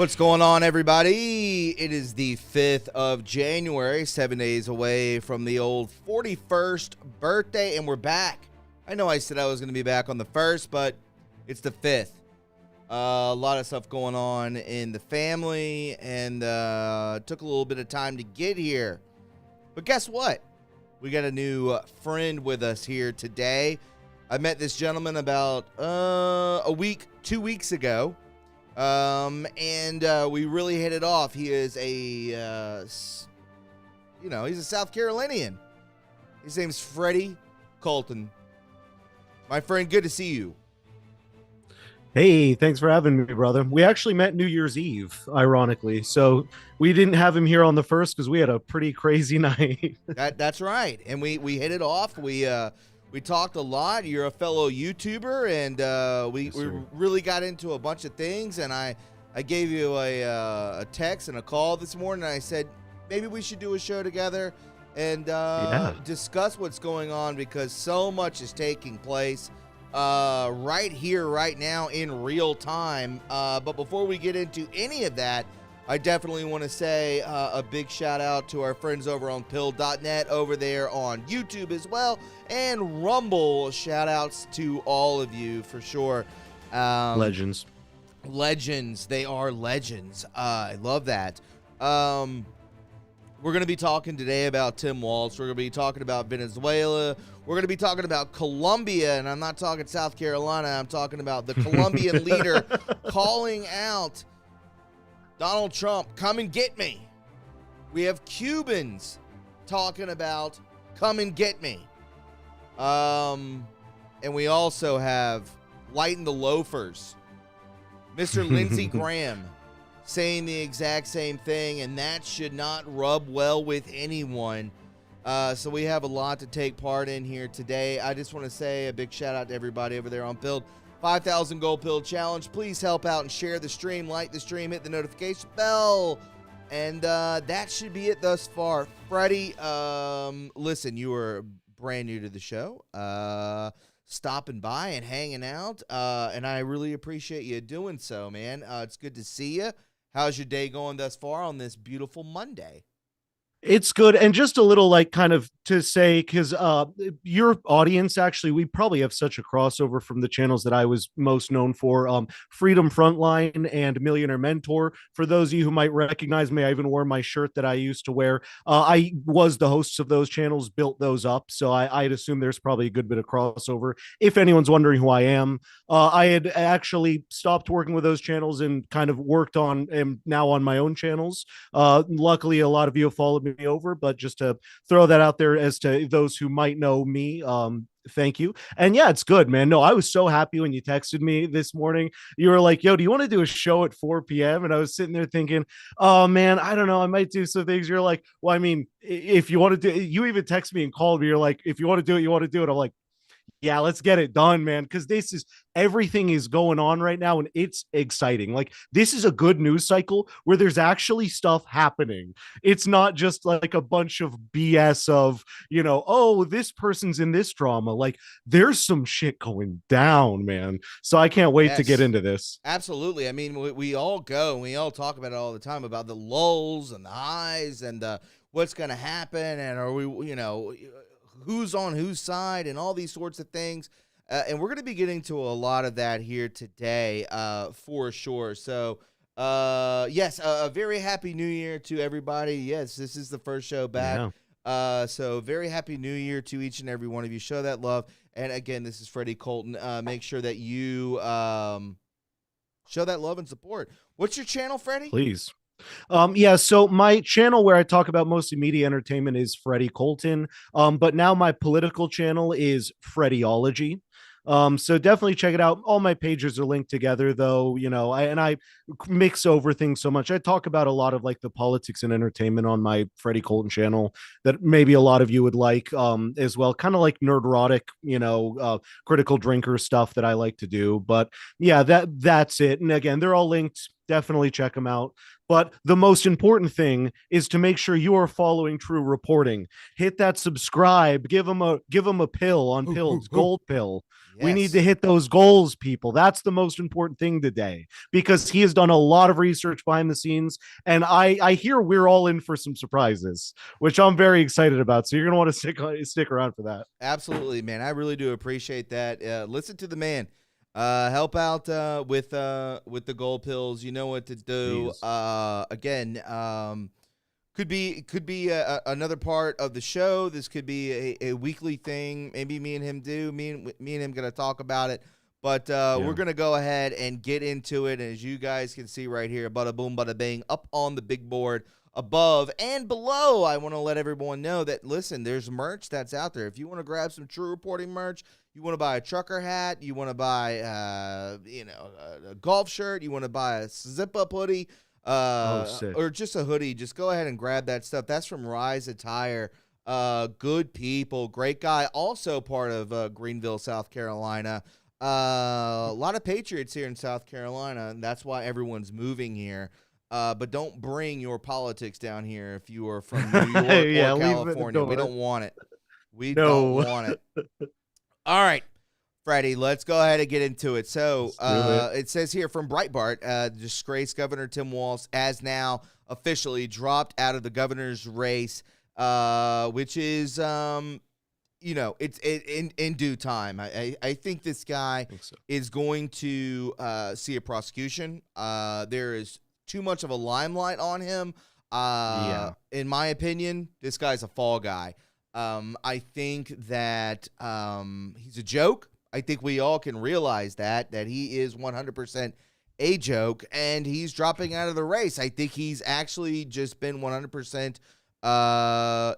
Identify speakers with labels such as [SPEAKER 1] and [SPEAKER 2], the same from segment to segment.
[SPEAKER 1] What's going on, everybody? It is the 5th of January, 7 days away from the old 41st birthday, and we're back. I know I said I was going to be back on the 1st, but it's the 5th. A lot of stuff going on in the family, and took a little bit of time to get here. But guess what? We got a new friend with us here today. I met this gentleman about 2 weeks ago. We really hit it off. He is he's a South Carolinian. His name's Freddie Colton. My friend, good to see you.
[SPEAKER 2] Hey, thanks for having me, brother. We actually met New Year's Eve, ironically. So we didn't have him here on the first because we had a pretty crazy night.
[SPEAKER 1] That's right. And we hit it off. We talked a lot. You're a fellow YouTuber, and we really got into a bunch of things. And I gave you a text and a call this morning. And I said maybe we should do a show together and discuss what's going on, because so much is taking place right here, right now, in real time. But before we get into any of that, I definitely want to say a big shout out to our friends over on pill.net over there on YouTube as well, and Rumble. Shout outs to all of you for sure.
[SPEAKER 2] Legends.
[SPEAKER 1] They are legends. I love that. We're going to be talking today about Tim Walz. We're going to be talking about Venezuela. We're going to be talking about Colombia, and I'm not talking South Carolina. I'm talking about the Colombian leader calling out Donald Trump, come and get me. We have Cubans talking about come and get me. And we also have Lighten the Loafers, Mr. Lindsey Graham, saying the exact same thing, and that should not rub well with anyone. So we have a lot to take part in here today. I just want to say a big shout out to everybody over there on Build 5,000 Gold Pill Challenge. Please help out and share the stream, like the stream, hit the notification bell. And that should be it thus far. Freddie, listen, you are brand new to the show. Stopping by and hanging out. And I really appreciate you doing so, man. It's good to see you. How's your day going thus far on this beautiful Monday?
[SPEAKER 2] It's good. And just a little kind of to say, because your audience, actually, we probably have such a crossover from the channels that I was most known for, Freedom Frontline and Millionaire Mentor. For those of you who might recognize me, I even wore my shirt that I used to wear. I was the hosts of those channels, built those up. So I'd assume there's probably a good bit of crossover. If anyone's wondering who I am, I had actually stopped working with those channels and kind of worked on, am now on my own channels. Luckily, a lot of you have followed me over, but just to throw that out there as to those who might know me, thank you. And yeah, it's good, man. No, I was so happy when you texted me this morning. You were like, yo, do you want to do a show at 4 p.m.? And I was sitting there thinking, oh man, I don't know, I might do some things. You're like, well, I mean, if you want to do, you even text me and called me, you're like, if you want to do it, you want to do it. I'm like, yeah, let's get it done, man. Because everything is going on right now, and it's exciting. Like, this is a good news cycle where there's actually stuff happening. It's not just like a bunch of BS of, oh, this person's in this drama. Like, there's some shit going down, man. So I can't wait to get into this.
[SPEAKER 1] Absolutely. I mean, we all go and we all talk about it all the time, about the lulls and the highs and what's going to happen, and are we, who's on whose side and all these sorts of things. And we're going to be getting to a lot of that here today for sure. So, yes, a very happy new year to everybody. Yes, this is the first show back. Yeah. So very happy new year to each and every one of you. Show that love. And again, this is Freddie Colton. Make sure that you show that love and support. What's your channel, Freddie?
[SPEAKER 2] Please. So my channel where I talk about mostly media entertainment is Freddie Colton. But now my political channel is Freddyology. So definitely check it out. All my pages are linked together, though, I mix over things so much. I talk about a lot of like the politics and entertainment on my Freddie Colton channel that maybe a lot of you would like as well. Kind of like nerdrotic, critical drinker stuff that I like to do. But yeah, that's it. And again, they're all linked definitely check them out. But the most important thing is to make sure you are following True Reporting. Hit that subscribe. Give them a pill on
[SPEAKER 1] Hoo, hoo,
[SPEAKER 2] pills,
[SPEAKER 1] hoo.
[SPEAKER 2] gold pill. We need to
[SPEAKER 1] Yes.
[SPEAKER 2] hit those goals, people. That's the most important thing today, because he has done a lot of research behind the scenes, and I hear we're all in for some surprises, which I'm very excited about. So you're gonna want to stick around for that.
[SPEAKER 1] Absolutely, man. I really do appreciate that. Listen to the man. Help out with the gold pills. You know what to do.
[SPEAKER 2] Please.
[SPEAKER 1] Again, could be another part of the show. This could be a weekly thing. Maybe me and him do. Me and him gonna talk about it. But we're
[SPEAKER 2] Yeah.
[SPEAKER 1] gonna go ahead and get into it. And as you guys can see right here, bada boom, bada bang, up on the big board above and below. I want to let everyone know that, listen, there's merch that's out there. If you want to grab some True Reporting merch, you want to buy a trucker hat, you want to buy, a golf shirt, you want to buy a zip-up hoodie,
[SPEAKER 2] Oh, sick.
[SPEAKER 1] or just a hoodie, just go ahead and grab that stuff. That's from Rise Attire. Good people, great guy, also part of Greenville, South Carolina. A lot of Patriots here in South Carolina, and that's why everyone's moving here. But don't bring your politics down here if you are from New York
[SPEAKER 2] Yeah,
[SPEAKER 1] or
[SPEAKER 2] leave it at the
[SPEAKER 1] California. We
[SPEAKER 2] door.
[SPEAKER 1] don't want it. We don't
[SPEAKER 2] No.
[SPEAKER 1] want it. All right, Freddie, let's go ahead and get into it. So
[SPEAKER 2] Let's do it.
[SPEAKER 1] it says here from Breitbart, disgraced Governor Tim Walz has now officially dropped out of the governor's race, which is, it's in due time. I think this guy
[SPEAKER 2] I think so.
[SPEAKER 1] is going to see a prosecution. There is too much of a limelight on him.
[SPEAKER 2] Yeah.
[SPEAKER 1] In my opinion, this guy's a fall guy. I think that he's a joke. I think we all can realize that he is 100% a joke, and he's dropping out of the race. I think he's actually just been 100%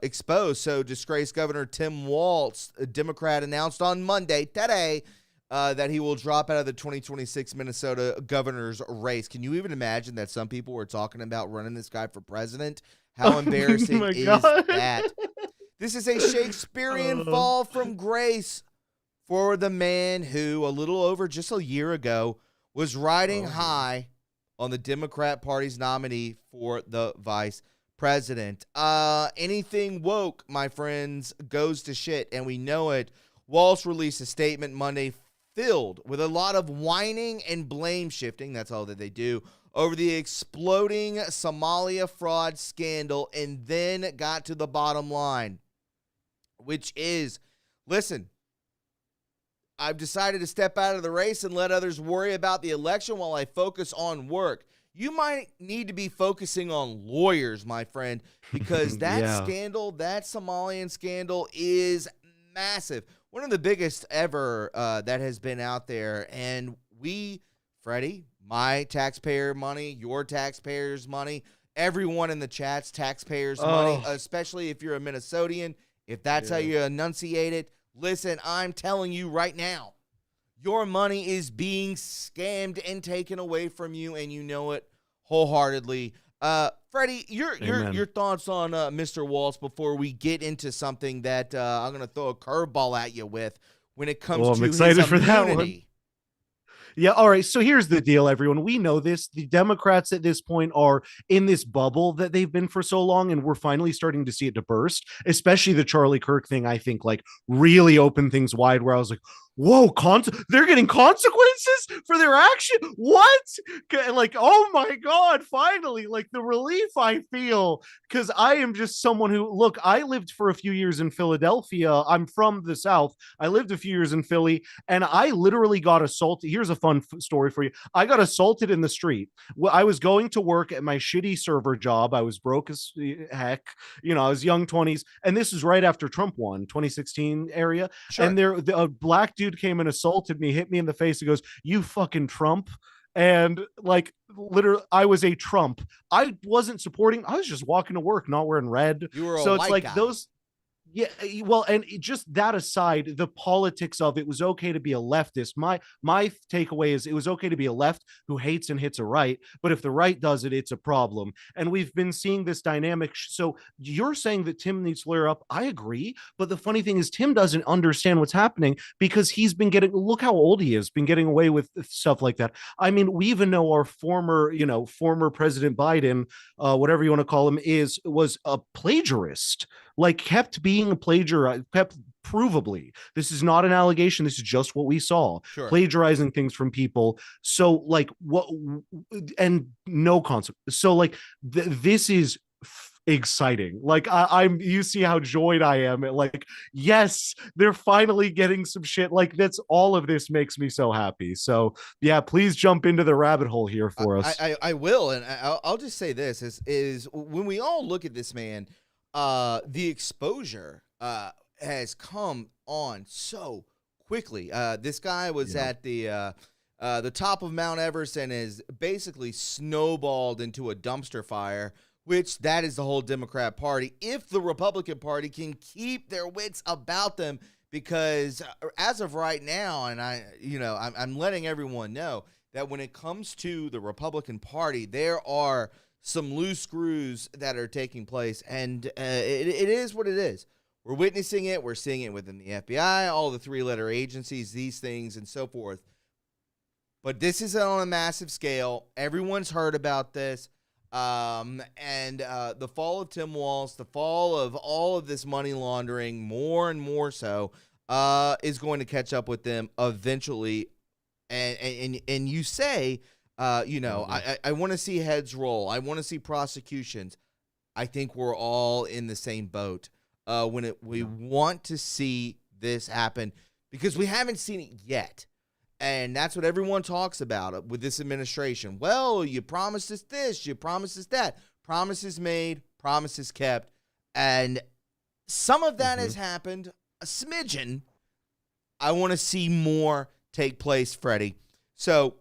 [SPEAKER 1] exposed. So, disgraced Governor Tim Walz, a Democrat, announced on Monday, today, that he will drop out of the 2026 Minnesota governor's race. Can you even imagine that some people were talking about running this guy for president? How embarrassing
[SPEAKER 2] Oh my
[SPEAKER 1] is
[SPEAKER 2] God.
[SPEAKER 1] that? This is a Shakespearean fall from grace for the man who, a little over just a year ago, was riding high on the Democrat Party's nominee for the vice president. Anything woke, my friends, goes to shit, and we know it. Walz released a statement Monday filled with a lot of whining and blame shifting, that's all that they do, over the exploding Somalia fraud scandal, and then got to the bottom line, which is, listen, I've decided to step out of the race and let others worry about the election while I focus on work. You might need to be focusing on lawyers, my friend, because that
[SPEAKER 2] Yeah.
[SPEAKER 1] scandal, that Somalian scandal, is massive. One of the biggest ever that has been out there. And we, Freddie, my taxpayer money, your taxpayers' money, everyone in the chat's taxpayers' money, especially if you're a Minnesotan, if that's how you enunciate it. Listen, I'm telling you right now, your money is being scammed and taken away from you, and you know it wholeheartedly. Freddie, your thoughts on Mr. Walz before we get into something that I'm going to throw a curveball at you with when it comes
[SPEAKER 2] I'm
[SPEAKER 1] to
[SPEAKER 2] excited
[SPEAKER 1] his
[SPEAKER 2] for that one.
[SPEAKER 1] immunity.
[SPEAKER 2] Yeah. All right. So here's the deal, everyone. We know this. The Democrats at this point are in this bubble that they've been for so long, and we're finally starting to see it to burst, especially the Charlie Kirk thing. I think like really opened things wide where I was like, whoa, they're getting consequences for their action. What? Like, oh my God, finally, like the relief I feel, because I am just someone who, look, I lived for a few years in Philadelphia. I'm from the South. I lived a few years in Philly, and I literally got assaulted. Here's a fun story for you. I got assaulted in the street. Well, I was going to work at my shitty server job. I was broke as heck. I was young 20s. And this is right after Trump won, 2016 area.
[SPEAKER 1] Sure.
[SPEAKER 2] And a black dude came and assaulted me, hit me in the face. He goes, "You fucking Trump." And like literally, I was a Trump. I wasn't supporting. I was just walking to work, not wearing red.
[SPEAKER 1] You were a
[SPEAKER 2] So it's
[SPEAKER 1] white
[SPEAKER 2] like
[SPEAKER 1] guy.
[SPEAKER 2] those. Yeah, well, and just that aside, the politics of it was okay to be a leftist. My takeaway is it was okay to be a left who hates and hits a right, but if the right does it, it's a problem. And we've been seeing this dynamic. So you're saying that Tim needs to lawyer up. I agree, but the funny thing is Tim doesn't understand what's happening because he's been getting, look how old he is, been getting away with stuff like that. I mean, we even know our former President Biden, whatever you want to call him, was a plagiarist, like kept being a plagiarist, kept provably. This is not an allegation. This is just what we saw.
[SPEAKER 1] Sure.
[SPEAKER 2] Plagiarizing things from people. So like what, and no consequence. So like this is exciting. Like I'm, you see how joyed I am. Like, yes, they're finally getting some shit. Like that's all of this makes me so happy. So yeah, please jump into the rabbit hole here for us.
[SPEAKER 1] I will, and I'll just say this is when we all look at this man, the exposure has come on so quickly. This guy was at the top of Mount Everest and is basically snowballed into a dumpster fire, which that is the whole Democrat Party. If the Republican Party can keep their wits about them, because as of right now, and I'm letting everyone know that when it comes to the Republican Party, there are some loose screws that are taking place, and it is what it is. We're witnessing it. We're seeing it within the FBI, all the three-letter agencies, these things, and so forth. But this is on a massive scale. Everyone's heard about this. And the fall of Tim Walz, the fall of all of this money laundering, more and more so, is going to catch up with them eventually. And you say, I want to see heads roll. I want to see prosecutions. I think we're all in the same boat we want to see this happen because we haven't seen it yet. And that's what everyone talks about with this administration. Well, you promised us this, you promised us that. Promises made, promises kept. And some of that has happened, a smidgen. I want to see more take place, Freddie. So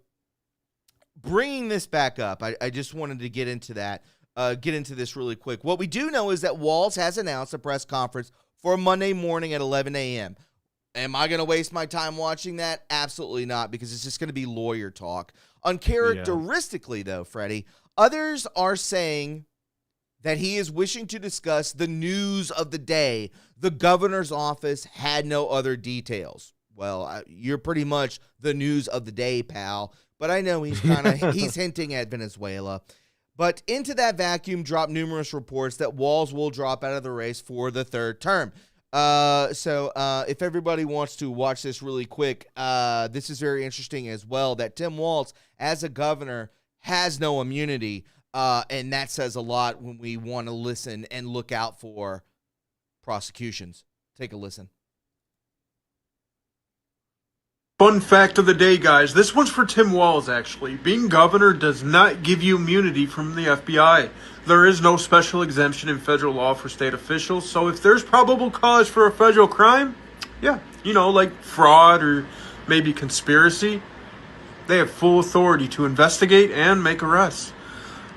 [SPEAKER 1] bringing this back up, I just wanted to get into that, get into this really quick. What we do know is that Walz has announced a press conference for Monday morning at 11 a.m. Am I going to waste my time watching that? Absolutely not, because it's just going to be lawyer talk. Uncharacteristically, though, Freddie, others are saying that he is wishing to discuss the news of the day. The governor's office had no other details. Well, you're pretty much the news of the day, pal. But I know he's he's hinting at Venezuela. But into that vacuum dropped numerous reports that Walz will drop out of the race for the third term. So if everybody wants to watch this really quick, this is very interesting as well, that Tim Walz, as a governor, has no immunity, and that says a lot when we want to listen and look out for prosecutions. Take a listen.
[SPEAKER 3] Fun fact of the day, guys. This one's for Tim Walz, actually. Being governor does not give you immunity from the FBI. There is no special exemption in federal law for state officials, so if there's probable cause for a federal crime, yeah, like fraud or maybe conspiracy, they have full authority to investigate and make arrests.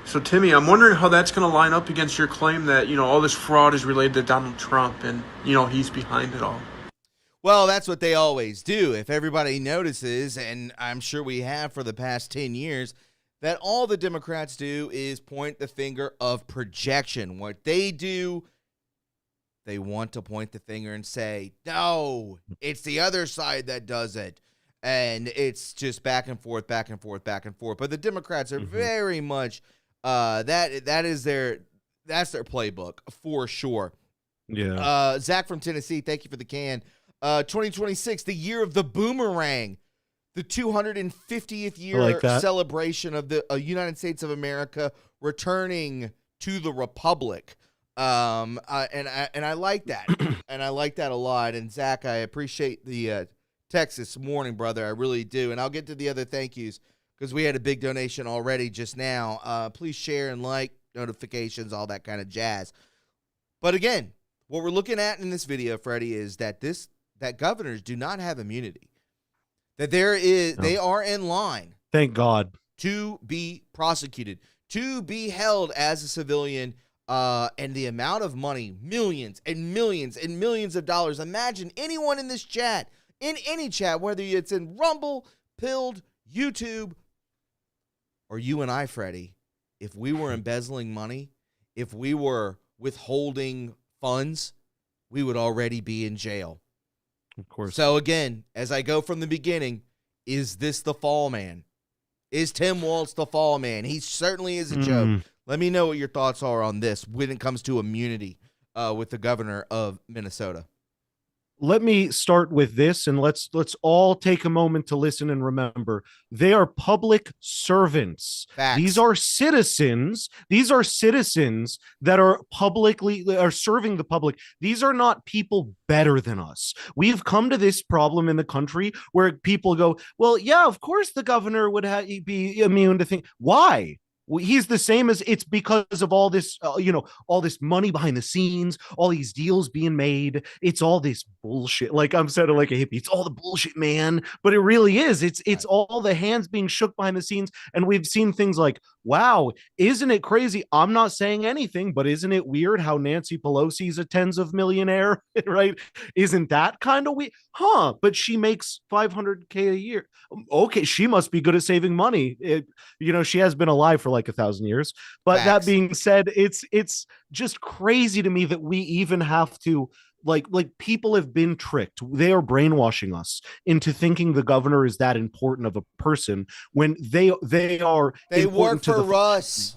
[SPEAKER 3] So, Timmy, I'm wondering how that's going to line up against your claim that, all this fraud is related to Donald Trump and, he's behind it all.
[SPEAKER 1] Well, that's what they always do. If everybody notices, and I'm sure we have for the past 10 years, that all the Democrats do is point the finger of projection. What they do, they want to point the finger and say, no, it's the other side that does it. And it's just back and forth, back and forth, back and forth. But the Democrats are very much, that's their playbook for sure.
[SPEAKER 2] Yeah.
[SPEAKER 1] Zach from Tennessee, thank you for the can. 2026, the year of the boomerang, the 250th year celebration of the United States of America returning to the Republic. And I like that, and I like that a lot. And Zach, I appreciate the text this morning, brother. I really do. And I'll get to the other thank yous because we had a big donation already just now. Please share and like, notifications, all that kind of jazz. But again, what we're looking at in this video, Freddie, is that that governors do not have immunity. That they are in line.
[SPEAKER 2] Thank God.
[SPEAKER 1] To be prosecuted, to be held as a civilian And the amount of money, millions and millions and millions of dollars. Imagine anyone in this chat, in any chat, whether it's in Rumble, Pilled, YouTube, or you and I, Freddie, if we were embezzling money, if we were withholding funds, we would already be in jail.
[SPEAKER 2] Of course.
[SPEAKER 1] So again, as I go from the beginning, is this the fall man? Is Tim Walz the fall man? He certainly is a joke. Let me know what your thoughts are on this when it comes to immunity with the governor of Minnesota.
[SPEAKER 2] Let me start with this, and let's all take a moment to listen and remember. They are public servants.
[SPEAKER 1] Facts.
[SPEAKER 2] These are citizens. These are citizens that are serving the public. These are not people better than us. We've come to this problem in the country where people go, well, yeah, of course the governor would be immune to things. Why? He's the same as it's because of all this, all this money behind the scenes, all these deals being made. It's all this bullshit. Like I'm sounding like a hippie. It's all the bullshit, man. But it really is. It's all the hands being shook behind the scenes. And we've seen things like, wow, isn't it crazy? I'm not saying anything, but isn't it weird how Nancy Pelosi's a tens of millionaire, right? Isn't that kind of weird? Huh? But she makes $500K a year. Okay, she must be good at saving money. She has been alive for like 1,000 years. But
[SPEAKER 1] Facts.
[SPEAKER 2] That being said, it's just crazy to me that we even have to like people have been tricked. They are brainwashing us into thinking the governor is that important of a person when they
[SPEAKER 1] work for us.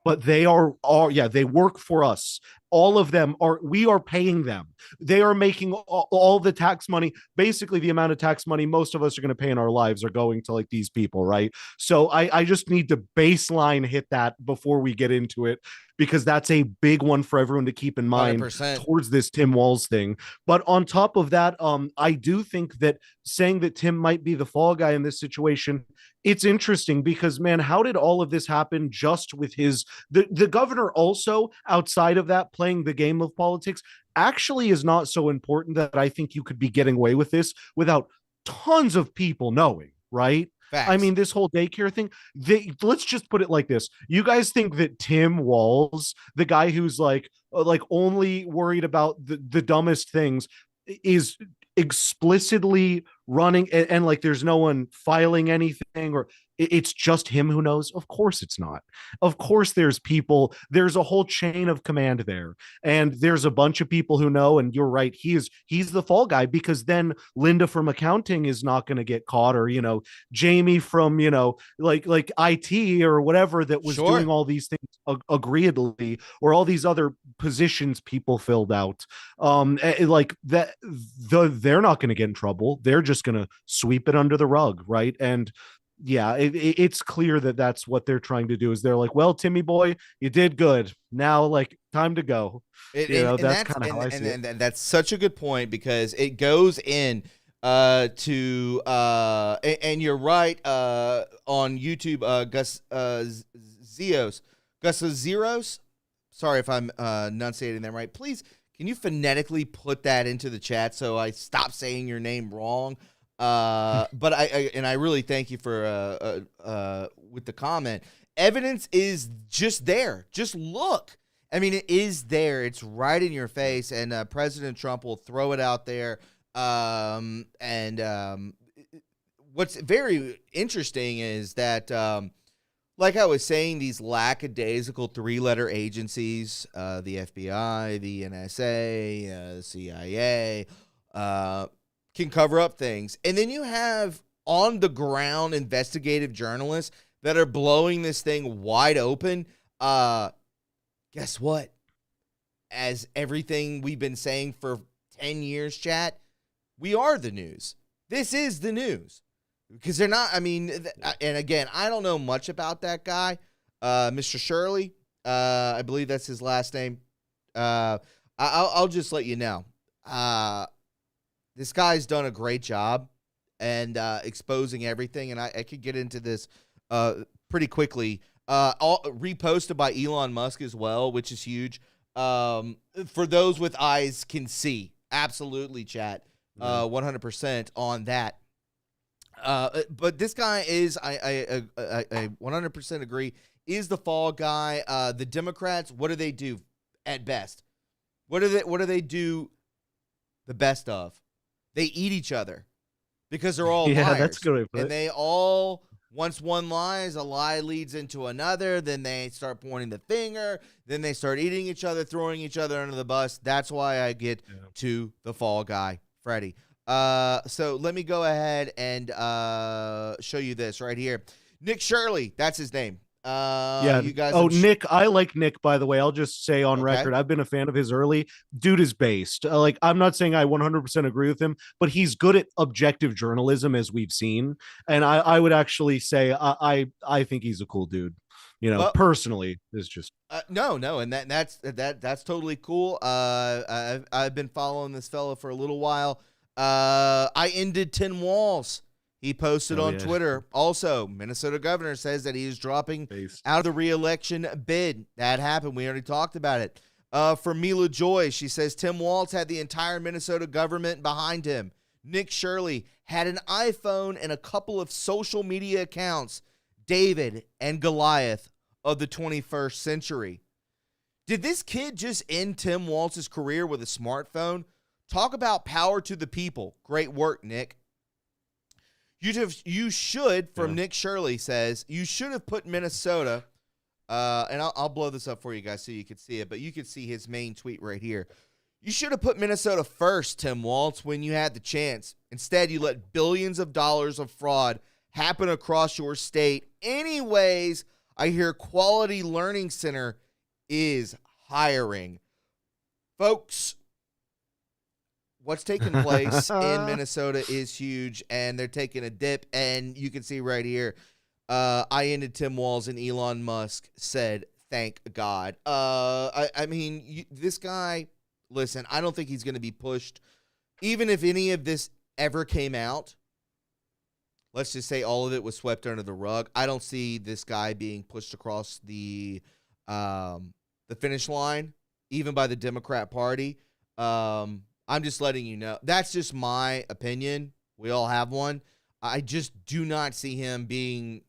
[SPEAKER 2] But they they work for us. All of them we are paying them. They are making all the tax money. Basically, the amount of tax money most of us are going to pay in our lives are going to like these people, right? So I just need to baseline hit that before we get into it, because that's a big one for everyone to keep in mind
[SPEAKER 1] 100%.
[SPEAKER 2] towards this Tim Walz thing. But on top of that, I do think that saying that Tim might be the fall guy in this situation, it's interesting because, man, how did all of this happen just with the governor also outside of that playing the game of politics actually is not so important that I think you could be getting away with this without tons of people knowing, right?
[SPEAKER 1] Facts.
[SPEAKER 2] I mean, this whole daycare thing, let's just put it like this. You guys think that Tim Walz, the guy who's like only worried about the dumbest things, is explicitly running and like there's no one filing anything, or it's just him who knows? Of course it's not. Of course there's a whole chain of command there, and there's a bunch of people who know. And you're right, he's the fall guy, because then Linda from accounting is not going to get caught, or Jamie from like IT or whatever that was doing all these things agreeably, or all these other positions people filled out, like that they're not going to get in trouble. They're just going to sweep it under the rug, right? And yeah, it's clear that that's what they're trying to do. Is they're like, well, Timmy boy, you did good. Now, like, time to go. That's kind of how I see it.
[SPEAKER 1] And that's such a good point, because it goes in to and you're right on YouTube, Gus Zeros. Sorry if I'm enunciating that right. Please, can you phonetically put that into the chat so I stop saying your name wrong? But I really thank you for with the comment. Evidence is just there. Just look. I mean, it is there. It's right in your face, and President Trump will throw it out there. What's very interesting is that, like I was saying, these lackadaisical three-letter agencies, the FBI, the NSA, the CIA, can cover up things. And then you have on-the-ground investigative journalists that are blowing this thing wide open. Guess what? As everything we've been saying for 10 years, chat, we are the news. This is the news. Because they're not, I mean, and again, I don't know much about that guy, Mr. Shirley. I believe that's his last name. I'll just let you know. This guy's done a great job and exposing everything, and I could get into this pretty quickly. Reposted by Elon Musk as well, which is huge. For those with eyes can see. Absolutely, chat. 100% on that. But this guy is, I 100% agree, is the fall guy. The Democrats, what do? at best. What do they do the best of? They eat each other because they're all
[SPEAKER 2] Yeah,
[SPEAKER 1] liars.
[SPEAKER 2] that's a good way to put
[SPEAKER 1] And
[SPEAKER 2] it.
[SPEAKER 1] they all, once one lies, a lie leads into another. Then they start pointing the finger. Then they start eating each other, throwing each other under the bus. That's why I get to the fall guy, Freddy. So let me go ahead and show you this right here. Nick Shirley, that's his name. You guys.
[SPEAKER 2] Nick, I like Nick, by the way. I'll just say on record, I've been a fan of his early. Dude is based. Like, I'm not saying I 100% agree with him, but he's good at objective journalism, as we've seen. And I would actually say I think he's a cool dude. You know, personally, is just
[SPEAKER 1] no, and that's totally cool. I've been following this fella for a little while. I ended Tim Walz. He posted on Twitter. Also, Minnesota governor says that he is dropping out of the re-election bid. That happened. We already talked about it. For Mila Joy, she says Tim Walz had the entire Minnesota government behind him. Nick Shirley had an iPhone and a couple of social media accounts. David and Goliath of the 21st century. Did this kid just end Tim Walz's career with a smartphone? Talk about power to the people. Great work, Nick. You should, from Nick Shirley says, you should have put Minnesota, and I'll blow this up for you guys so you can see it, but you can see his main tweet right here. You should have put Minnesota first, Tim Walz, when you had the chance. Instead, you let billions of dollars of fraud happen across your state. Anyways, I hear Quality Learning Center is hiring. Folks, what's taking place in Minnesota is huge, and they're taking a dip, and you can see right here, I ended Tim Walz, and Elon Musk said, thank God. I mean, this guy, listen, I don't think he's going to be pushed. Even if any of this ever came out, let's just say all of it was swept under the rug, I don't see this guy being pushed across the finish line, even by the Democrat Party. I'm just letting you know. That's just my opinion. We all have one. I just do not see him being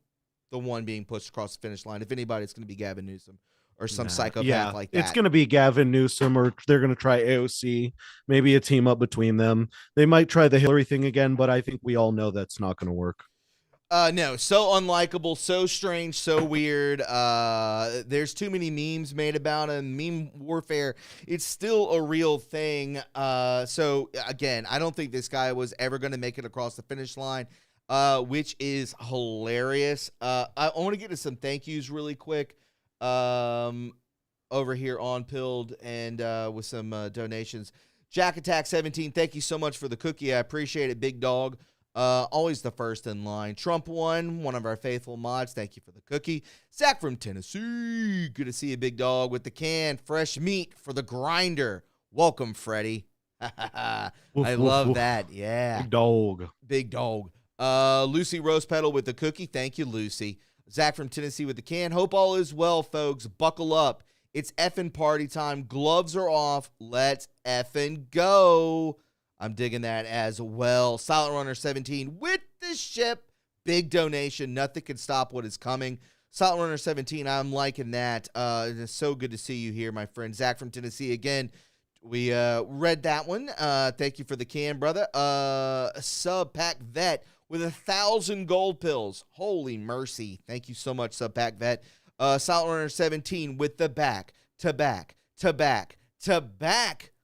[SPEAKER 1] the one being pushed across the finish line. If anybody, it's going to be Gavin Newsom or some psychopath like that.
[SPEAKER 2] It's going to be Gavin Newsom, or they're going to try AOC, maybe a team up between them. They might try the Hillary thing again, but I think we all know that's not going to work.
[SPEAKER 1] No, so unlikable, so strange, so weird. There's too many memes made about him. Meme warfare, it's still a real thing. So again, I don't think this guy was ever going to make it across the finish line, which is hilarious. I want to get to some thank yous really quick over here on Pilled and with some donations. Jack Attack 17, thank you so much for the cookie. I appreciate it, big dog. Always the first in line. Trump one of our faithful mods. Thank you for the cookie. Zach from Tennessee. Good to see you, big dog, with the can. Fresh meat for the grinder. Welcome, Freddie. I love that. Yeah.
[SPEAKER 2] Big dog.
[SPEAKER 1] Big dog. Lucy Rose Petal with the cookie. Thank you, Lucy. Zach from Tennessee with the can. Hope all is well, folks. Buckle up. It's effing party time. Gloves are off. Let's effing go. I'm digging that as well. Silent Runner 17 with the ship. Big donation. Nothing can stop what is coming. Silent Runner 17, I'm liking that. It's so good to see you here, my friend. Zach from Tennessee again. We read that one. Thank you for the can, brother. Sub Pack Vet with 1,000 gold pills. Holy mercy. Thank you so much, Sub Pack Vet. Silent Runner 17 with the back to back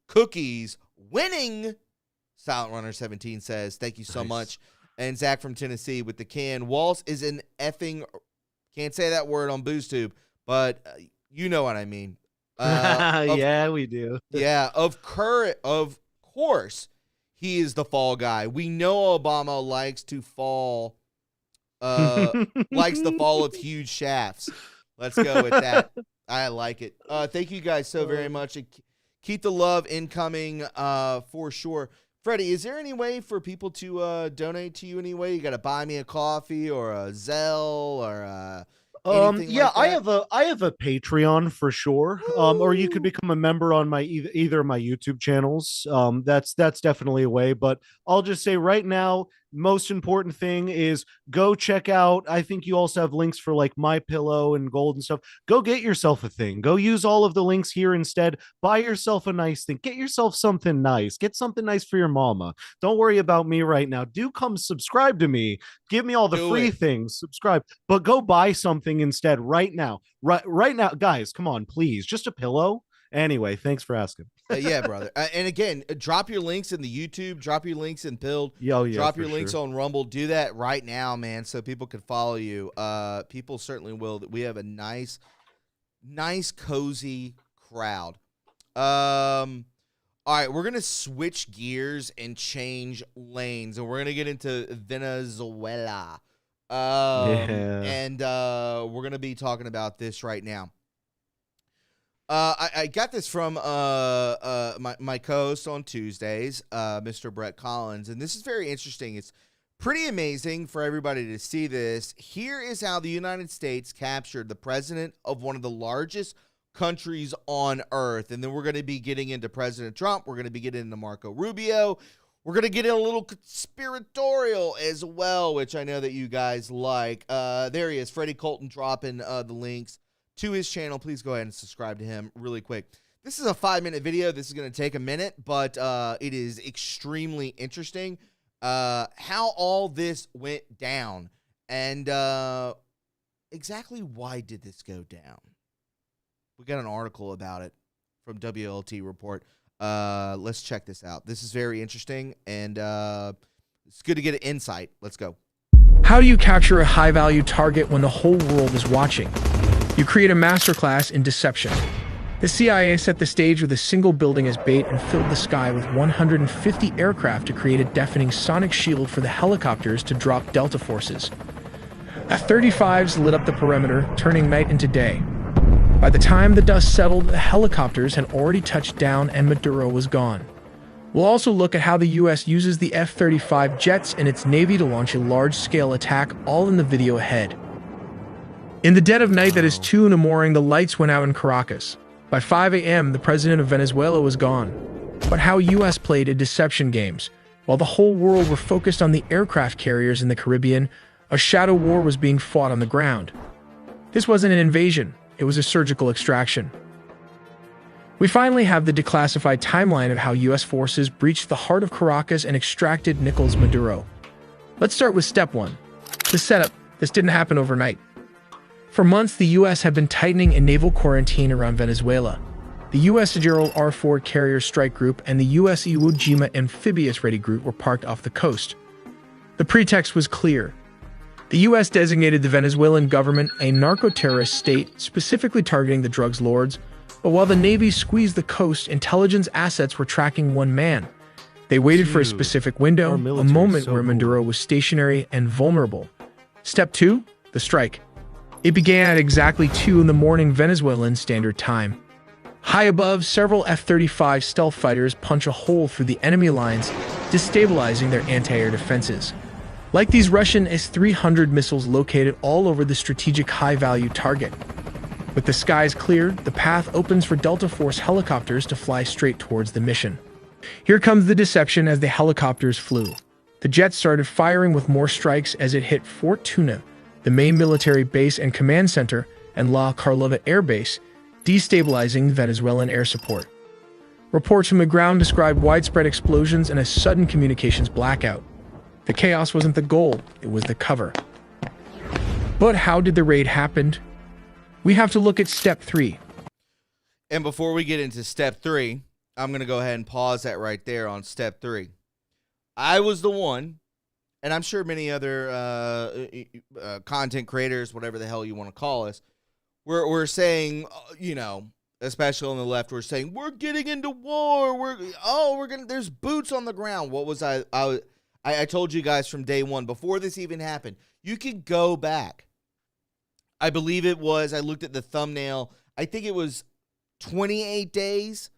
[SPEAKER 1] cookies winning. Silent Runner 17 says, thank you so much. And Zach from Tennessee with the can. Walz is an effing, can't say that word on BoozTube, but you know what I mean.
[SPEAKER 2] Yeah, we do.
[SPEAKER 1] Yeah, of course, he is the fall guy. We know Obama likes to fall, likes the fall of huge shafts. Let's go with that. I like it. Thank you guys so very much. Keep the love incoming for sure. Freddie, is there any way for people to donate to you anyway? You got to buy me a coffee or a Zelle or anything like that?
[SPEAKER 2] I have a Patreon for sure. Or you could become a member on my either of my YouTube channels. That's definitely a way, but I'll just say right now, most important thing is go check out. I think you also have links for like My Pillow and Gold and stuff. Go get yourself a thing. Go use all of the links here instead. Buy yourself a nice thing. Get yourself something nice. Get something nice for your mama. Don't worry about me right now. Do come subscribe to me. Give me all the free things. Subscribe, but go buy something instead right now. Right now, guys. Come on, please. Just a pillow. Anyway, thanks for asking.
[SPEAKER 1] Yeah, brother. And again, drop your links in the YouTube. Drop your links in Pilled. Drop your links on Rumble. Do that right now, man, so people can follow you. People certainly will. We have a nice, cozy crowd. All right, we're going to switch gears and change lanes, and we're going to get into Venezuela. And we're going to be talking about this right now. I got this from my co-host on Tuesdays, Mr. Brett Collins, and this is very interesting. It's pretty amazing for everybody to see this. Here is how the United States captured the president of one of the largest countries on earth, and then we're going to be getting into President Trump. We're going to be getting into Marco Rubio. We're going to get in a little conspiratorial as well, which I know that you guys like. There he is, Freddie Colton, dropping the links to his channel. Please go ahead and subscribe to him really quick. This is a 5-minute video. This is going to take a minute, but it is extremely interesting how all this went down and exactly why did this go down. We got an article about it from WLT Report. Let's check this out. This is very interesting, and it's good to get an insight. Let's go.
[SPEAKER 4] How do you capture a high-value target when the whole world is watching? You create a masterclass in deception. The CIA set the stage with a single building as bait and filled the sky with 150 aircraft to create a deafening sonic shield for the helicopters to drop Delta forces. F-35s lit up the perimeter, turning night into day. By the time the dust settled, the helicopters had already touched down and Maduro was gone. We'll also look at how the U.S. uses the F-35 jets in its Navy to launch a large-scale attack, all in the video ahead. In the dead of night that is 2 in the morning, the lights went out in Caracas. By 5 a.m., the president of Venezuela was gone. But how U.S. played a deception games. While the whole world were focused on the aircraft carriers in the Caribbean, a shadow war was being fought on the ground. This wasn't an invasion, it was a surgical extraction. We finally have the declassified timeline of how U.S. forces breached the heart of Caracas and extracted Nicolás Maduro. Let's start with step 1. The setup. This didn't happen overnight. For months, the U.S. had been tightening a naval quarantine around Venezuela. The U.S. Gerald R. Ford Carrier Strike Group and the U.S. Iwo Jima Amphibious Ready Group were parked off the coast. The pretext was clear. The U.S. designated the Venezuelan government a narco-terrorist state, specifically targeting the drugs lords, but while the Navy squeezed the coast, intelligence assets were tracking one man. They waited for a specific window, a moment where Maduro was stationary and vulnerable. Step 2, the strike. It began at exactly 2 in the morning Venezuelan Standard Time. High above, several F-35 stealth fighters punch a hole through the enemy lines, destabilizing their anti-air defenses. Like these Russian S-300 missiles located all over the strategic high-value target. With the skies cleared, the path opens for Delta Force helicopters to fly straight towards the mission. Here comes the deception as the helicopters flew. The jets started firing with more strikes as it hit Fort Tuna, the main military base and command center, and La Carlova Air Base, destabilizing Venezuelan air support. Reports from the ground described widespread explosions and a sudden communications blackout. The chaos wasn't the goal, it was the cover. But how did the raid happen? We have to look at step 3.
[SPEAKER 1] And before we get into step 3, I'm going to go ahead and pause that right there on step 3. I was the one, and I'm sure many other content creators, whatever the hell you want to call us, we're saying, you know, especially on the left, we're saying we're getting into war. There's boots on the ground. What was I told you guys from day one before this even happened. You could go back. I believe it was. I looked at the thumbnail. I think it was 28 days,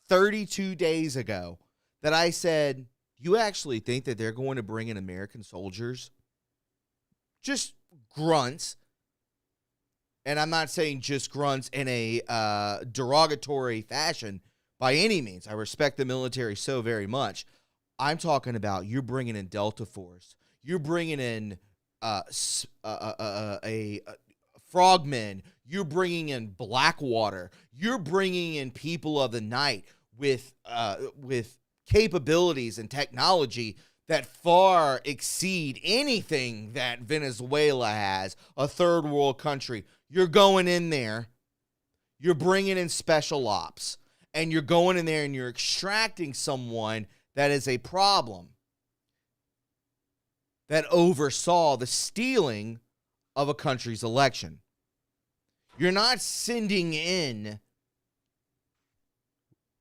[SPEAKER 1] 32 days ago that I said, you actually think that they're going to bring in American soldiers? Just grunts. And I'm not saying just grunts in a derogatory fashion by any means. I respect the military so very much. I'm talking about you're bringing in Delta Force. You're bringing in a frogmen. You're bringing in Blackwater. You're bringing in people of the night with capabilities and technology that far exceed anything that Venezuela has, a third world country. You're going in there. You're bringing in special ops. And you're going in there and you're extracting someone that is a problem, that oversaw the stealing of a country's election. You're not sending in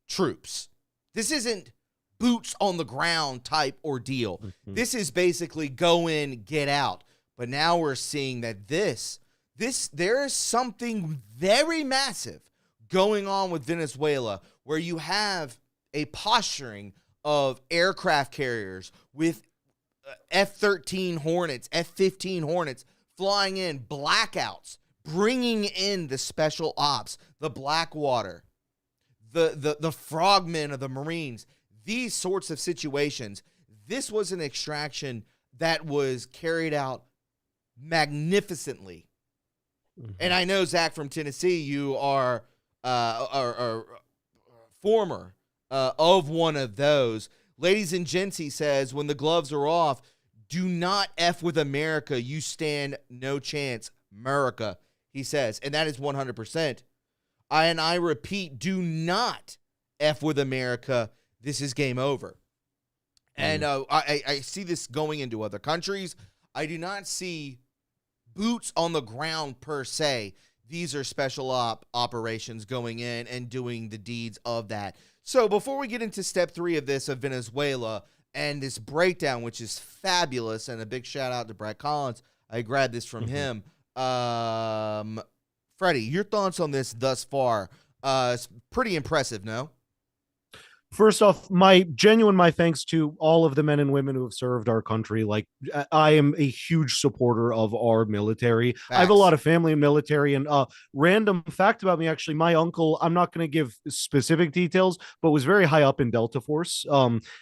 [SPEAKER 1] troops. This isn't boots on the ground type ordeal. Mm-hmm. This is basically go in, get out. But now we're seeing that there is something very massive going on with Venezuela, where you have a posturing of aircraft carriers with F-13 Hornets, F-15 Hornets flying in, blackouts, bringing in the special ops, the Blackwater, the frogmen of the Marines, these sorts of situations. This was an extraction that was carried out magnificently. Mm-hmm. And I know, Zach, from Tennessee, you are former of one of those. Ladies and gents, he says, when the gloves are off, do not F with America. You stand no chance, America, he says. And that is 100%. I repeat, do not F with America. This is game over. And I see this going into other countries. I do not see boots on the ground per se. These are special operations going in and doing the deeds of that. So before we get into step 3 of this, of Venezuela, and this breakdown, which is fabulous, and a big shout out to Brett Collins. I grabbed this from him. Freddie, your thoughts on this thus far? It's pretty impressive, no?
[SPEAKER 2] First off, my thanks to all of the men and women who have served our country. Like, I am a huge supporter of our military. Facts. I have a lot of family in military, and random fact about me, actually, my uncle, I'm not going to give specific details, but was very high up in Delta Force,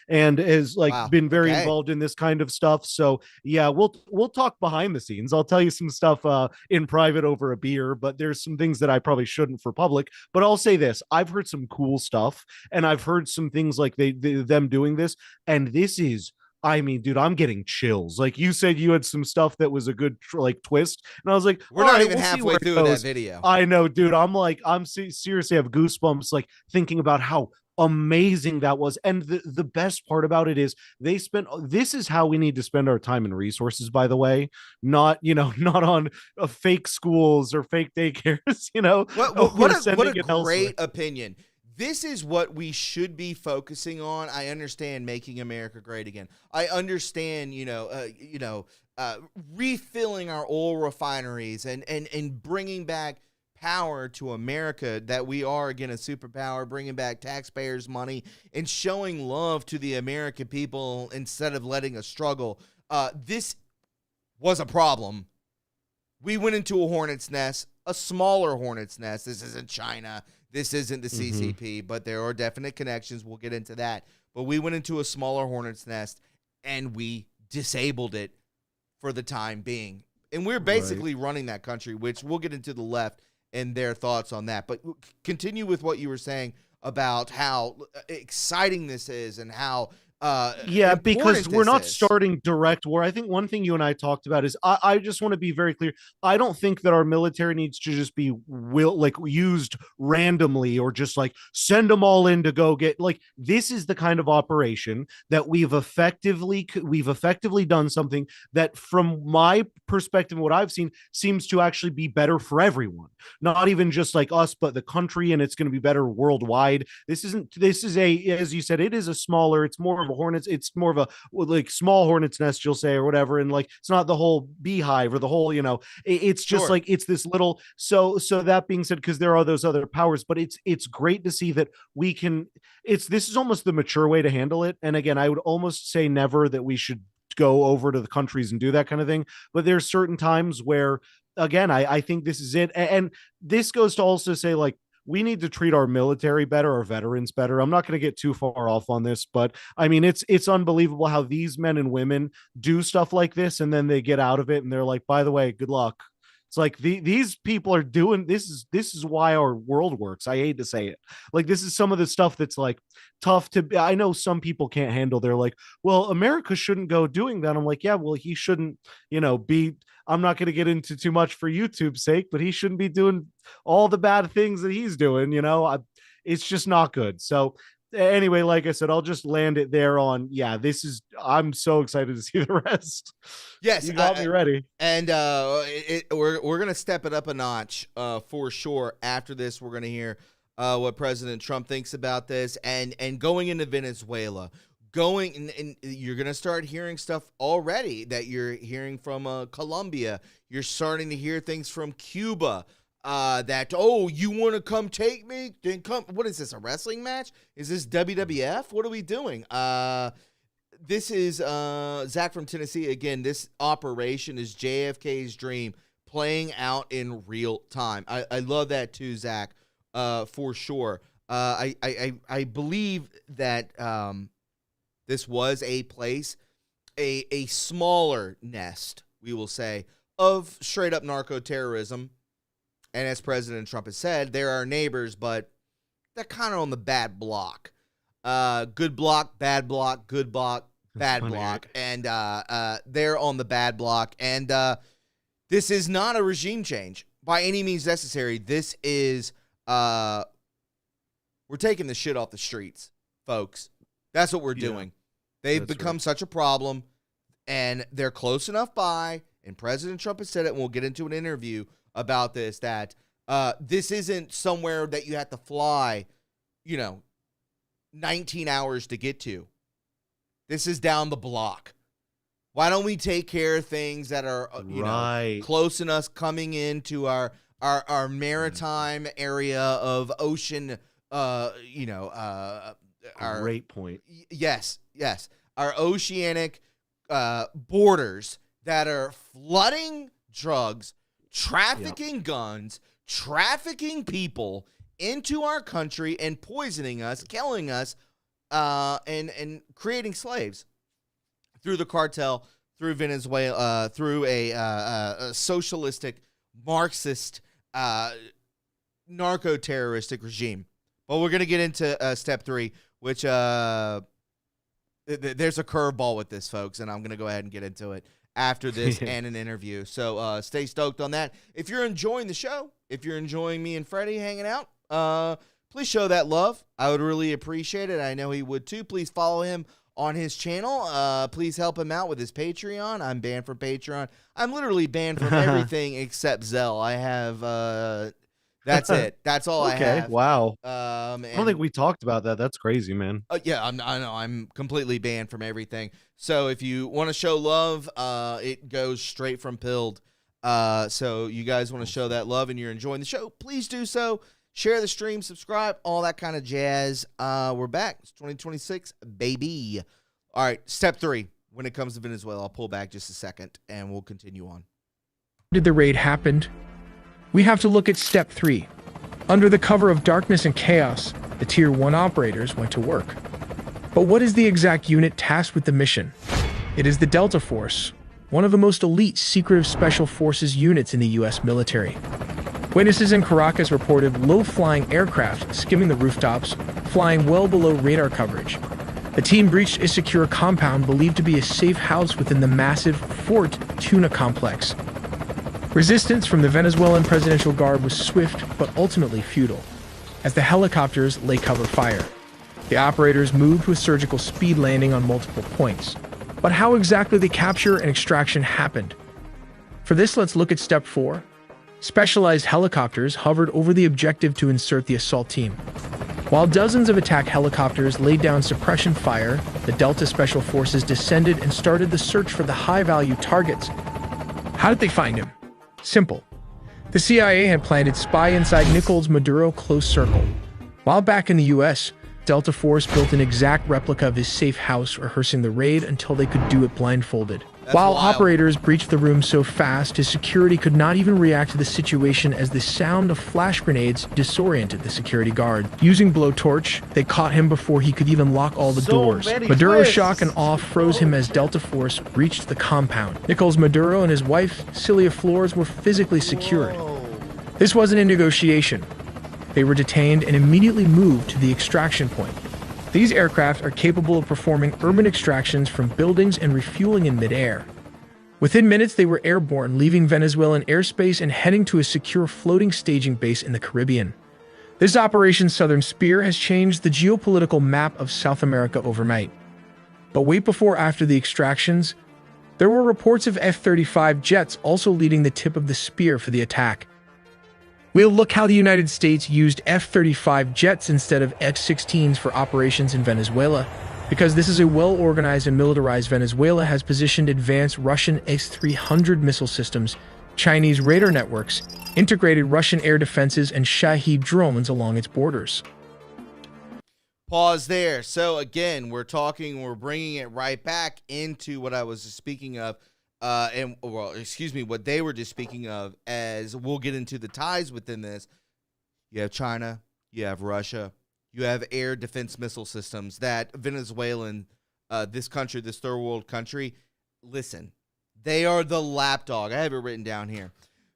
[SPEAKER 2] and has been very involved in this kind of stuff. So yeah, we'll talk behind the scenes. I'll tell you some stuff in private over a beer, but there's some things that I probably shouldn't for public. But I'll say this: I've heard some cool stuff, and I've heard some things like them doing this, and this is, I mean, dude, I'm getting chills. Like you said, you had some stuff that was a good twist, and I was like,
[SPEAKER 1] we're not even halfway through that video.
[SPEAKER 2] I know, dude. I'm seriously have goosebumps, like thinking about how amazing that was. And the best part about it is this is how we need to spend our time and resources, by the way, not on fake schools or fake daycares.
[SPEAKER 1] What a great opinion. This is what we should be focusing on. I understand making America great again. I understand, refilling our oil refineries and bringing back power to America, that we are, again, a superpower, bringing back taxpayers' money and showing love to the American people instead of letting us struggle. This was a problem. We went into a hornet's nest, a smaller hornet's nest. This isn't China. This isn't the CCP, but there are definite connections. We'll get into that. But we went into a smaller hornet's nest, and we disabled it for the time being. And we're basically running that country, which we'll get into the left and their thoughts on that. But continue with what you were saying about how exciting this is and how
[SPEAKER 2] because we're not starting direct war. I think one thing you and I talked about is I just want to be very clear. I don't think that our military needs to just be used randomly, or just like send them all in to go get, like, this is the kind of operation that we've effectively done something that, from my perspective, what I've seen, seems to actually be better for everyone, not even just like us, but the country, and it's going to be better worldwide. This is as you said, it's more of a hornet's, it's more of a like small hornet's nest, you'll say, or whatever, and like it's not the whole beehive or the whole, it's just like it's this little. So that being said, because there are those other powers, but it's great to see that we can, this is almost the mature way to handle it. And again, I would almost say never that we should go over to the countries and do that kind of thing, but there's certain times where, again, I think this is it. And this goes to also say, like, we need to treat our military better, our veterans better. I'm not going to get too far off on this, but I mean, it's unbelievable how these men and women do stuff like this, and then they get out of it and they're like, by the way, good luck. It's like these people are doing this is why our world works. I hate to say it. Like, this is some of the stuff that's like tough to, I know some people can't handle. They're like, well, America shouldn't go doing that. I'm like, yeah, well, he shouldn't, be, I'm not going to get into too much for YouTube's sake, but he shouldn't be doing all the bad things that he's doing. It's just not good. So anyway, like I said, I'll just land it there on, yeah, I'm so excited to see the rest.
[SPEAKER 1] Yes,
[SPEAKER 2] you got me ready.
[SPEAKER 1] And we're gonna step it up a notch for sure. After this, we're gonna hear what President Trump thinks about this, and going into Venezuela, and you're gonna start hearing stuff already that you're hearing from Colombia. You're starting to hear things from Cuba. That, you want to come take me? Then come. What is this, a wrestling match? Is this WWF? What are we doing? This is Zach from Tennessee. Again, this operation is JFK's dream playing out in real time. I love that too, Zach, for sure. I believe that this was a place, a smaller nest, we will say, of straight up narco terrorism. And as President Trump has said, they're our neighbors, but they're kind of on the bad block. Good block, bad block, good block, bad block. And they're on the bad block. And this is not a regime change by any means necessary. This is, we're taking the shit off the streets, folks. That's what we're doing. They've become such a problem, and they're close enough by, and President Trump has said it, and we'll get into an interview about this, that this isn't somewhere that you have to fly, 19 hours to get to. This is down the block. Why don't we take care of things that are close enough coming into our maritime area of ocean, our
[SPEAKER 2] great point.
[SPEAKER 1] Yes. Our oceanic borders that are flooding drugs, trafficking guns, trafficking people into our country and poisoning us, killing us, and creating slaves through the cartel, through Venezuela, through a socialistic, Marxist, narco-terroristic regime. But we're going to get into step 3, which there's a curveball with this, folks, and I'm going to go ahead and get into it after this and an interview. So stay stoked on that. If you're enjoying the show, if you're enjoying me and Freddie hanging out, please show that love. I would really appreciate it. I know he would too. Please follow him on his channel. Please help him out with his Patreon. I'm banned from Patreon. I'm literally banned from everything except Zelle. I have that's it. That's all I have.
[SPEAKER 2] Okay, wow. I don't think we talked about that. That's crazy, man.
[SPEAKER 1] Yeah, I know. I'm completely banned from everything. So if you want to show love, it goes straight from Pilled. So you guys want to show that love and you're enjoying the show, please do so. Share the stream, subscribe, all that kind of jazz. We're back. It's 2026, baby. All right, step 3. When it comes to Venezuela, I'll pull back just a second, and we'll continue on.
[SPEAKER 4] Did the raid happen? We have to look at step 3. Under the cover of darkness and chaos, the Tier 1 operators went to work. But what is the exact unit tasked with the mission? It is the Delta Force, one of the most elite secretive special forces units in the U.S. military. Witnesses in Caracas reported low-flying aircraft skimming the rooftops, flying well below radar coverage. The team breached a secure compound believed to be a safe house within the massive Fort Tuna complex. Resistance from the Venezuelan Presidential Guard was swift but ultimately futile, as the helicopters lay cover fire. The operators moved with surgical speed, landing on multiple points. But how exactly the capture and extraction happened? For this, let's look at step 4. Specialized helicopters hovered over the objective to insert the assault team. While dozens of attack helicopters laid down suppression fire, the Delta Special Forces descended and started the search for the high-value targets. How did they find him? Simple. The CIA had planted spy inside Nicolás Maduro close circle. While back in the US, Delta Force built an exact replica of his safe house, rehearsing the raid until they could do it blindfolded. While
[SPEAKER 1] wild.
[SPEAKER 4] operators breached the room so fast, his security could not even react to the situation as the sound of flash grenades disoriented the security guard. Using blowtorch, they caught him before he could even lock all the doors. Maduro's shock and awe froze him as Delta Force reached the compound. Nicholas Maduro and his wife, Celia Flores, were physically secured. This wasn't a negotiation. They were detained and immediately moved to the extraction point. These aircraft are capable of performing urban extractions from buildings and refueling in midair. Within minutes, they were airborne, leaving Venezuelan airspace and heading to a secure floating staging base in the Caribbean. This Operation Southern Spear has changed the geopolitical map of South America overnight. But wait before after the extractions, there were reports of F-35 jets also leading the tip of the spear for the attack. We'll look how the United States used F-35 jets instead of F-16s for operations in Venezuela, because this is a well-organized and militarized Venezuela has positioned advanced Russian S-300 missile systems, Chinese radar networks, integrated Russian air defenses, and Shahed drones along its borders.
[SPEAKER 1] Pause there. So again, we're bringing it right back into what I was speaking of. What they were just speaking of, as we'll get into the ties within this. You have China, you have Russia, you have air defense missile systems that Venezuelan, this third world country, listen, they are the lapdog. I have it written down here.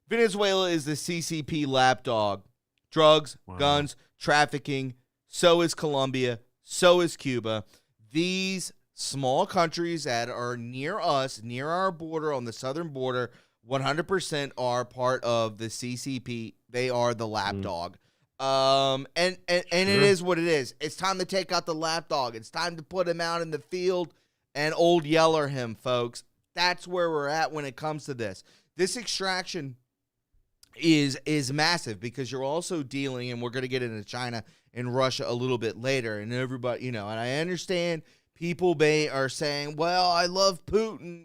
[SPEAKER 1] Venezuela is the CCP lapdog. Drugs, guns, trafficking. So is Colombia. So is Cuba. These small countries that are near us, near our border, on the southern border, 100% are part of the CCP. They are the lapdog. And it is what it is. It's time to take out the lapdog. It's time to put him out in the field and old yeller him, folks. That's where we're at when it comes to this. This extraction is massive, because you're also dealing, and we're going to get into China and Russia a little bit later, and everybody, and I understand people are saying, well, I love Putin,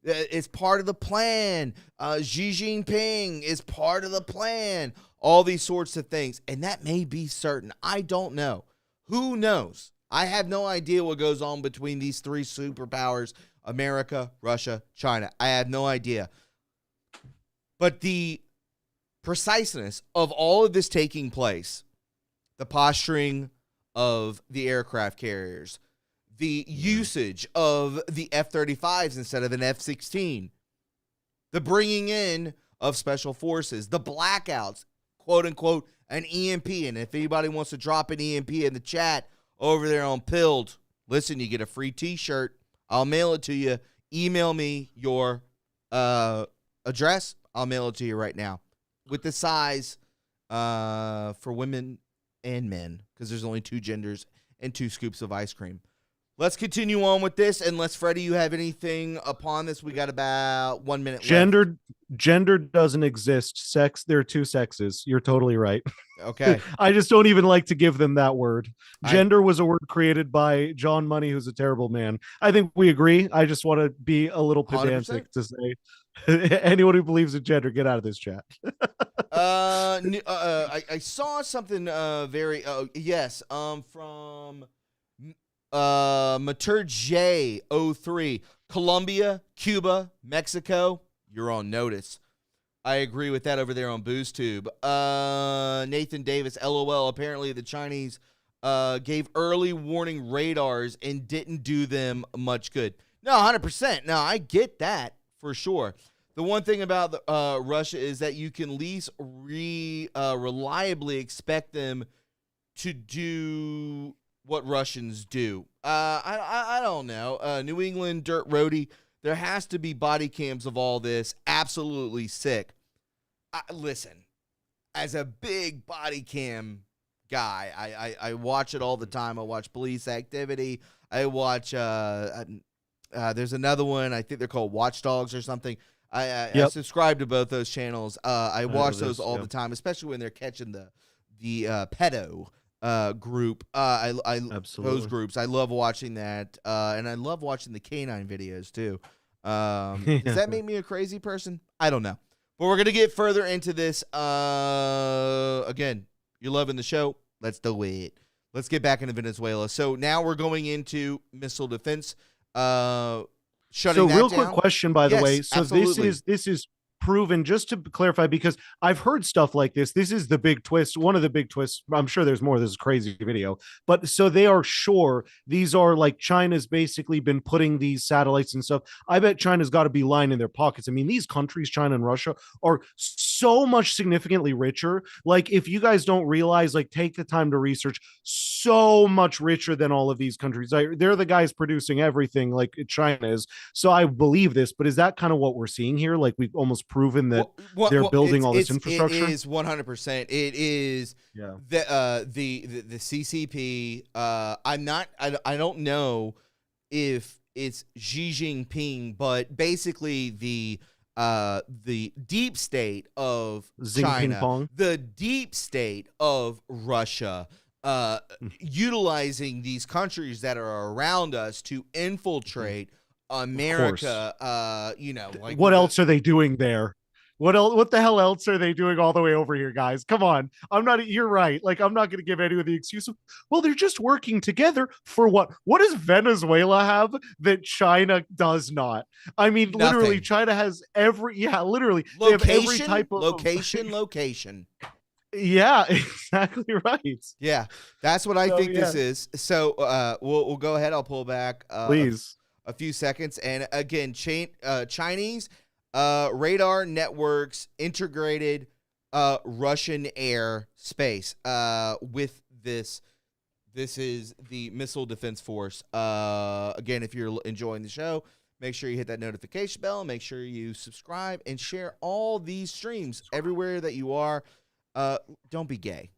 [SPEAKER 1] it's part of the plan. Xi Jinping is part of the plan. All these sorts of things. And that may be certain. I don't know. Who knows? I have no idea what goes on between these three superpowers, America, Russia, China. I have no idea. But the preciseness of all of this taking place, the posturing of the aircraft carriers, the usage of the F-35s instead of an F-16, the bringing in of special forces, the blackouts, quote unquote, an EMP. And if anybody wants to drop an EMP in the chat over there on Pilled, listen, you get a free t-shirt. I'll mail it to you. Email me your address. I'll mail it to you right now with the size for women and men, because there's only 2 genders and 2 scoops of ice cream. Let's continue on with this, unless, Freddie, you have anything upon this. We got about 1 minute left.
[SPEAKER 2] Gender doesn't exist. Sex, there are 2 sexes. You're totally right.
[SPEAKER 1] Okay.
[SPEAKER 2] I just don't even like to give them that word. Gender was a word created by John Money, who's a terrible man. I think we agree. I just want to be a little pedantic 100%. To say, anyone who believes in gender, get out of this chat.
[SPEAKER 1] I saw something from Matur J03, Colombia, Cuba, Mexico, you're on notice. I agree with that over there on BoozTube. Nathan Davis, LOL, apparently the Chinese gave early warning radars and didn't do them much good. No, 100%. No, I get that for sure. The one thing about Russia is that you can at least reliably expect them to do what Russians do. I don't know. New England Dirt Roadie, there has to be body cams of all this. Absolutely sick. Listen, as a big body cam guy, I watch it all the time. I watch Police Activity. I watch, there's another one. I think they're called Watchdogs or something. I subscribe to both those channels. I watch those all the time, especially when they're catching the pedo group. I those groups. I love watching that, and I love watching the canine videos too. Does that make me a crazy person? I don't know. But we're gonna get further into this. Again, you're loving the show. Let's do it. Let's get back into Venezuela. So now we're going into missile defense. shutting
[SPEAKER 2] So
[SPEAKER 1] that
[SPEAKER 2] real
[SPEAKER 1] down?
[SPEAKER 2] quick question, by the
[SPEAKER 1] Yes,
[SPEAKER 2] way. So
[SPEAKER 1] absolutely.
[SPEAKER 2] this is proven, just to clarify, because I've heard stuff like this. This is the big twist. One of the big twists. I'm sure there's more. This is a crazy video, but so they are sure these are like China's basically been putting these satellites and stuff. I bet China's got to be lying in their pockets. I mean, these countries, China and Russia, are so much significantly richer. Like, if you guys don't realize, like, take the time to research, so much richer than all of these countries. They're the guys producing everything, like China is. So I believe this, but is that kind of what we're seeing here? Like, we've almost proven that they're building all this infrastructure.
[SPEAKER 1] It is 100%. It is the CCP. I don't know if it's Xi Jinping, but basically the deep state of China, the deep state of Russia, utilizing these countries that are around us to infiltrate America. Like,
[SPEAKER 2] what else are they doing there? What the hell else are they doing all the way over here, guys? Come on. You're right. Like, I'm not going to give anyone the excuse of, well, they're just working together for what? What does Venezuela have that China does not? I mean,
[SPEAKER 1] nothing.
[SPEAKER 2] Literally, China has literally.
[SPEAKER 1] Location,
[SPEAKER 2] they have every type of
[SPEAKER 1] location.
[SPEAKER 2] Yeah, exactly right.
[SPEAKER 1] Yeah, that's what I think this is. So we'll go ahead. I'll pull back
[SPEAKER 2] please
[SPEAKER 1] a few seconds. And again, Chinese radar networks integrated Russian air space with this. This is the Missile Defense Force. Again, if you're enjoying the show, make sure you hit that notification bell. Make sure you subscribe and share all these streams everywhere that you are. Don't be gay.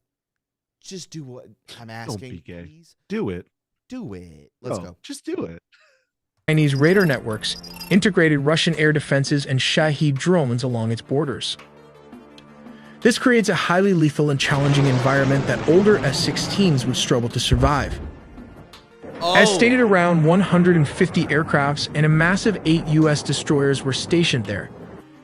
[SPEAKER 1] Just do what I'm asking.
[SPEAKER 2] Don't be gay.
[SPEAKER 1] Please.
[SPEAKER 2] Do it.
[SPEAKER 1] Do it. Let's go.
[SPEAKER 2] Just do it.
[SPEAKER 4] Chinese radar networks integrated Russian air defenses and Shahed drones along its borders. This creates a highly lethal and challenging environment that older S-16s would struggle to survive. As stated, around 150 aircrafts and a massive 8 U.S. destroyers were stationed there.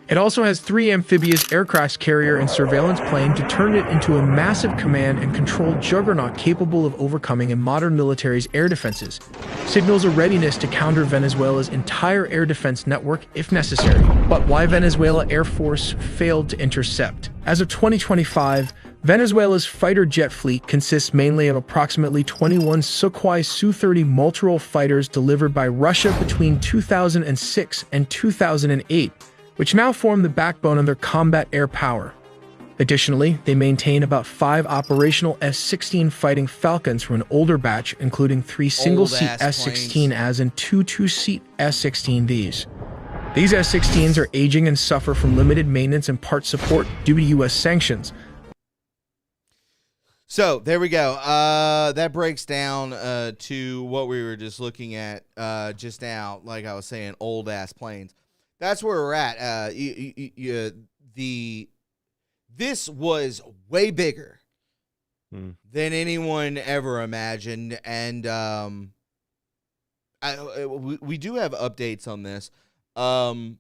[SPEAKER 4] It also has 3 amphibious aircraft carrier and surveillance plane to turn it into a massive command and control juggernaut capable of overcoming a modern military's air defenses. Signals a readiness to counter Venezuela's entire air defense network if necessary. But why Venezuela Air Force failed to intercept? As of 2025, Venezuela's fighter jet fleet consists mainly of approximately 21 Sukhoi Su-30 multirole fighters delivered by Russia between 2006 and 2008. Which now form the backbone of their combat air power. Additionally, they maintain about 5 operational F-16 Fighting Falcons from an older batch, including 3 single-seat S-16As and 2 two-seat S-16Vs. These S-16s are aging and suffer from limited maintenance and part support due to U.S. sanctions.
[SPEAKER 1] So, there we go. That breaks down to what we were just looking at just now, like I was saying, old-ass planes. That's where we're at. This was way bigger than anyone ever imagined, and we do have updates on this. I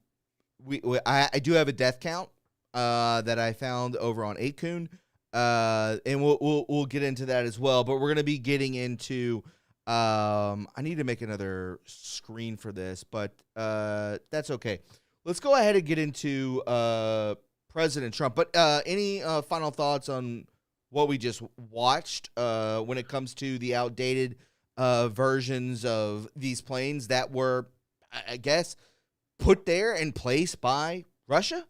[SPEAKER 1] do have a death count that I found over on 8kun, and we'll get into that as well. But we're gonna be getting into. I need to make another screen for this, but that's okay. Let's go ahead and get into President Trump. But any final thoughts on what we just watched when it comes to the outdated versions of these planes that were, I guess, put there in place by Russia?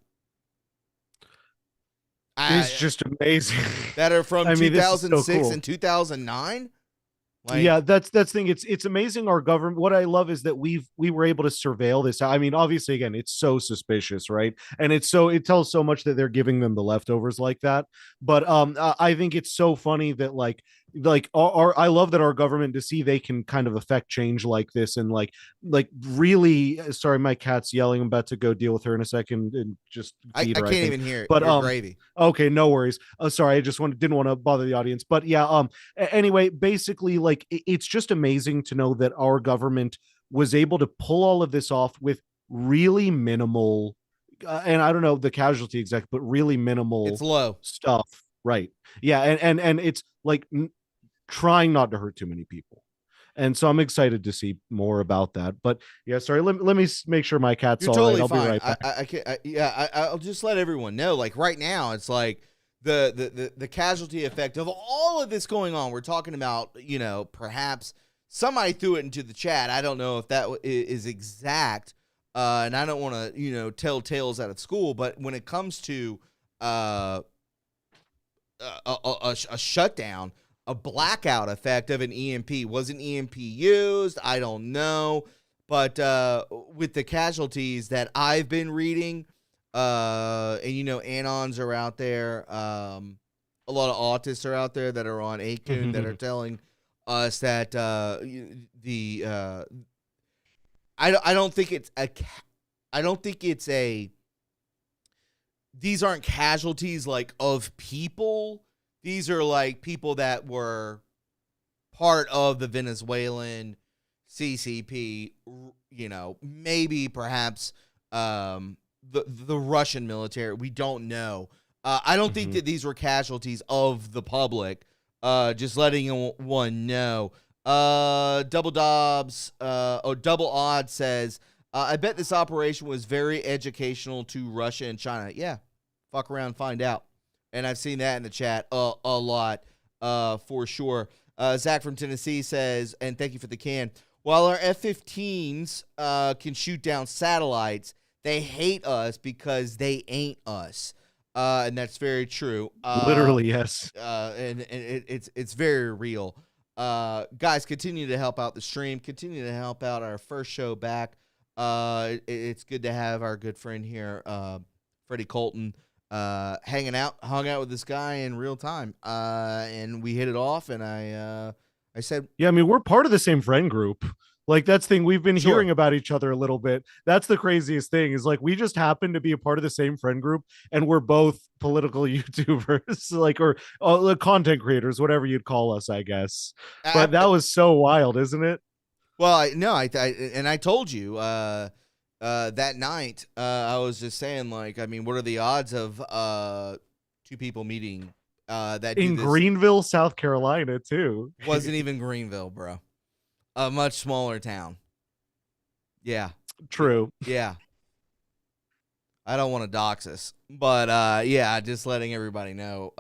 [SPEAKER 2] It's just amazing.
[SPEAKER 1] That are from 2006
[SPEAKER 2] so cool.
[SPEAKER 1] and 2009?
[SPEAKER 2] Yeah, that's the thing. It's amazing. Our government. What I love is that we were able to surveil this. I mean, obviously, again, it's so suspicious, right? And it tells so much that they're giving them the leftovers like that. But I think it's so funny that like I love that our government, to see they can kind of affect change like this, and like really. Sorry, my cat's yelling. I'm about to go deal with her in a second and just feed her.
[SPEAKER 1] I can't even hear it.
[SPEAKER 2] But
[SPEAKER 1] gravy.
[SPEAKER 2] Okay, no worries. Sorry, I just didn't want to bother the audience. But yeah, anyway, basically, like it's just amazing to know that our government was able to pull all of this off with really minimal, and I don't know the casualty exact, but really minimal.
[SPEAKER 1] It's low
[SPEAKER 2] stuff, right? Yeah, and it's like trying not to hurt too many people. And so I'm excited to see more about that. But yeah, sorry, let me make sure my cat's
[SPEAKER 1] You're
[SPEAKER 2] all
[SPEAKER 1] totally
[SPEAKER 2] right. I'll
[SPEAKER 1] fine.
[SPEAKER 2] be right back.
[SPEAKER 1] I can't. I'll just let everyone know. Like right now, it's like the casualty effect of all of this going on. We're talking about, perhaps somebody threw it into the chat. I don't know if that is exact, and I don't want to tell tales out of school. But when it comes to a shutdown, a blackout effect of an EMP, was an EMP used? I don't know. But with the casualties that I've been reading, and anons are out there, a lot of autists are out there that are on ACUN that are telling us that I don't think it's these aren't casualties like of people. These are like people that were part of the Venezuelan CCP, maybe perhaps the Russian military. We don't know. I don't think that these were casualties of the public. Just letting one know. Double Odd says, I bet this operation was very educational to Russia and China. Yeah, fuck around, find out. And I've seen that in the chat a lot, for sure. Zach from Tennessee says, and thank you for the can, while our F-15s can shoot down satellites, they hate us because they ain't us. And that's very true.
[SPEAKER 2] Literally, yes.
[SPEAKER 1] And it's very real. Guys, continue to help out the stream. Continue to help out our first show back. It's good to have our good friend here, Freddie Colton, hung out with this guy in real time. And we hit it off, and I said,
[SPEAKER 2] yeah, I mean, we're part of the same friend group. Like, that's the thing, we've been hearing about each other a little bit. That's the craziest thing, is like we just happen to be a part of the same friend group, and we're both political YouTubers, like, or content creators, whatever you'd call us, I guess. But that was so wild, isn't it?
[SPEAKER 1] Well, I told you that night, I was just saying, like, I mean, what are the odds of two people meeting that
[SPEAKER 2] in Greenville, South Carolina, too?
[SPEAKER 1] Wasn't even Greenville, bro. A much smaller town. Yeah.
[SPEAKER 2] True.
[SPEAKER 1] Yeah. I don't want to dox us, but yeah, just letting everybody know.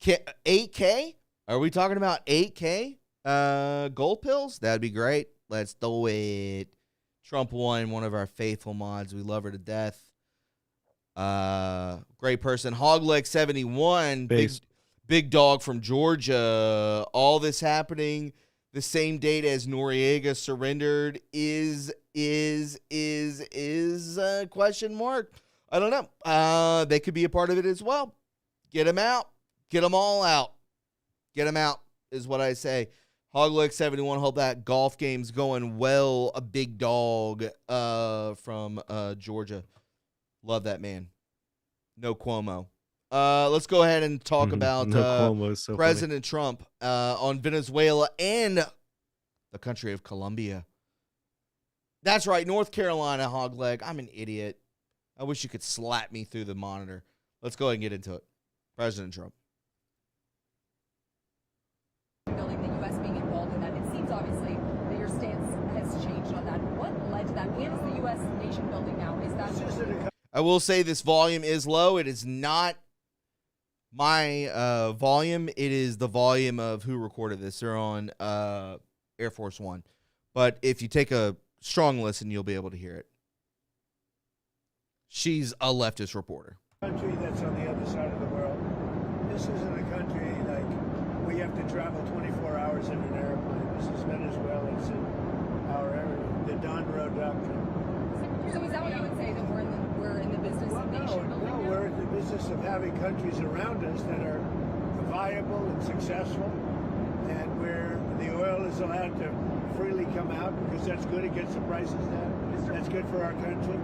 [SPEAKER 1] 8K? Are we talking about 8K gold pills? That'd be great. Let's do it. Trump won, one of our faithful mods. We love her to death. Great person. Hogleg71, big dog from Georgia. All this happening the same date as Noriega surrendered is question mark. I don't know. They could be a part of it as well. Get them out. Get them all out. Get them out is what I say. Hogleg71, hope that golf game's going well. A big dog from Georgia. Love that man. No Cuomo. Let's go ahead and talk about President Trump on Venezuela and the country of Colombia. That's right, North Carolina, Hogleg. I'm an idiot. I wish you could slap me through the monitor. Let's go ahead and get into it. President Trump.
[SPEAKER 5] Building the U.S. being involved in that. It seems obviously that your stance has changed on that. What led to that? And is the U.S. nation building now? Is that?
[SPEAKER 1] I will say this volume is low. It is not my volume. It is the volume of who recorded this. They're on Air Force One. But if you take a strong listen, you'll be able to hear it. She's a leftist reporter.
[SPEAKER 6] Country that's on the other side of the world. This isn't a country like we have to travel 24 hours in an airplane. This is Venezuela. It's in our area, the Don Road Doctrine.
[SPEAKER 5] So is that what you would say, that we're in the business of nation building?
[SPEAKER 6] No, we're in the business of having countries around us that are viable and successful, and where the oil is allowed to freely come out because that's good. It gets the prices down. That's good for our country.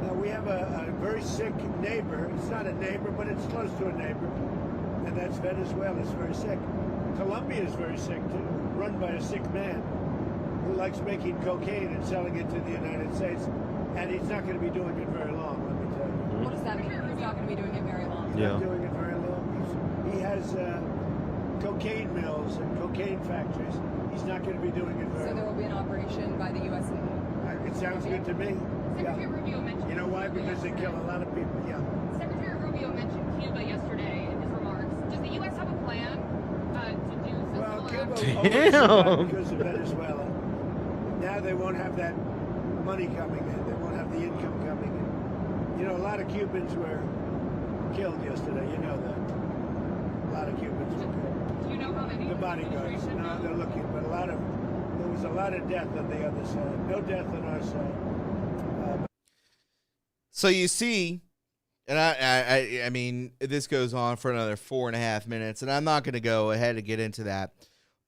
[SPEAKER 6] Now, we have a very sick neighbor. It's not a neighbor, but it's close to a neighbor, and that's Venezuela. It's very sick. Colombia is very sick, too, run by a sick man who likes making cocaine and selling it to the United States, and he's not going to be doing it very long, let me tell you.
[SPEAKER 5] What does that mean? He's not going to be doing it very long.
[SPEAKER 6] He's not doing it very long. He has cocaine mills and cocaine factories he's not going to be doing it
[SPEAKER 5] So
[SPEAKER 6] very
[SPEAKER 5] there will
[SPEAKER 6] well.
[SPEAKER 5] be an operation by the U.S.
[SPEAKER 6] It sounds good to me.
[SPEAKER 7] Secretary
[SPEAKER 6] Yeah.
[SPEAKER 7] Rubio mentioned.
[SPEAKER 6] You know why? Because they kill a lot of people. Yeah.
[SPEAKER 7] Secretary Rubio mentioned Cuba yesterday in his remarks. Does the U.S. have a plan to do some
[SPEAKER 6] Well,
[SPEAKER 7] similar
[SPEAKER 6] Cuba
[SPEAKER 7] action?
[SPEAKER 6] always survived
[SPEAKER 2] Damn.
[SPEAKER 6] because of Venezuela. Now they won't have that money coming in. They won't have the income coming in. You know, a lot of Cubans were killed yesterday. You know that. A lot of Cubans were killed.
[SPEAKER 7] Do you know how many?
[SPEAKER 6] The bodyguards.
[SPEAKER 7] Administration
[SPEAKER 6] No,
[SPEAKER 7] knows?
[SPEAKER 6] they're looking, but there was a lot of death on the other side. No death on our side.
[SPEAKER 1] So you see, and I mean, this goes on for another 4.5 minutes, and I'm not going to go ahead and get into that.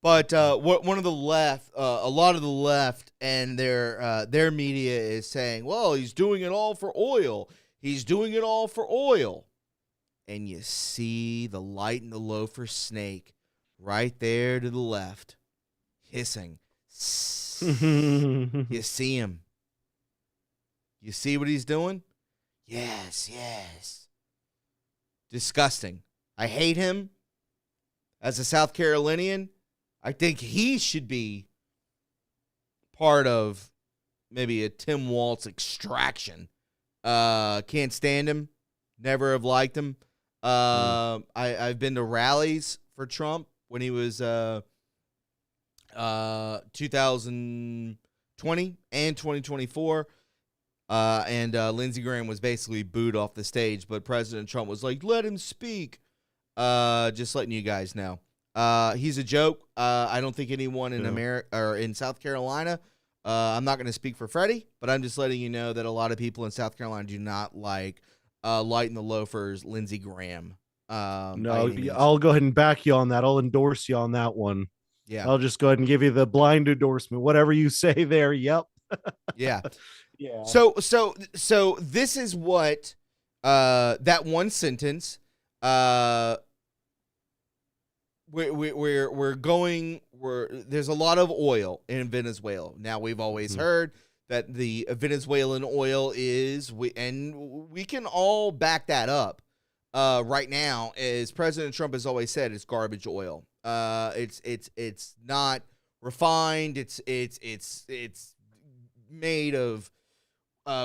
[SPEAKER 1] But one of the left, a lot of the left, and their media is saying, "Well, he's doing it all for oil. He's doing it all for oil." And you see the light and the loafer snake right there to the left, hissing. You see him. You see what he's doing? Yes, yes. Disgusting. I hate him. As a South Carolinian, I think he should be part of maybe a Tim Walz extraction. Can't stand him. Never have liked him. I've been to rallies for Trump when he was 2020 and 2024. And Lindsey Graham was basically booed off the stage, but President Trump was like, let him speak. Just letting you guys know. He's a joke. I don't think anyone in America or in South Carolina, I'm not going to speak for Freddie, but I'm just letting you know that a lot of people in South Carolina do not like Light and the Loafers, Lindsey Graham.
[SPEAKER 2] No, I'll go ahead and back you on that. I'll endorse you on that one.
[SPEAKER 1] Yeah.
[SPEAKER 2] I'll just go ahead and give you the blind endorsement. Whatever you say there. Yep.
[SPEAKER 1] Yeah.
[SPEAKER 2] Yeah.
[SPEAKER 1] So this is what that one sentence. We're going. There's a lot of oil in Venezuela. Now we've always heard that the Venezuelan oil is, and we can all back that up. Right now, as President Trump has always said, it's garbage oil. It's not refined. It's made of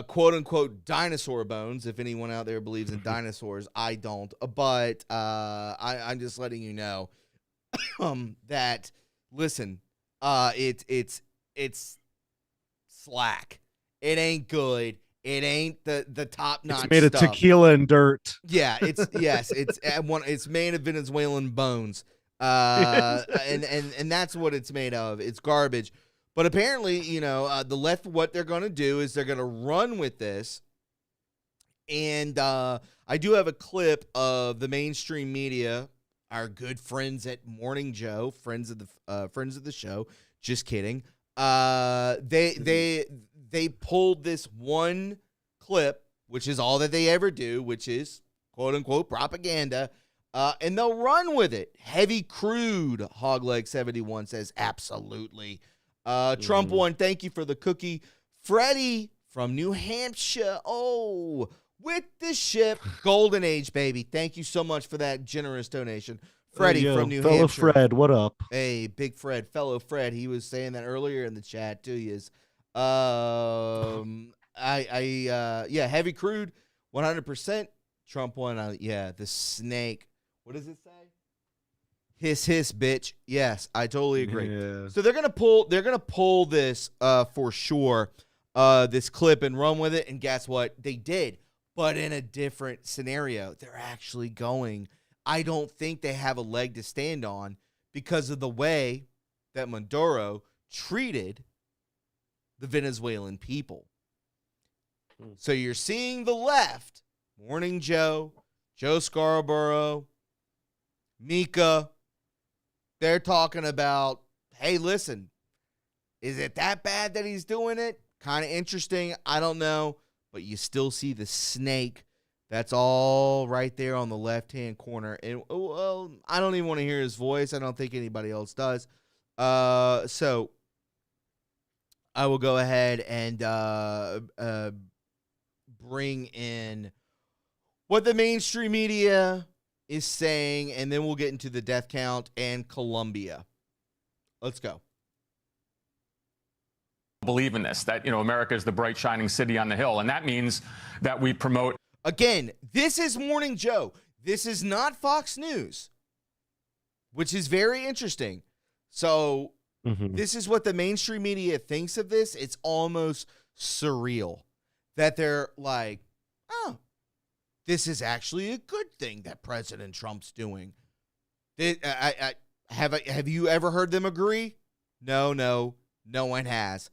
[SPEAKER 1] quote unquote dinosaur bones. If anyone out there believes in dinosaurs, I don't. But I'm just letting you know that listen, it's slack. It ain't good. It ain't the top notch.
[SPEAKER 2] It's made of tequila and dirt.
[SPEAKER 1] Yeah, it's made of Venezuelan bones. And that's what it's made of. It's garbage. But apparently, the left, what they're going to do is they're going to run with this. And I do have a clip of the mainstream media, our good friends at Morning Joe, friends of the show. Just kidding. They pulled this one clip, which is all that they ever do, which is quote unquote propaganda. And they'll run with it. Heavy crude, Hogleg71 says, absolutely. Trump won. Thank you for the cookie. Freddie from New Hampshire. Oh, with the ship. Golden Age, baby. Thank you so much for that generous donation. Freddie from New
[SPEAKER 2] fellow
[SPEAKER 1] Hampshire.
[SPEAKER 2] Fred, what up?
[SPEAKER 1] Hey, big Fred, fellow Fred. He was saying that earlier in the chat too. Heavy crude, 100%. Trump won. The snake. What does it say? Hiss, bitch. Yes, I totally agree.
[SPEAKER 2] Yeah.
[SPEAKER 1] So they're gonna pull this for sure, this clip and run with it. And guess what? They did, but in a different scenario. They're actually going. I don't think they have a leg to stand on because of the way that Maduro treated the Venezuelan people. So you're seeing the left, Morning Joe, Joe Scarborough, Mika, they're talking about, hey, listen, is it that bad that he's doing it? Kind of interesting. I don't know. But you still see the snake. That's all right there on the left-hand corner. And, well, I don't even want to hear his voice. I don't think anybody else does. So I will go ahead and bring in what the mainstream media is saying, and then we'll get into the death count and Colombia. Let's go.
[SPEAKER 8] believe in this, that, America is the bright, shining city on the hill. And that means that we promote.
[SPEAKER 1] Again, this is Morning Joe. This is not Fox News, which is very interesting. So this is what the mainstream media thinks of this. It's almost surreal that they're like, oh, this is actually a good thing that President Trump's doing. Have you ever heard them agree? No one has.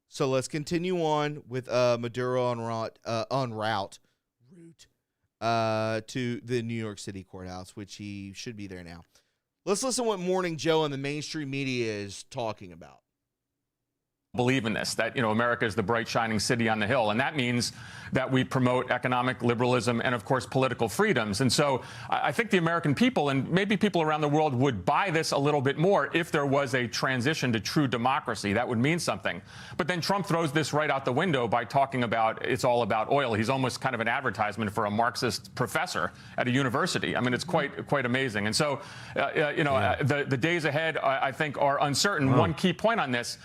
[SPEAKER 1] So let's continue on with Maduro en route to the New York City courthouse, which he should be there now. Let's listen to what Morning Joe and the mainstream media is talking about.
[SPEAKER 8] Believe in this, that, America is the bright, shining city on the hill. And that means that we promote economic liberalism and, of course, political freedoms. And so I think the American people and maybe people around the world would buy this a little bit more if there was a transition to true democracy. That would mean something. But then Trump throws this right out the window by talking about it's all about oil. He's almost kind of an advertisement for a Marxist professor at a university. I mean, it's quite amazing. And so, the days ahead, I think, are uncertain. One key point on this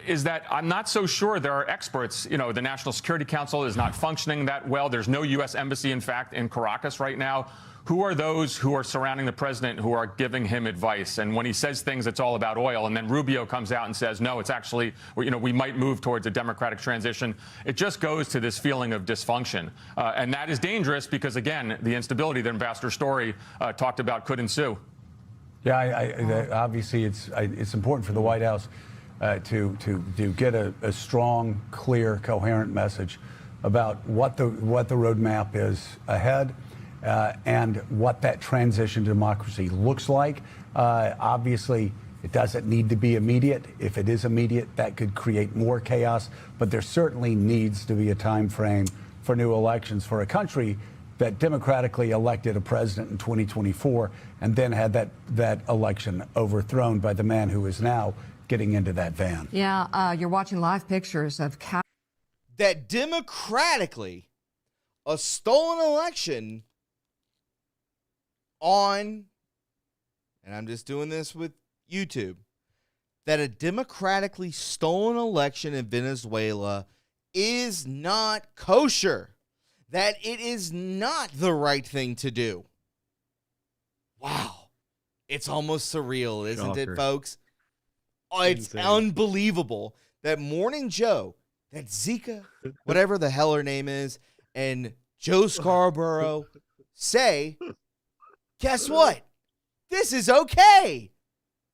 [SPEAKER 8] is that I'm not so sure there are experts. The National Security Council is not functioning that well. There's no U.S. embassy, in fact, in Caracas right now. Who are those who are surrounding the president who are giving him advice? And when he says things, it's all about oil. And then Rubio comes out and says, no, it's actually, we might move towards a democratic transition. It just goes to this feeling of dysfunction. And that is dangerous because, again, the instability that Ambassador Story talked about could ensue.
[SPEAKER 9] Yeah, obviously it's important for the White House to get a strong, clear, coherent message about what the roadmap is ahead and what that transition to democracy looks like. Obviously, it doesn't need to be immediate. If it is immediate, that could create more chaos. But there certainly needs to be a time frame for new elections for a country that democratically elected a president in 2024 and then had that election overthrown by the man who is now getting into that van.
[SPEAKER 10] Yeah, you're watching live pictures of
[SPEAKER 1] that democratically a stolen election on, and I'm just doing this with YouTube, that a democratically stolen election in Venezuela is not kosher, that it is not the right thing to do. Wow. It's almost surreal, isn't it, folks? Oh, it's unbelievable that Morning Joe, that Zika, whatever the hell her name is, and Joe Scarborough say, guess what? This is okay.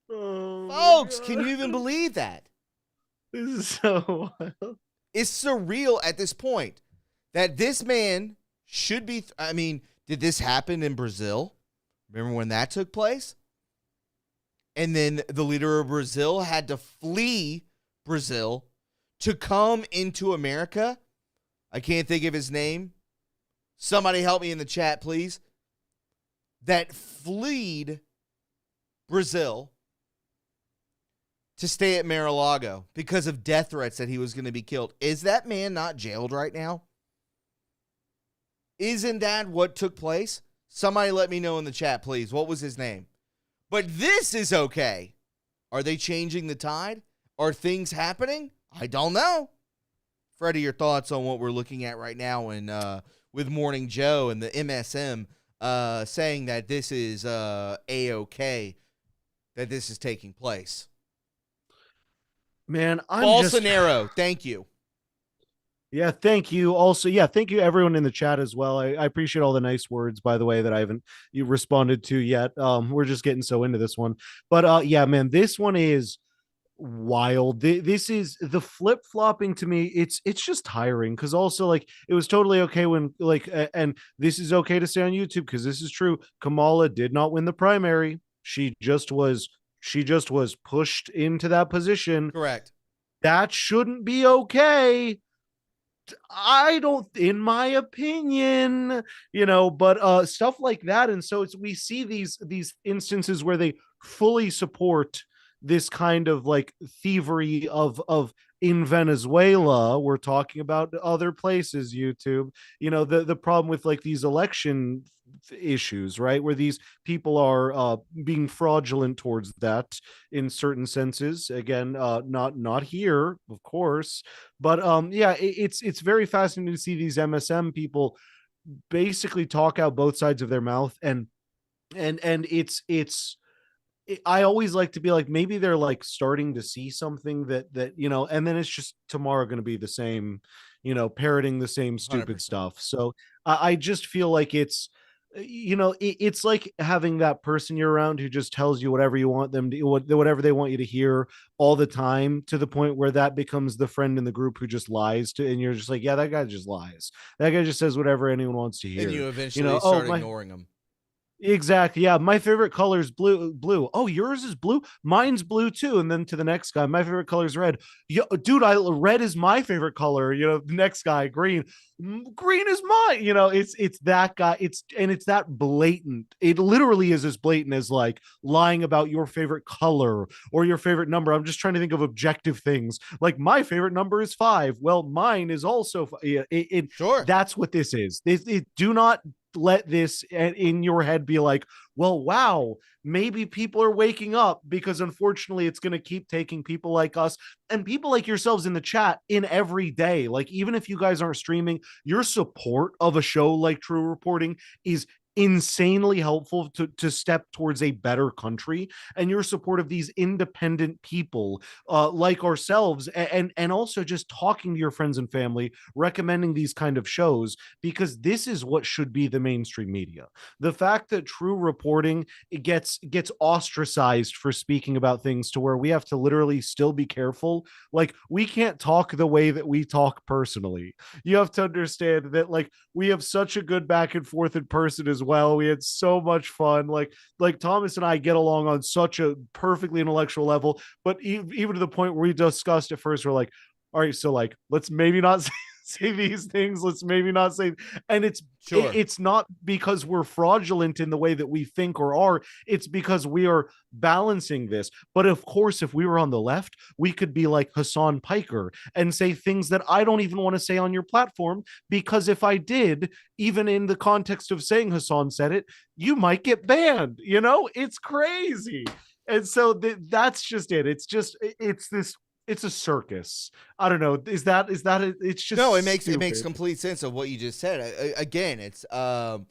[SPEAKER 1] Folks, can you even believe that?
[SPEAKER 2] This is so wild.
[SPEAKER 1] It's surreal at this point that this man should be, did this happen in Brazil? Remember when that took place? And then the leader of Brazil had to flee Brazil to come into America. I can't think of his name. Somebody help me in the chat, please. That fled Brazil to stay at Mar-a-Lago because of death threats that he was going to be killed. Is that man not jailed right now? Isn't that what took place? Somebody let me know in the chat, please. What was his name? But this is okay. Are they changing the tide? Are things happening? I don't know. Freddie, your thoughts on what we're looking at right now and with Morning Joe and the MSM saying that this is A-okay, that this is taking place.
[SPEAKER 2] Man,
[SPEAKER 1] Bolsonaro, thank you.
[SPEAKER 2] Yeah, thank you. Also, yeah, thank you everyone in the chat as well. I appreciate all the nice words, by the way, that I haven't responded to yet. We're just getting so into this one. But yeah, man, this one is wild. This is the flip-flopping to me. It's just tiring because also like it was totally okay when and this is okay to say on YouTube because this is true. Kamala did not win the primary. She just was pushed into that position.
[SPEAKER 1] Correct.
[SPEAKER 2] That shouldn't be okay. I don't, in my opinion, but stuff like that. And so we see these instances where they fully support this kind of like thievery of in Venezuela. We're talking about other places, YouTube. The problem with like these election issues, right, where these people are being fraudulent towards that in certain senses. Again, not here, of course, but yeah, it's very fascinating to see these MSM people basically talk out both sides of their mouth, and it's I always like to be like, maybe they're like starting to see something that and then it's just tomorrow going to be the same, parroting the same stupid
[SPEAKER 1] 100%.
[SPEAKER 2] stuff. So I just feel like it's like having that person you're around who just tells you whatever you want them to, whatever they want you to hear all the time, to the point where that becomes the friend in the group who just lies to, and you're just like, yeah, that guy just lies. That guy just says whatever anyone wants to hear.
[SPEAKER 1] And you eventually start ignoring them.
[SPEAKER 2] Exactly. Yeah. My favorite color is blue. Oh, yours is blue. Mine's blue too. And then to the next guy, my favorite color is red. Yo, dude, red is my favorite color. The next guy, green. Green is mine. It's that guy. It's that blatant. It literally is as blatant as like lying about your favorite color or your favorite number. I'm just trying to think of objective things. Like, my favorite number is 5. Well, mine is also.
[SPEAKER 1] Sure.
[SPEAKER 2] That's what this is. Do not let this in your head be like, well, wow, maybe people are waking up, because unfortunately it's going to keep taking people like us and people like yourselves in the chat in every day. Like, even if you guys aren't streaming, your support of a show like True Reporting is insanely helpful to step towards a better country, and your support of these independent people like ourselves, and also just talking to your friends and family, recommending these kind of shows, because this is what should be the mainstream media. The fact that True Reporting gets ostracized for speaking about things to where we have to literally still be careful. Like, we can't talk the way that we talk personally. You have to understand that, like, we have such a good back and forth in person as well. We had so much fun. Like Thomas and I get along on such a perfectly intellectual level, but even to the point where we discussed at first, we're like, all right, so like, let's maybe not say these things. Let's maybe not say, and it's not because we're fraudulent in the way that we think or are. It's because we are balancing this. But of course, if we were on the left, we could be like Hassan Piker and say things that I don't even want to say on your platform, because if I did, even in the context of saying Hassan said it, you might get banned. It's crazy. And so that's just it. It's a circus. I don't know. Is that it's just,
[SPEAKER 1] no, it makes
[SPEAKER 2] stupid.
[SPEAKER 1] complete sense of what you just said. Again, it's in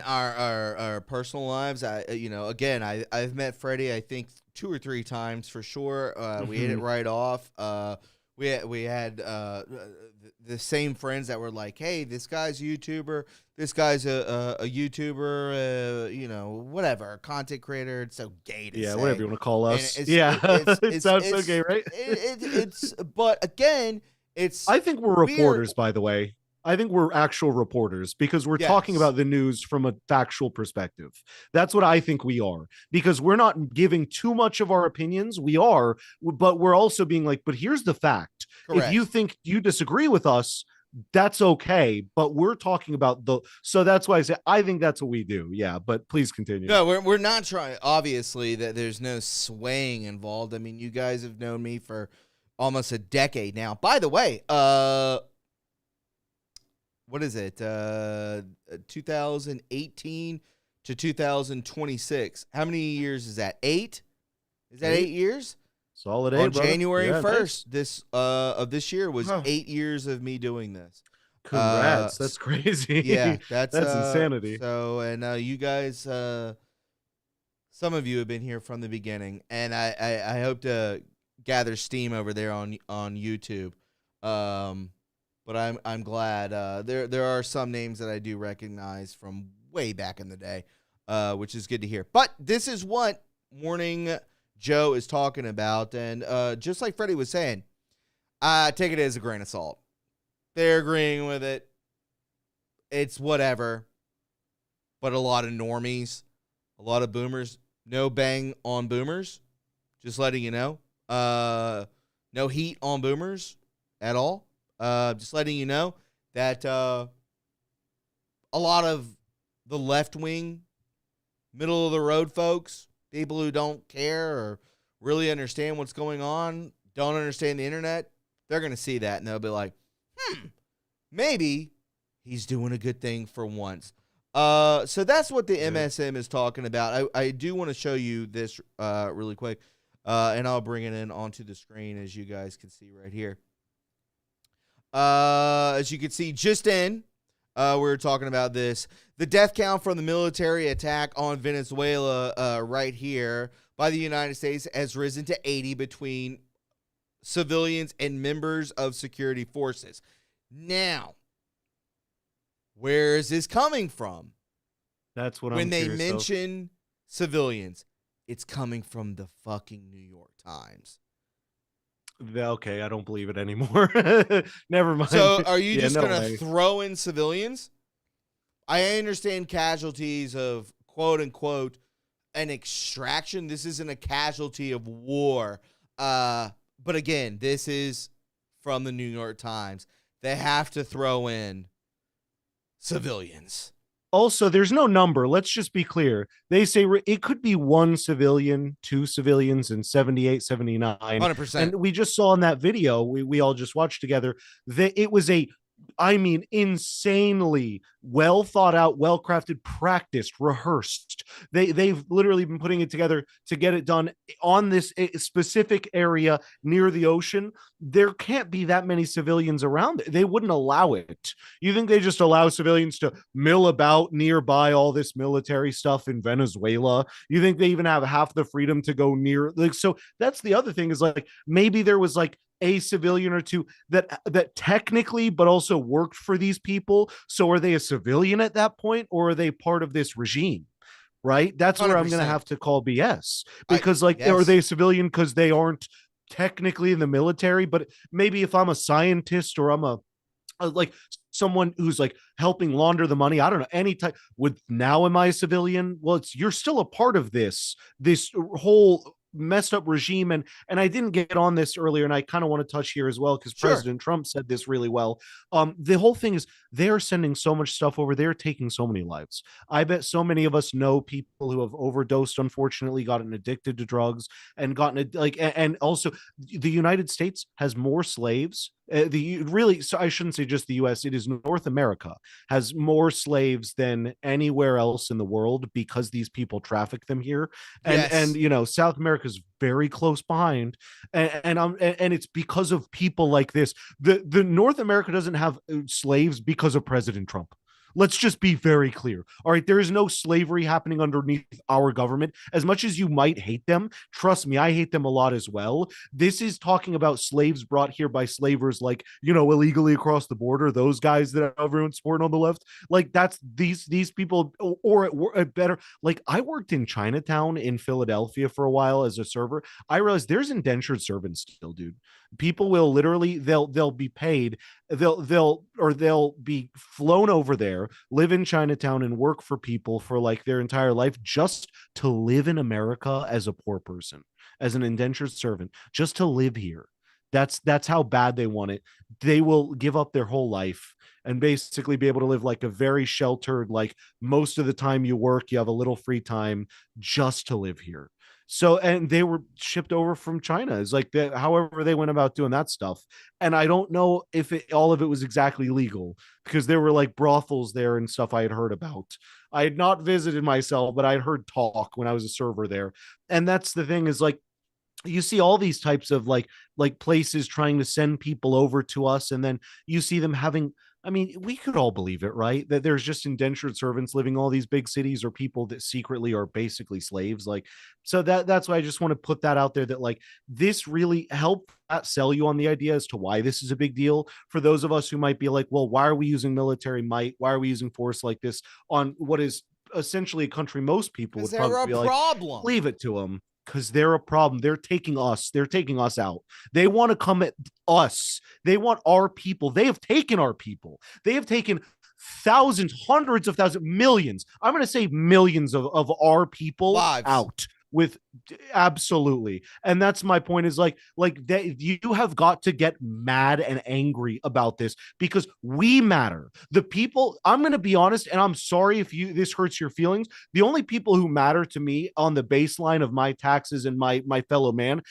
[SPEAKER 1] our personal lives, I've met Freddie, I think 2 or 3 times for sure. We hit it right off. We had the same friends that were like, hey, this guy's a YouTuber, this guy's a YouTuber, whatever, content creator. It's so gay to say.
[SPEAKER 2] Whatever you want to call us. It sounds so gay, right?
[SPEAKER 1] But again,
[SPEAKER 2] I think we're reporters, by the way. I think we're actual reporters, because we're talking about the news from a factual perspective. That's what I think we are, because we're not giving too much of our opinions. We are, but we're also being like, but here's the fact. Correct. If you think you disagree with us, that's okay. But we're talking about so that's why I say, I think that's what we do. Yeah. But please continue.
[SPEAKER 1] No, we're not trying. Obviously, that there's no swaying involved. I mean, you guys have known me for almost a decade now. By the way, what is it? 2018 to 2026. How many years is that? 8? Is that 8 years?
[SPEAKER 2] Solid 8.
[SPEAKER 1] On January 1st, this year was 8 years of me doing this.
[SPEAKER 2] Congrats! That's crazy.
[SPEAKER 1] Yeah, that's
[SPEAKER 2] insanity.
[SPEAKER 1] So, and you guys, some of you have been here from the beginning, and I hope to gather steam over there on YouTube. But I'm glad. There are some names that I do recognize from way back in the day, which is good to hear. But this is what Morning Joe is talking about, and just like Freddie was saying, I take it as a grain of salt. They're agreeing with it. It's whatever. But a lot of normies, a lot of boomers, no bang on boomers. Just letting you know. No heat on boomers at all. Just letting you know that a lot of the left-wing, middle-of-the-road folks, people who don't care or really understand what's going on, don't understand the internet, they're going to see that and they'll be like, maybe he's doing a good thing for once. So that's what the MSM is talking about. I do want to show you this really quick, and I'll bring it in onto the screen as you guys can see right here. As you can see, just in, we were talking about this. The death count from the military attack on Venezuela right here by the United States has risen to 80 between civilians and members of security forces. Now, where is this coming from?
[SPEAKER 2] That's what
[SPEAKER 1] when
[SPEAKER 2] I'm
[SPEAKER 1] they
[SPEAKER 2] curious
[SPEAKER 1] mention civilians, it's coming from the fucking New York Times.
[SPEAKER 2] Okay, I don't believe it anymore. Never mind.
[SPEAKER 1] So are you just
[SPEAKER 2] no
[SPEAKER 1] going
[SPEAKER 2] way.
[SPEAKER 1] to throw in civilians? I understand casualties of quote unquote an extraction. This isn't a casualty of war. But again, this is from the New York Times. They have to throw in civilians.
[SPEAKER 2] Also, there's no number. Let's just be clear. They say it could be one civilian, two civilians, and 78, 79.
[SPEAKER 1] 100%.
[SPEAKER 2] And we just saw in that video we all just watched together that it was insanely well thought out, well crafted, practiced, rehearsed. They've literally been putting it together to get it done on this specific area near the ocean. There can't be that many civilians around. They wouldn't allow it. You think they just allow civilians to mill about nearby all this military stuff in Venezuela? You think they even have half the freedom to go near? Like, so that's the other thing is like maybe there was like a civilian or two that technically but also worked for these people. So are they a civilian at that point, or are they part of this regime? Right, that's 100%. Where I'm gonna have to call BS, because are they a civilian because they aren't technically in the military? But maybe if I'm a scientist or I'm a like someone who's like helping launder the money, I don't know, any type, now am I a civilian? Well, you're still a part of this whole messed up regime. And I didn't get on this earlier, and I kind of want to touch here as well, because President Trump said this really well. The whole thing is they're sending so much stuff over. They're taking so many lives. I bet so many of us know people who have overdosed, unfortunately, gotten addicted to drugs, and gotten and also the United States has more slaves. So I shouldn't say just the US, it is North America has more slaves than anywhere else in the world, because these people traffic them here. And South America is very close behind, and it's because of people like this. The North America doesn't have slaves because of President Trump. Let's just be very clear. All right, there is no slavery happening underneath our government. As much as you might hate them, trust me, I hate them a lot as well. This is talking about slaves brought here by slavers, like, illegally across the border, those guys that everyone's supporting on the left. Like, that's these people, or better, like, I worked in Chinatown in Philadelphia for a while as a server. I realized there's indentured servants still, dude. People will literally, they'll be paid, they'll be flown over there, live in Chinatown, and work for people for like their entire life, just to live in America as a poor person, as an indentured servant, just to live here. That's how bad they want it. They will give up their whole life and basically be able to live like a very sheltered, like most of the time you work, you have a little free time, just to live here. So, and they were shipped over from China. It's like however they went about doing that stuff. And I don't know if all of it was exactly legal, because there were like brothels there and stuff I had heard about. I had not visited myself, but I had heard talk when I was a server there. And that's the thing, is like, you see all these types of like places trying to send people over to us. And then you see them having, I mean, we could all believe it, right? That there's just indentured servants living in all these big cities, or people that secretly are basically slaves. Like, so that's why I just want to put that out there, that like this really helped sell you on the idea as to why this is a big deal for those of us who might be like, well, why are we using military might? Why are we using force like this on what is essentially a country most people would probably be like, leave it to them. Because they're a problem. They're taking us out. They want to come at us. They want our people. They have taken our people. They have taken thousands, hundreds of thousands, millions. I'm going to say millions of our people out. with absolutely. And that's my point is like that you have got to get mad and angry about this because we matter. The people, I'm going to be honest, and I'm sorry if this hurts your feelings. The only people who matter to me on the baseline of my taxes and my fellow man,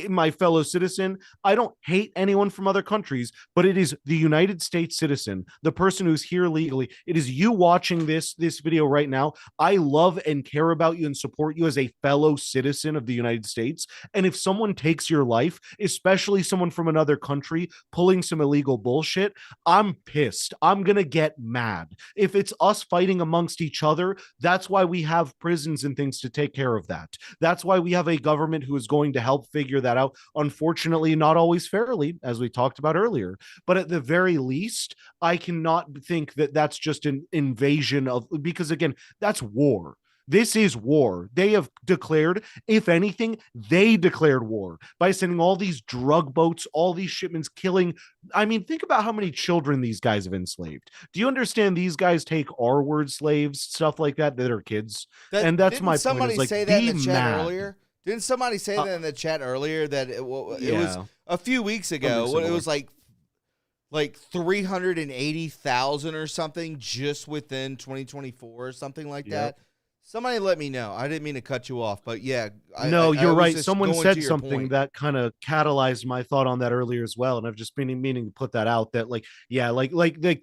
[SPEAKER 2] my fellow citizen, I don't hate anyone from other countries, but it is the United States citizen, the person who's here legally. It is you watching this video right now. I love and care about you and support you as a fellow citizen of the United States. And if someone takes your life, especially someone from another country pulling some illegal bullshit, I'm pissed. I'm going to get mad. If it's us fighting amongst each other, that's why we have prisons and things to take care of that. That's why we have a government who is going to help figure that out. Unfortunately, not always fairly, as we talked about earlier. But at the very least, I cannot think that that's just an invasion of, because again, that's war. This is war. They have declared, if anything, they declared war by sending all these drug boats, all these shipments, killing. I mean, think about how many children these guys have enslaved. Do you understand these guys take R-word slaves, stuff like that are kids? And that's my point.
[SPEAKER 1] Somebody
[SPEAKER 2] like,
[SPEAKER 1] say that in the chat earlier? Didn't somebody say that in the chat earlier that it was a few weeks ago? It was like 380,000 or something just within 2024 or something like that. Somebody let me know. I didn't mean to cut you off, but yeah.
[SPEAKER 2] You're right. Someone said something that kind of catalyzed my thought on that earlier as well. And I've just been meaning to put that out that like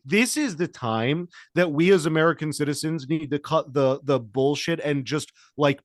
[SPEAKER 2] this is the time that we as American citizens need to cut the bullshit and just like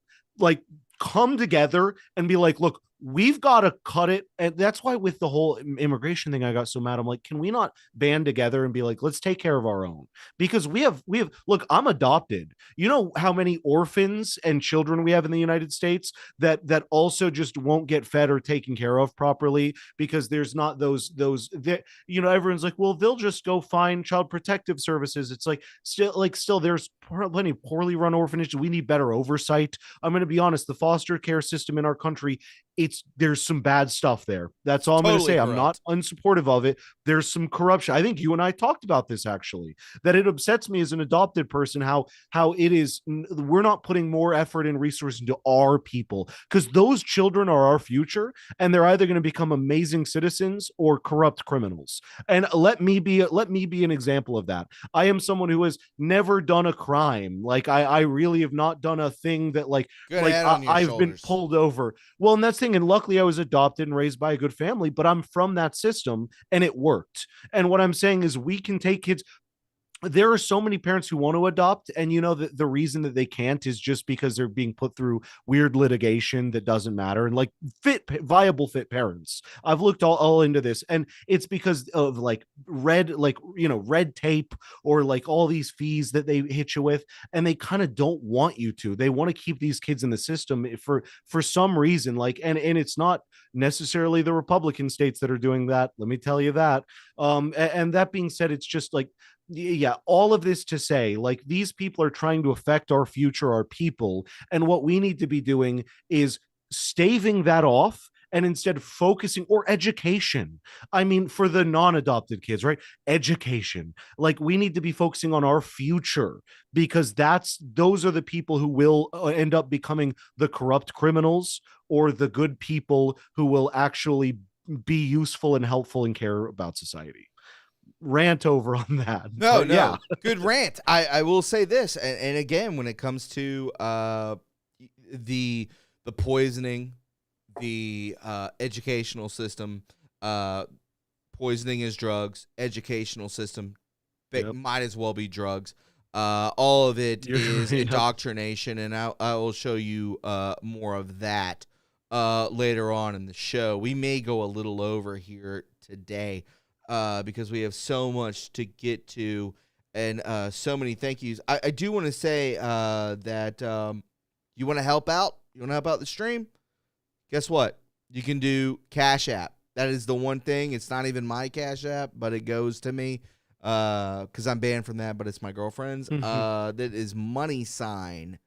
[SPEAKER 2] come together and be like, look, we've got to cut it. And that's why with the whole immigration thing, I got so mad. I'm like, can we not band together and be like, let's take care of our own? Because we have, look, I'm adopted. You know how many orphans and children we have in the United States that also just won't get fed or taken care of properly because there's not those, everyone's like, well, they'll just go find child protective services. It's like, still there's plenty of poorly run orphanages. We need better oversight. I'm going to be honest. The foster care system in our country, there's some bad stuff there. That's all I'm going to say. I'm not unsupportive of it. There's some corruption. I think you and I talked about this actually, that it upsets me as an adopted person, how it is. We're not putting more effort and resources into our people because those children are our future and they're either going to become amazing citizens or corrupt criminals. And let me be an example of that. I am someone who has never done a crime. Like I really have not done a thing that I've been pulled over. Well, and that's the thing. And luckily I was adopted and raised by a good family, but I'm from that system and it worked. And what I'm saying is we can take kids. There are so many parents who want to adopt, and the reason that they can't is just because they're being put through weird litigation that doesn't matter. And like viable fit parents, I've looked all into this, and it's because of red tape or like all these fees that they hit you with, and they kind of don't want you to. They want to keep these kids in the system for some reason. And it's not necessarily the Republican states that are doing that. Let me tell you that. And that being said, it's just like. Yeah, all of this to say, like, these people are trying to affect our future, our people. And what we need to be doing is staving that off and instead focusing or education. I mean, for the non-adopted kids, right? Education. Like, we need to be focusing on our future because those are the people who will end up becoming the corrupt criminals or the good people who will actually be useful and helpful and care about society. Rant over on that.
[SPEAKER 1] No, yeah. Good rant. I will say this, and again, when it comes to the poisoning, the educational system, poisoning is drugs, educational system might as well be drugs. All of it is indoctrination, and I will show you more of that later on in the show. We may go a little over here today. Because we have so much to get to and so many thank yous. I do want to say that you want to help out? You want to help out the stream? Guess what? You can do Cash App. That is the one thing. It's not even my Cash App, but it goes to me because I'm banned from that, but it's my girlfriend's. That is $,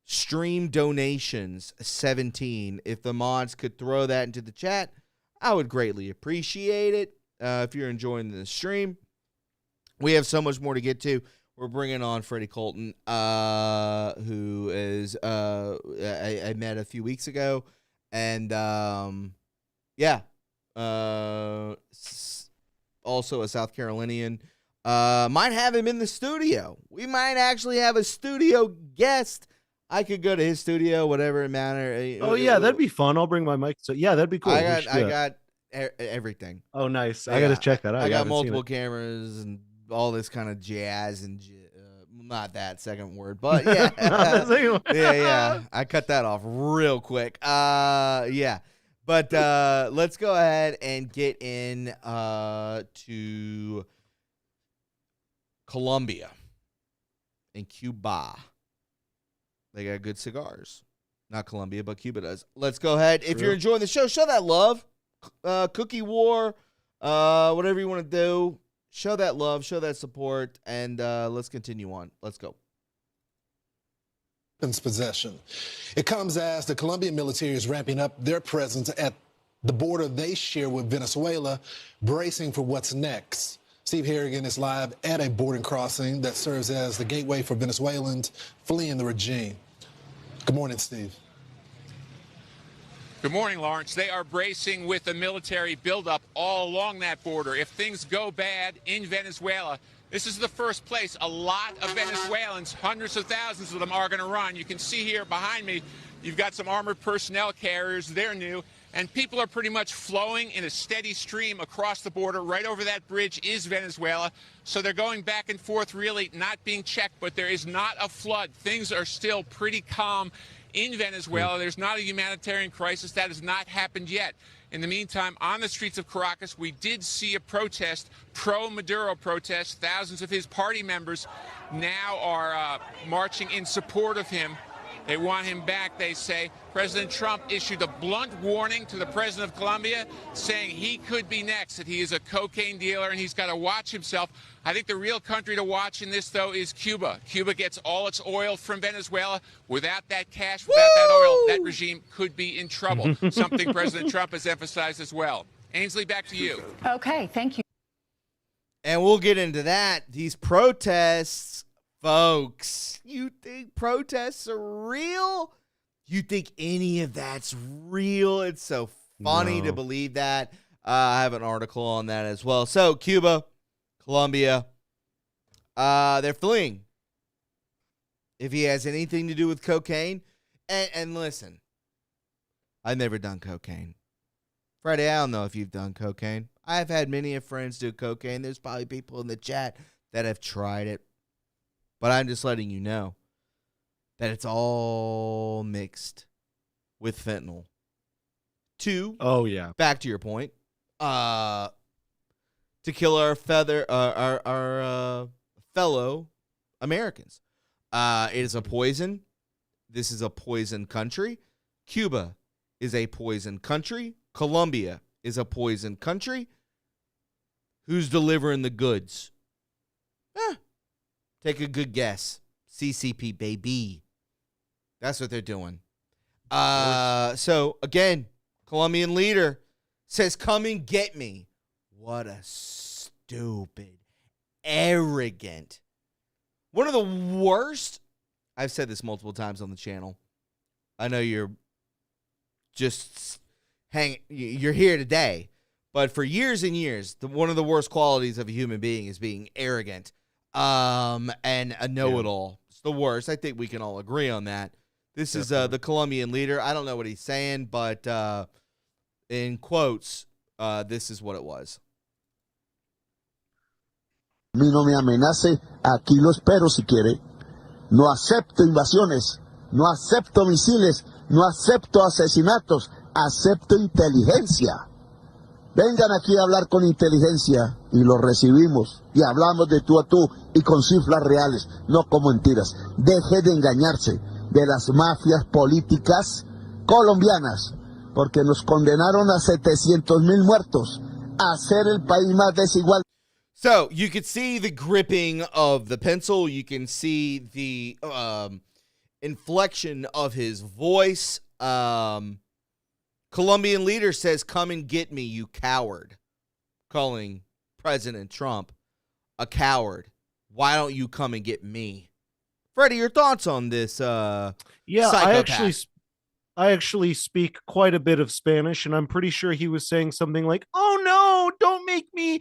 [SPEAKER 1] stream donations 17. If the mods could throw that into the chat, I would greatly appreciate it. If you're enjoying the stream, we have so much more to get to. we're bringing on Freddie Colton, who is I met a few weeks ago, and also a South Carolinian. Might have him in the studio. We might actually have a studio guest. I could go to his studio, whatever it matter.
[SPEAKER 2] Oh yeah, that'd be fun. I'll bring my mic. So yeah, that'd be cool.
[SPEAKER 1] I got everything.
[SPEAKER 2] Oh nice. I gotta check that out.
[SPEAKER 1] I got multiple cameras and all this kind of jazz and not that second word, but yeah, yeah. I cut that off real quick. Yeah. But let's go ahead and get in to Colombia and Cuba. They got good cigars. Not Colombia, but Cuba does. Let's go ahead. If you're enjoying the show, show that love. Cookie war, whatever you want to do. Show that love, show that support, and let's continue on. Let's go.
[SPEAKER 11] Possession. It comes as the Colombian military is ramping up their presence at the border they share with Venezuela, bracing for what's next. Steve Harrigan is live at a border crossing that serves as the gateway for Venezuelans fleeing the regime. Good morning, Steve.
[SPEAKER 12] Good morning, Lawrence. They are bracing with a military buildup all along that border. If things go bad in Venezuela, this is the first place a lot of Venezuelans, hundreds of thousands of them, are going to run. You can see here behind me, you've got some armored personnel carriers. They're new. And people are pretty much flowing in a steady stream across the border. Right over that bridge is Venezuela. So they're going back and forth, really not being checked, but there is not a flood. Things are still pretty calm in Venezuela. There's not a humanitarian crisis. That has not happened yet. In the meantime, on the streets of Caracas, we did see a protest, pro-Maduro protest. Thousands of his party members now are marching in support of him. They want him back, they say. President Trump issued a blunt warning to the president of Colombia, saying he could be next, that he is a cocaine dealer and he's got to watch himself. I think the real country to watch in this, though, is Cuba. Cuba gets all its oil from Venezuela. Without that cash, without that oil, that regime could be in trouble, something President Trump has emphasized as well. Ainsley, back to you.
[SPEAKER 5] Okay, thank you.
[SPEAKER 1] And we'll get into that. These protests, folks, you think protests are real? You think any of that's real? It's so funny to believe that. I have an article on that as well. So, Cuba, Colombia, they're fleeing. If he has anything to do with cocaine, and listen, I've never done cocaine. Freddie, I don't know if you've done cocaine. I've had many of friends do cocaine. There's probably people in the chat that have tried it. But I'm just letting you know that it's all mixed with fentanyl. Back to your point, to kill our fellow Americans. It is a poison. This is a poison country. Cuba is a poison country. Colombia is a poison country. Who's delivering the goods? Take a good guess. CCP, baby. That's what they're doing. So, again, Colombian leader says, come and get me. What a stupid, arrogant. One of the worst. I've said this multiple times on the channel. I know you're just you're here today. But for years and years, one of the worst qualities of a human being is being arrogant. And a know-it-all. It's the worst. I think we can all agree on that. This is the Colombian leader. I don't know what he's saying, but in quotes, this is what it was.
[SPEAKER 13] A mí no me amenace, aquí lo espero si quiere. No acepto invasiones, no acepto misiles, no acepto asesinatos, acepto inteligencia. Vengan aquí a hablar con inteligencia y lo recibimos y hablamos de tú a tú y con cifras reales, no con mentiras. Deje de engañarse de las mafias políticas colombianas, porque nos condenaron a 700,000 muertos, a ser el país más desigual.
[SPEAKER 1] So you could see the gripping of the pencil. You can see the inflection of his voice. Colombian leader says, come and get me, you coward. Calling President Trump a coward. why don't you come and get me? Freddie, your thoughts on this
[SPEAKER 2] Yeah,
[SPEAKER 1] psychopath?
[SPEAKER 2] I actually speak quite a bit of Spanish, and I'm pretty sure he was saying something like, "Oh no, don't make me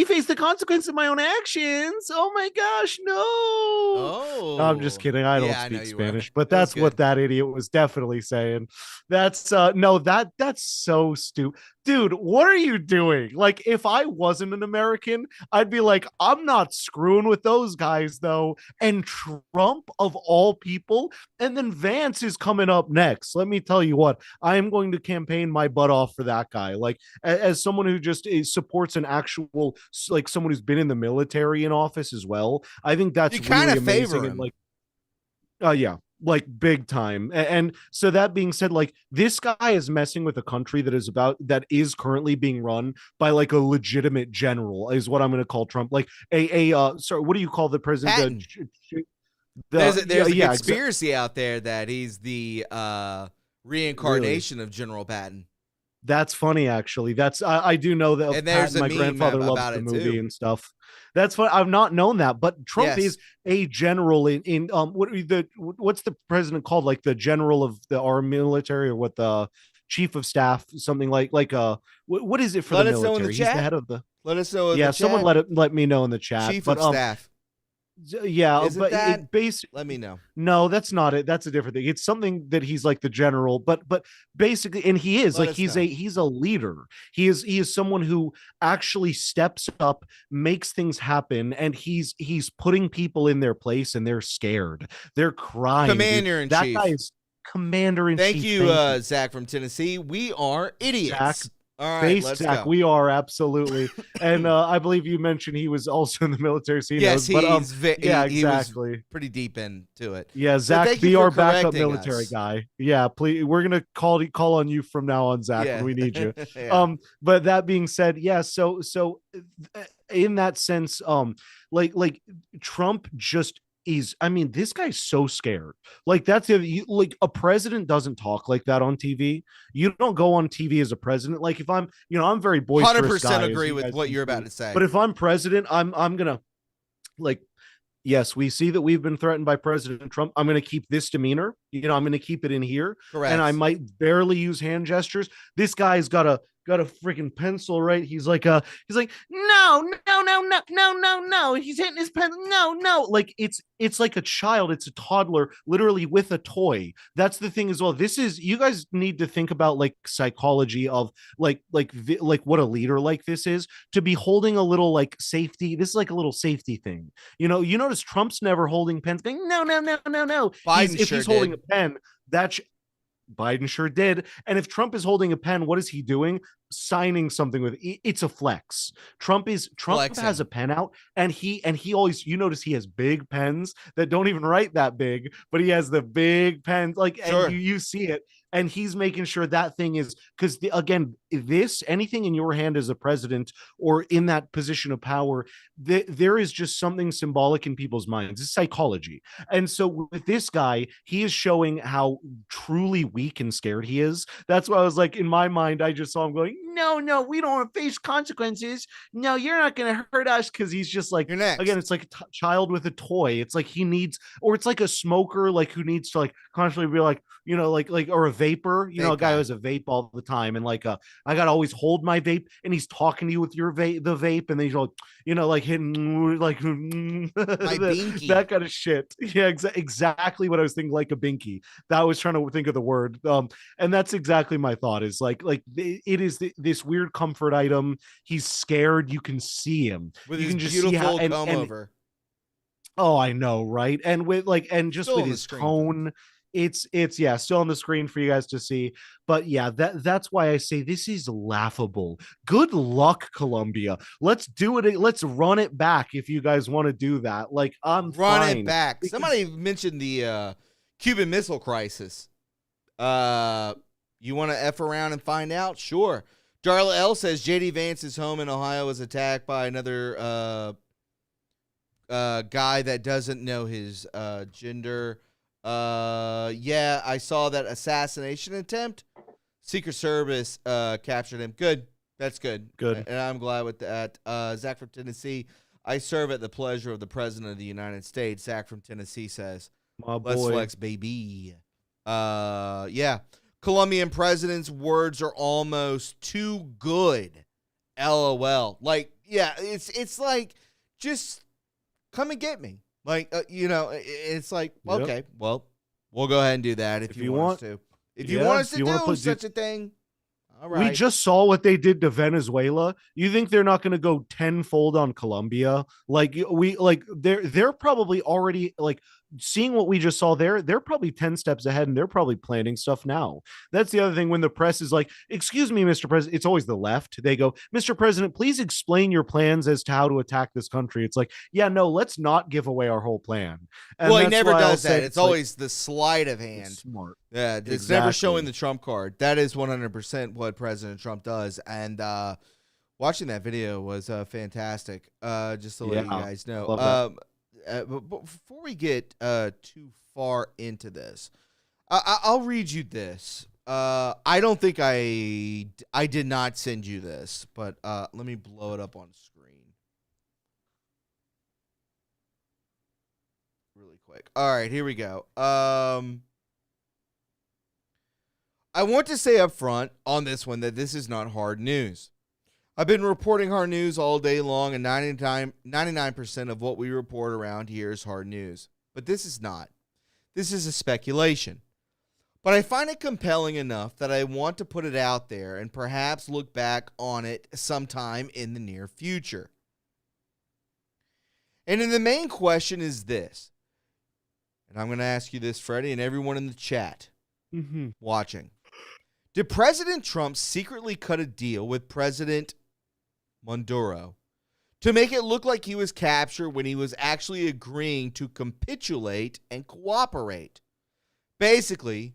[SPEAKER 2] face the consequence of my own actions. Oh my gosh, no." No, I'm just
[SPEAKER 1] Oh.
[SPEAKER 2] kidding. I don't
[SPEAKER 1] Yeah, I know
[SPEAKER 2] speak
[SPEAKER 1] you were.
[SPEAKER 2] Spanish, but
[SPEAKER 1] That was
[SPEAKER 2] that's what
[SPEAKER 1] good.
[SPEAKER 2] that idiot was definitely saying. That's no, that's so stupid. Dude, what are you doing? Like, if I wasn't an American, I'd be like, I'm not screwing with those guys, though. And Trump, of all people, and then Vance is coming up next. Let me tell you what, I am going to campaign my butt off for that guy. Like, as someone who just supports an actual, like, someone who's been in the military in office as well, I think that's
[SPEAKER 1] You kind
[SPEAKER 2] really
[SPEAKER 1] of favor
[SPEAKER 2] amazing.
[SPEAKER 1] him.
[SPEAKER 2] And like, yeah, like big time. And so that being said, like, this guy is messing with a country that is currently being run by like a legitimate general, is what I'm going to call Trump. Like sorry, what do you call the president?
[SPEAKER 1] Patton. There's a
[SPEAKER 2] yeah,
[SPEAKER 1] conspiracy out there that he's the reincarnation of General Patton.
[SPEAKER 2] That's funny, actually. That's I do know that.
[SPEAKER 1] And there's
[SPEAKER 2] Patton, my
[SPEAKER 1] a meme
[SPEAKER 2] grandfather
[SPEAKER 1] about
[SPEAKER 2] loves the
[SPEAKER 1] it,
[SPEAKER 2] movie
[SPEAKER 1] too.
[SPEAKER 2] and stuff. That's fun. I've not known that, but Trump
[SPEAKER 1] Yes.
[SPEAKER 2] is a general in what's the president called? Like the general of our military, or what, the chief of staff, something like what is it for
[SPEAKER 1] Let
[SPEAKER 2] the
[SPEAKER 1] us know in the
[SPEAKER 2] military? He's the
[SPEAKER 1] chat.
[SPEAKER 2] head of the.
[SPEAKER 1] Let us know in
[SPEAKER 2] Yeah,
[SPEAKER 1] the
[SPEAKER 2] someone
[SPEAKER 1] chat.
[SPEAKER 2] let me know in the chat.
[SPEAKER 1] Chief
[SPEAKER 2] but
[SPEAKER 1] of staff.
[SPEAKER 2] Yeah,
[SPEAKER 1] Is it
[SPEAKER 2] but
[SPEAKER 1] that?
[SPEAKER 2] basically,
[SPEAKER 1] Let me know.
[SPEAKER 2] no, that's not it. That's a different thing. It's something that he's like the general, but basically, and he is
[SPEAKER 1] Let
[SPEAKER 2] like
[SPEAKER 1] us
[SPEAKER 2] he's
[SPEAKER 1] know.
[SPEAKER 2] a leader. He is someone who actually steps up, makes things happen, and he's putting people in their place, and they're scared. They're crying.
[SPEAKER 1] Commander in
[SPEAKER 2] That
[SPEAKER 1] chief.
[SPEAKER 2] guy is commander in
[SPEAKER 1] Thank
[SPEAKER 2] chief.
[SPEAKER 1] you, Zach from Tennessee. We are idiots.
[SPEAKER 2] Zach.
[SPEAKER 1] All right, let's
[SPEAKER 2] Zach,
[SPEAKER 1] go.
[SPEAKER 2] we are absolutely, and I believe you mentioned he was also in the military. So
[SPEAKER 1] Yes,
[SPEAKER 2] knows,
[SPEAKER 1] yeah,
[SPEAKER 2] he exactly.
[SPEAKER 1] was pretty deep into it.
[SPEAKER 2] Yeah,
[SPEAKER 1] So
[SPEAKER 2] Zach,
[SPEAKER 1] thank
[SPEAKER 2] be
[SPEAKER 1] you for
[SPEAKER 2] our backup
[SPEAKER 1] correcting
[SPEAKER 2] military
[SPEAKER 1] us.
[SPEAKER 2] guy. Yeah, please. We're gonna call on you from now on, Zach,
[SPEAKER 1] Yeah.
[SPEAKER 2] when we need you.
[SPEAKER 1] Yeah.
[SPEAKER 2] But that being said, yeah. So in that sense, like Trump just is. I mean, this guy's so scared. Like that's like a president doesn't talk like that on TV. You don't go on TV as a president. Like if I'm very boisterous
[SPEAKER 1] 100%
[SPEAKER 2] guy,
[SPEAKER 1] agree with what you're about to say.
[SPEAKER 2] But if I'm president, I'm gonna like. Yes, we see that we've been threatened by President Trump. I'm going to keep this demeanor. I'm going to keep it in here.
[SPEAKER 1] Correct.
[SPEAKER 2] And I might barely use hand gestures. This guy's got a freaking pencil, right? He's like no. He's hitting his pen. No. Like it's like a child. It's a toddler, literally with a toy. That's the thing as well. You guys need to think about like psychology of like what a leader like this is, to be holding a little like safety. This is like a little safety thing. You notice Trump's never holding pens going, no.
[SPEAKER 1] Biden
[SPEAKER 2] If he's holding a pen, Biden sure did. And if Trump is holding a pen, what is he doing? Signing something with it. It's a flex. Trump
[SPEAKER 1] Flexing.
[SPEAKER 2] has a pen out, and he always, you notice he has big pens that don't even write that big, but he has the big pens, like,
[SPEAKER 1] Sure.
[SPEAKER 2] and you see it. And he's making sure that thing is, because again, anything in your hand as a president or in that position of power, there is just something symbolic in people's minds. It's psychology. And so with this guy, he is showing how truly weak and scared he is. That's why I was like, in my mind, I just saw him going, no, we don't want to face consequences. No, you're not going to hurt us. Because he's just like,
[SPEAKER 1] You're next.
[SPEAKER 2] Again, it's like a child with a toy. It's like he needs, or it's like a smoker, like who needs to like constantly be like, or a vapor, a guy who has a vape all the time, and like I gotta always hold my vape, and he's talking to you with the vape, and then he's like hitting like
[SPEAKER 1] binky.
[SPEAKER 2] that kind of shit. Yeah, exactly what I was thinking, like a binky. That I was trying to think of the word, and that's exactly my thought. Is like it is this weird comfort item. He's scared. You can see him.
[SPEAKER 1] With
[SPEAKER 2] you
[SPEAKER 1] his
[SPEAKER 2] can just
[SPEAKER 1] beautiful
[SPEAKER 2] see how
[SPEAKER 1] comb over.
[SPEAKER 2] Oh, I know, right? And with just
[SPEAKER 1] Still
[SPEAKER 2] with
[SPEAKER 1] on the
[SPEAKER 2] his
[SPEAKER 1] screen,
[SPEAKER 2] tone, it's yeah, still on the screen for you guys to see. But yeah, that's why I say this is laughable. Good luck, Colombia. Let's do it. Let's run it back if you guys want to do that. Like, I'm
[SPEAKER 1] Run
[SPEAKER 2] fine.
[SPEAKER 1] it back.
[SPEAKER 2] Because
[SPEAKER 1] Somebody mentioned the Cuban Missile Crisis. You want to F around and find out? Sure. Darla L says JD Vance's home in Ohio was attacked by another guy that doesn't know his gender. Yeah, I saw that assassination attempt. Secret Service captured him. Good. That's good.
[SPEAKER 2] Good.
[SPEAKER 1] And I'm glad with that. Zach from Tennessee. I serve at the pleasure of the President of the United States. Zach from Tennessee says,
[SPEAKER 2] My
[SPEAKER 1] let's
[SPEAKER 2] boy.
[SPEAKER 1] flex, baby. Yeah. Colombian president's words are almost too good. LOL. Like, yeah, it's like, just come and get me. Like, it's like,
[SPEAKER 2] Yep.
[SPEAKER 1] okay, well, we'll go ahead and do that if you want us to. If you
[SPEAKER 2] Yeah,
[SPEAKER 1] want us
[SPEAKER 2] if
[SPEAKER 1] to
[SPEAKER 2] you wanna
[SPEAKER 1] do
[SPEAKER 2] put-
[SPEAKER 1] such a thing, all right.
[SPEAKER 2] We just saw what they did to Venezuela. You think they're not going to go tenfold on Colombia? They're probably already like seeing what we just saw there. They're probably 10 steps ahead and they're probably planning stuff now. That's the other thing when the press is like, "Excuse me, Mr. President." It's always the left. They go, "Mr. President, please explain your plans as to how to attack this country." It's like, yeah, no, let's not give away our whole plan. And
[SPEAKER 1] well, he
[SPEAKER 2] that's
[SPEAKER 1] never
[SPEAKER 2] why I'll
[SPEAKER 1] does
[SPEAKER 2] say
[SPEAKER 1] that. It's always the sleight of hand.
[SPEAKER 2] smart.
[SPEAKER 1] Yeah, it's never
[SPEAKER 2] Exactly.
[SPEAKER 1] showing the Trump card. That is 100% what President Trump does. And watching that video was fantastic. Just to let you guys know.
[SPEAKER 2] Love
[SPEAKER 1] But before we get too far into this, I'll read you this. I don't think I did not send you this, but let me blow it up on screen really quick. All right, here we go. I want to say up front on this one that this is not hard news. I've been reporting hard news all day long, and 99% of what we report around here is hard news. But this is not. This is a speculation. But I find it compelling enough that I want to put it out there and perhaps look back on it sometime in the near future. And then the main question is this. And I'm going to ask you this, Freddie, and everyone in the chat watching. Did President Trump secretly cut a deal with President Maduro to make it look like he was captured when he was actually agreeing to capitulate and cooperate? Basically,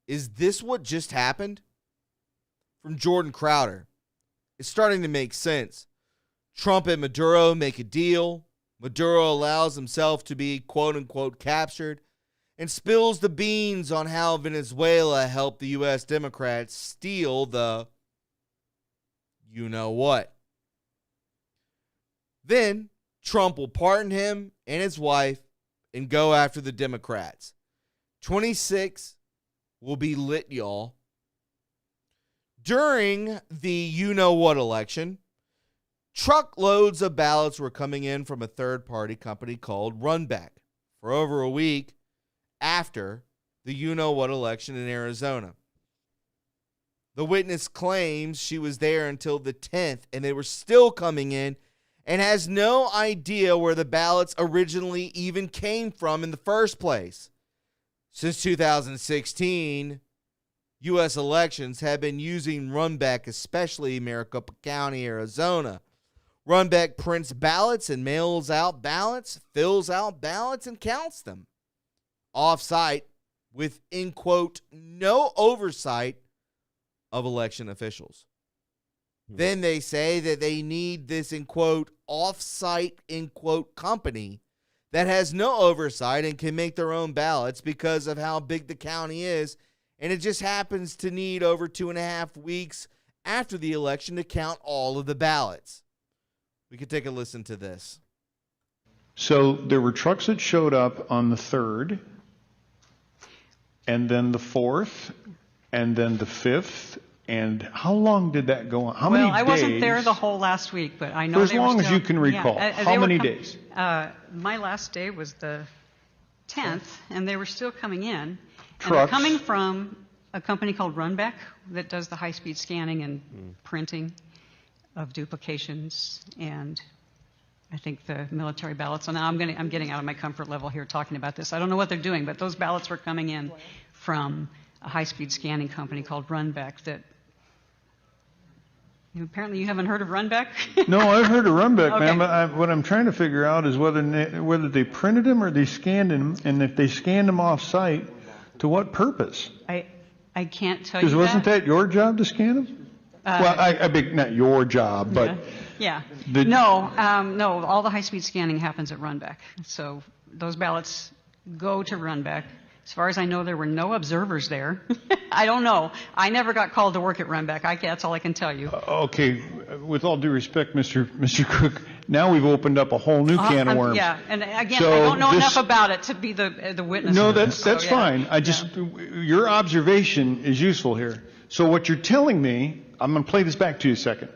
[SPEAKER 1] is this what just happened? From Jordan Crowder. It's starting to make sense. Trump and Maduro make a deal. Maduro allows himself to be quote-unquote captured and spills the beans on how Venezuela helped the U.S. Democrats steal the you-know-what. Then Trump will pardon him and his wife and go after the Democrats. 26 will be lit, y'all. During the you-know-what election, truckloads of ballots were coming in from a third-party company called Runback for over a week after the you-know-what election in Arizona. The witness claims she was there until the 10th, and they were still coming in, and has no idea where the ballots originally even came from in the first place. Since 2016, U.S. elections have been using Runback, especially Maricopa County, Arizona. Runback prints ballots and mails out ballots, fills out ballots, and counts them off-site with, in quote, no oversight of election officials. Then they say that they need this, in quote, off-site, in quote, company that has no oversight and can make their own ballots because of how big the county is, and it just happens to need over 2.5 weeks after the election to count all of the ballots. We could take a listen to this.
[SPEAKER 14] So there were trucks that showed up on the 3rd, and then the 4th, and then the 5th. And how long did that go on? How many days?
[SPEAKER 15] Well, I wasn't there the whole last week, but I know
[SPEAKER 14] For as
[SPEAKER 15] they were
[SPEAKER 14] long as
[SPEAKER 15] still-
[SPEAKER 14] you can recall.
[SPEAKER 15] Yeah,
[SPEAKER 14] How many days?
[SPEAKER 15] My last day was the 10th, and they were still coming in. And they're
[SPEAKER 14] Trucks.
[SPEAKER 15] coming from a company called Runback that does the high-speed scanning and printing of duplications and I think the military ballots. So now I'm getting out of my comfort level here talking about this. I don't know what they're doing, but those ballots were coming in from a high-speed scanning company called Runback that apparently you haven't heard of Runback?
[SPEAKER 14] No, I've heard of Runback,
[SPEAKER 15] Okay.
[SPEAKER 14] ma'am. But what I'm trying to figure out is whether they printed them or they scanned them, and if they scanned them off-site, to what purpose?
[SPEAKER 15] I can't tell you
[SPEAKER 14] Because wasn't that your job to scan them? Well, I beg, not your job, but
[SPEAKER 15] yeah.
[SPEAKER 14] The-
[SPEAKER 15] No, all the high-speed scanning happens at Runback. So those ballots go to Runback. As far as I know, there were no observers there. I don't know. I never got called to work at Runback. That's all I can tell you.
[SPEAKER 14] Okay, with all due respect, Mr. Cook, now we've opened up a whole new can of worms.
[SPEAKER 15] Yeah, and again,
[SPEAKER 14] So
[SPEAKER 15] I don't know
[SPEAKER 14] this-
[SPEAKER 15] enough about it to be the witness.
[SPEAKER 14] No,
[SPEAKER 15] of it.
[SPEAKER 14] that's
[SPEAKER 15] So,
[SPEAKER 14] fine. Your observation is useful here. So what you're telling me, I'm going to play this back to you a second.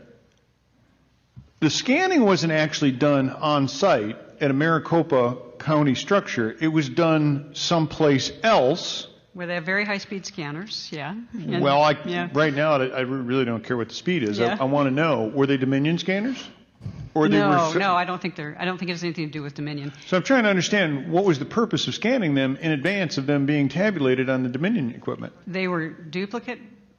[SPEAKER 14] The scanning wasn't actually done on site at a Maricopa County structure. It was done someplace else.
[SPEAKER 15] Where they have very high-speed scanners, yeah. And-
[SPEAKER 14] Well,
[SPEAKER 15] yeah.
[SPEAKER 14] right now, I really don't care what the speed is.
[SPEAKER 15] Yeah.
[SPEAKER 14] I want to know, were they Dominion scanners? Or they
[SPEAKER 15] No,
[SPEAKER 14] were,
[SPEAKER 15] I don't think it has anything to do with Dominion.
[SPEAKER 14] So I'm trying to understand what was the purpose of scanning them in advance of them being tabulated on the Dominion equipment.
[SPEAKER 15] They were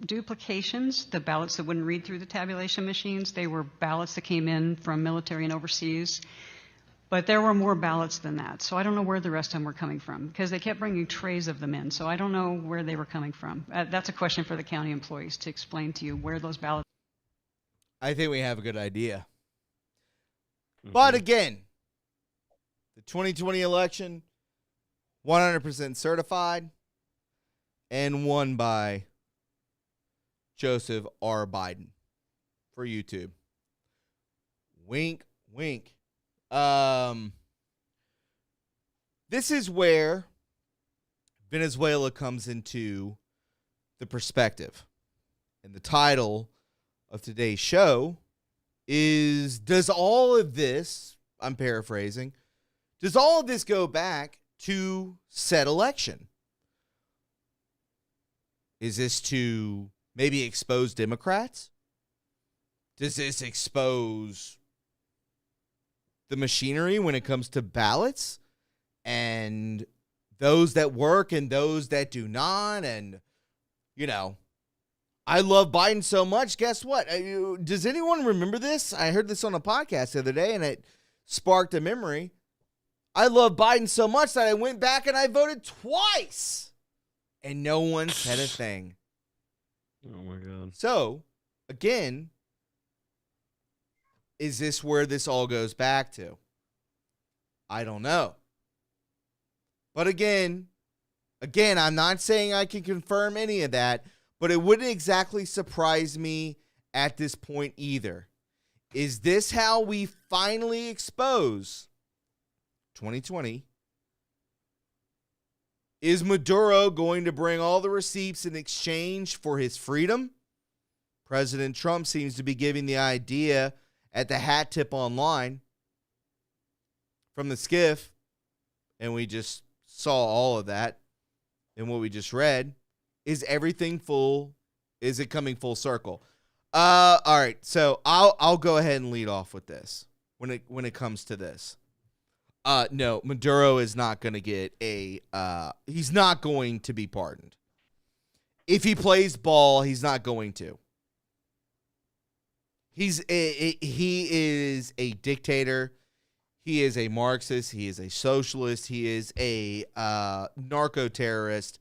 [SPEAKER 15] duplications, the ballots that wouldn't read through the tabulation machines. They were ballots that came in from military and overseas. But there were more ballots than that. So I don't know where the rest of them were coming from, because they kept bringing trays of them in. So I don't know where they were coming from. That's a question for the county employees to explain to you where those ballots.
[SPEAKER 1] I think we have a good idea. But again, the 2020 election, 100% certified and won by Joseph R. Biden for YouTube. Wink, wink. This is where Venezuela comes into the perspective. And the title of today's show is, does all of this, I'm paraphrasing, does all of this go back to said election? Is this to maybe expose Democrats? Does this expose the machinery when it comes to ballots and those that work and those that do not? And, you know, I love Biden so much. Guess what? Does anyone remember this? I heard this on a podcast the other day and it sparked a memory. I love Biden so much that I went back and I voted twice and no one said a thing.
[SPEAKER 2] Oh my God.
[SPEAKER 1] So, again, is this where this all goes back to? I don't know. But again, I'm not saying I can confirm any of that, but it wouldn't exactly surprise me at this point either. Is this how we finally expose 2020? Is Maduro going to bring all the receipts in exchange for his freedom? President Trump seems to be giving the idea at the hat tip online from the skiff, and we just saw all of that in what we just read. Is everything full? Is it coming full circle? All right, so I'll go ahead and lead off with this when it comes to this. No, Maduro is not going to get he's not going to be pardoned. If he plays ball, he's not going to. He is a dictator. He is a Marxist. He is a socialist. He is a narco-terrorist.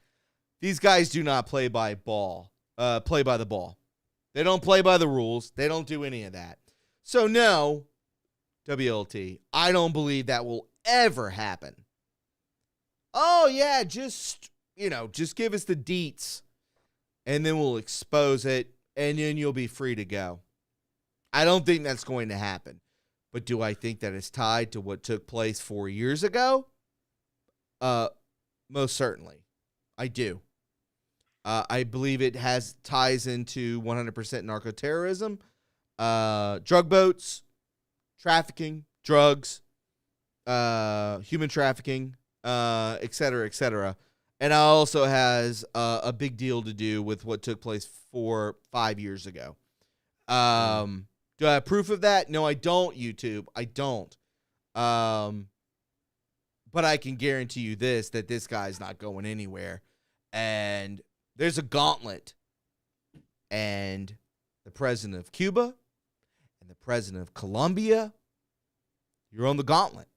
[SPEAKER 1] These guys do not play by the ball. They don't play by the rules. They don't do any of that. So no, WLT, I don't believe that will ever happen. Oh yeah, just give us the deets and then we'll expose it and then you'll be free to go. I don't think that's going to happen. But do I think that it's tied to what took place 4 years ago? Most certainly. I do. I believe it ties into 100% narco-terrorism, drug boats, trafficking, drugs, human trafficking, et cetera, et cetera. And it also has a big deal to do with what took place 5 years ago. Do I have proof of that? No, I don't, YouTube. I don't. But I can guarantee you that this guy's not going anywhere. And there's a gauntlet. And the president of Cuba and the president of Colombia, you're on the gauntlet.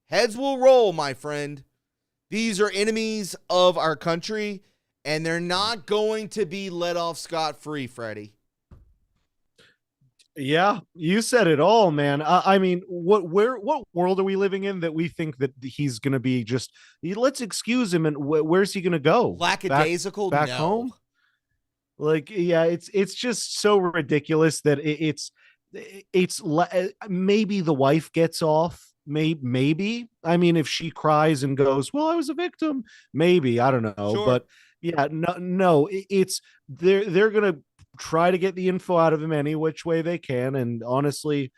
[SPEAKER 1] Heads will roll, my friend. These are enemies of our country, and they're not going to be let off scot-free, Freddie.
[SPEAKER 2] Yeah, you said it all, man. I mean, what world are we living in that we think that he's going to be just? Let's excuse him, and where's he going to go?
[SPEAKER 1] Lackadaisical?
[SPEAKER 2] Back
[SPEAKER 1] No.
[SPEAKER 2] home? Like, yeah, it's just so ridiculous that maybe the wife gets off. Maybe. I mean, if she cries and goes, "Well, I was a victim," maybe, I don't know,
[SPEAKER 1] Sure.
[SPEAKER 2] but yeah, no, it's they're gonna try to get the info out of him any which way they can, and honestly,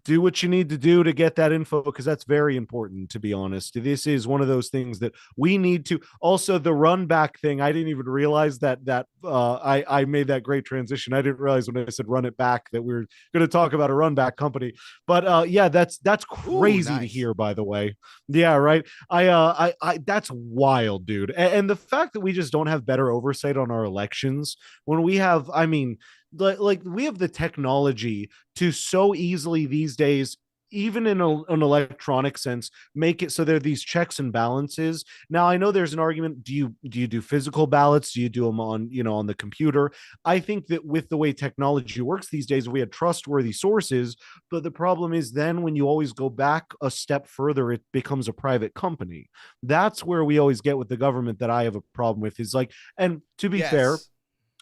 [SPEAKER 2] do what you need to do to get that info, because that's very important, to be honest. This is one of those things that we need to. Also, the run back thing, I didn't even realize I made that great transition. I didn't realize when I said run it back that we were going to talk about a run back company. But yeah, that's crazy to
[SPEAKER 1] nice.
[SPEAKER 2] hear, by the way. Yeah, right. I that's wild, dude. And the fact that we just don't have better oversight on our elections when we have, I mean, like we have the technology to so easily these days, even in an electronic sense, make it so there are these checks and balances. Now, I know there's an argument: do you do physical ballots? Do you do them on on the computer? I think that with the way technology works these days, we had trustworthy sources. But the problem is, then when you always go back a step further, it becomes a private company. That's where we always get with the government that I have a problem with. Is like, and to be fair,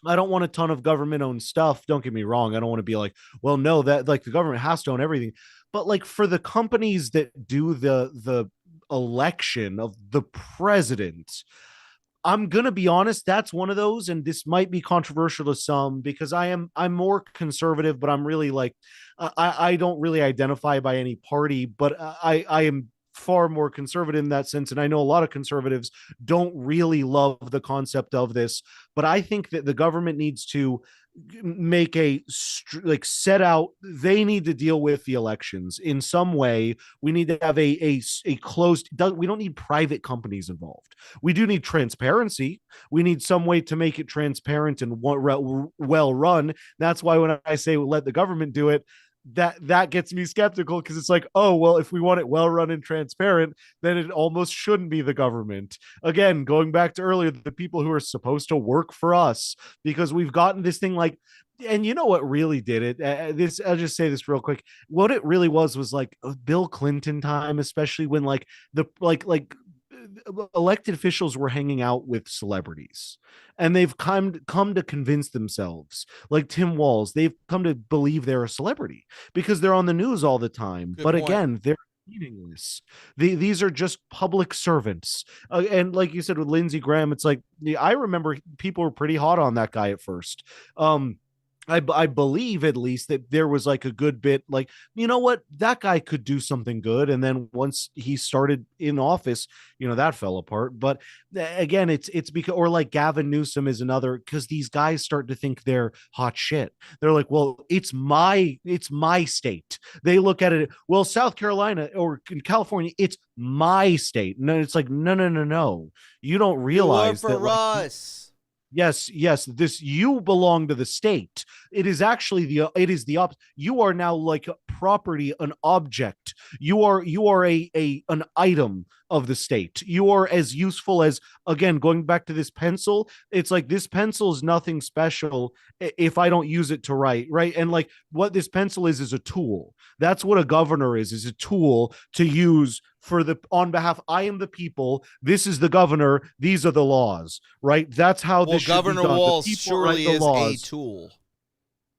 [SPEAKER 2] I don't want a ton of government owned stuff. Don't get me wrong. I don't want to be like, well, no, that like the government has to own everything. But like for the companies that do the election of the president, I'm gonna be honest, that's one of those, and this might be controversial to some because I'm more conservative, but I'm really like I don't really identify by any party, but I am far more conservative in that sense. And I know a lot of conservatives don't really love the concept of this, but I think that the government needs to make set out, they need to deal with the elections in some way. We need to have a closed, we don't need private companies involved. We do need transparency. We need some way to make it transparent and well run. That's why when I say let the government do it, that gets me skeptical, because it's like, oh, well, if we want it well run and transparent, then it almost shouldn't be the government. Again, going back to earlier, the people who are supposed to work for us, because we've gotten this thing like, and you know what really did it? I'll just say this real quick. What it really was like Bill Clinton time, especially when like the elected officials were hanging out with celebrities, and they've come to convince themselves, like Tim Walz, they've come to believe they're a celebrity because they're on the news all the time.
[SPEAKER 1] Good
[SPEAKER 2] but
[SPEAKER 1] point.
[SPEAKER 2] Again, they're meaningless. These are just public servants. And like you said with Lindsey Graham, it's like, I remember people were pretty hot on that guy at first. I believe at least that there was like a good bit like, you know what, that guy could do something good. And then once he started in office, that fell apart. But again, it's because, or like Gavin Newsom is another, because these guys start to think they're hot shit. They're like, well, it's my state. They look at it, well, South Carolina or in California, it's my state. And then it's like, no. You don't realize
[SPEAKER 1] you work for us.
[SPEAKER 2] Yes, this, you belong to the state. It is actually you are now like a property, an object. You are an item of the state. You are as useful as, again, going back to this pencil, it's like this pencil is nothing special if I don't use it to write, right? And like what this pencil is a tool. That's what a governor is a tool to use on behalf. I am the people. This is the governor. These are the laws, right? That's how this should be done.
[SPEAKER 1] Governor Walz surely is a tool.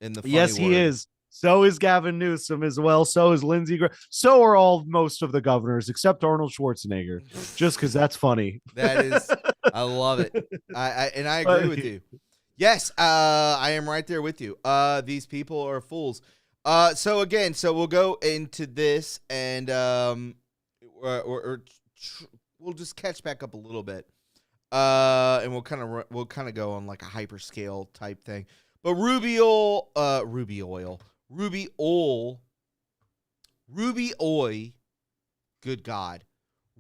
[SPEAKER 1] In the
[SPEAKER 2] yes, he is. So is Gavin Newsom as well. So is Lindsey Graham. So are most of the governors, except Arnold Schwarzenegger, just because that's funny.
[SPEAKER 1] That is, I love it. I agree with you. Yes, I am right there with you. These people are fools. So we'll go into this, and we'll just catch back up a little bit, and we'll kind of go on like a hyperscale type thing. But Ruby oil, good God,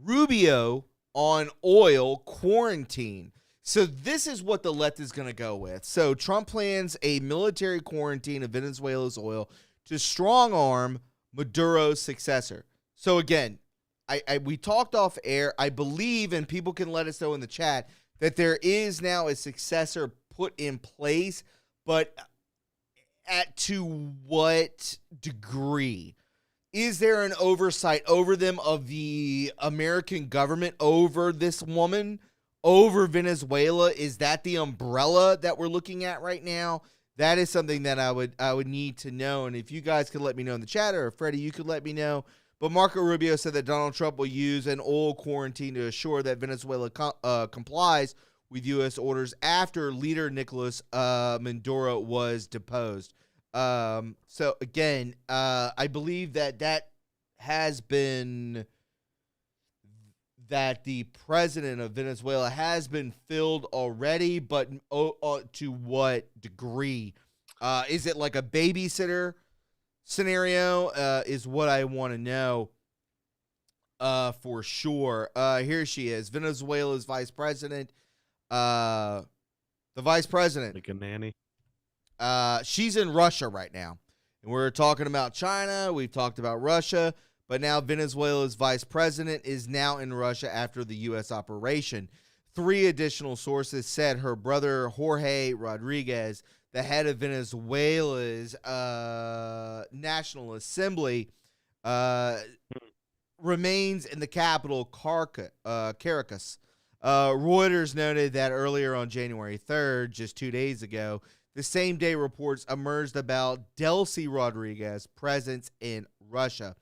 [SPEAKER 1] Rubio on oil quarantine. So this is what the left is going to go with. So Trump plans a military quarantine of Venezuela's oil to strong arm Maduro's successor. So again, we talked off air. I believe, and people can let us know in the chat, that there is now a successor put in place. But to what degree? Is there an oversight over them of the American government over this woman, over Venezuela? Is that the umbrella that we're looking at right now? That is something that I would need to know. And if you guys could let me know in the chat, or Freddie, you could let me know. But Marco Rubio said that Donald Trump will use an oil quarantine to assure that Venezuela complies with U.S. orders after leader Nicolas Maduro was deposed. So again, I believe that has been, that the president of Venezuela has been filled already, but to what degree? Is it like a babysitter scenario? Is what I want to know for sure. Here she is, Venezuela's vice president. The vice president.
[SPEAKER 2] Like a nanny.
[SPEAKER 1] She's in Russia right now. And we're talking about China. We've talked about Russia. But now Venezuela's vice president is now in Russia after the U.S. operation. 3 additional sources said her brother, Jorge Rodriguez, the head of Venezuela's National Assembly, remains in the capital, Caracas. Reuters noted that earlier on January 3rd, just 2 days ago, the same day reports emerged about Delcy Rodriguez's presence in Russia.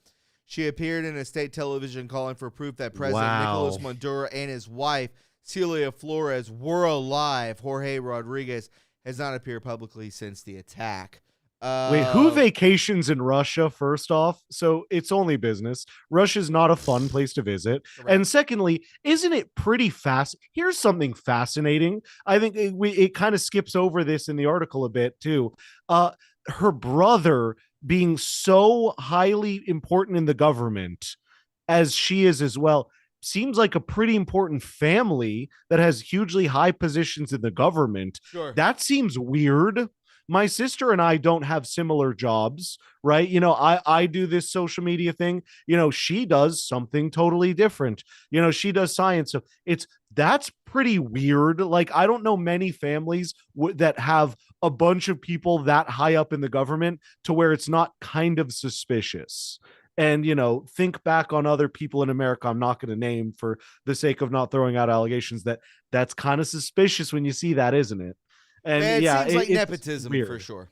[SPEAKER 1] She appeared in a state television calling for proof that President Nicolas Maduro and his wife, Celia Flores, were alive. Jorge Rodriguez has not appeared publicly since the attack.
[SPEAKER 2] Wait, who vacations in Russia, first off? So it's only business. Russia's not a fun place to visit. Correct. And secondly, isn't it pretty fast? Here's something fascinating. I think it kind of skips over this in the article a bit, too. Her brother being so highly important in the government as she is as well seems like a pretty important family that has hugely high positions in the government.
[SPEAKER 1] Sure.
[SPEAKER 2] That seems weird. My sister and I don't have similar jobs, right? You know, I do this social media thing. You know, she does something totally different. You know, she does science. So that's pretty weird. Like, I don't know many families that have a bunch of people that high up in the government to where it's not kind of suspicious. And, you know, think back on other people in America I'm not going to name for the sake of not throwing out allegations that's kind of suspicious when you see that, isn't it? And
[SPEAKER 1] it
[SPEAKER 2] yeah,
[SPEAKER 1] seems like nepotism
[SPEAKER 2] weird.
[SPEAKER 1] For sure.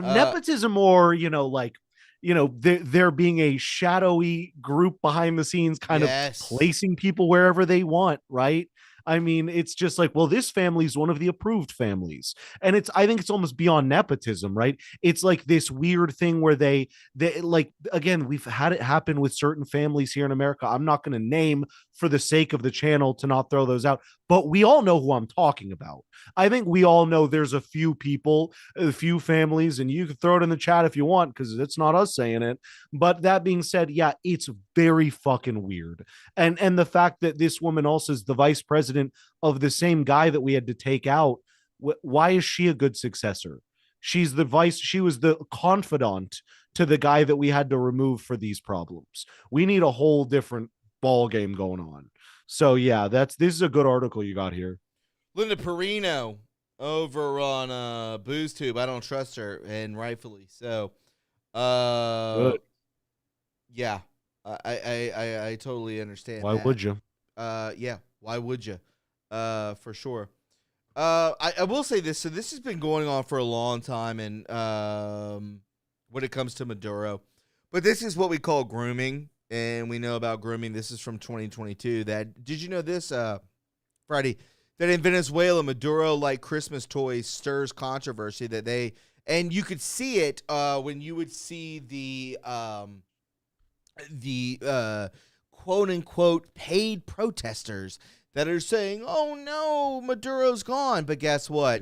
[SPEAKER 2] Nepotism, or, you know, like, you know, there being a shadowy group behind the scenes kind of placing people wherever they want, right? I mean, it's just like, well, this family is one of the approved families. And I think it's almost beyond nepotism, right? It's like this weird thing where they like, again, we've had it happen with certain families here in America. I'm not going to name for the sake of the channel to not throw those out, but we all know who I'm talking about. I think we all know there's a few people, a few families, and you can throw it in the chat if you want, because it's not us saying it. But that being said, yeah, it's very fucking weird. And the fact that this woman also is the vice president of the same guy that we had to take out, why is she a good successor? She was the confidant to the guy that we had to remove for these problems. We need a whole different ball game going on. So yeah, this is a good article you got here.
[SPEAKER 1] Linda Perino over on BoozTube. I don't trust her, and rightfully so.
[SPEAKER 2] Good.
[SPEAKER 1] Yeah, I totally understand.
[SPEAKER 2] Why would you?
[SPEAKER 1] Yeah, why would you? For sure. I will say this. So this has been going on for a long time, and when it comes to Maduro, but this is what we call grooming, and we know about grooming. This is from 2022. Did you know this, Friday? That in Venezuela, Maduro, like Christmas toys, stirs controversy. And you could see it when you would see the quote unquote paid protesters that are saying, "Oh no, Maduro's gone." But guess what?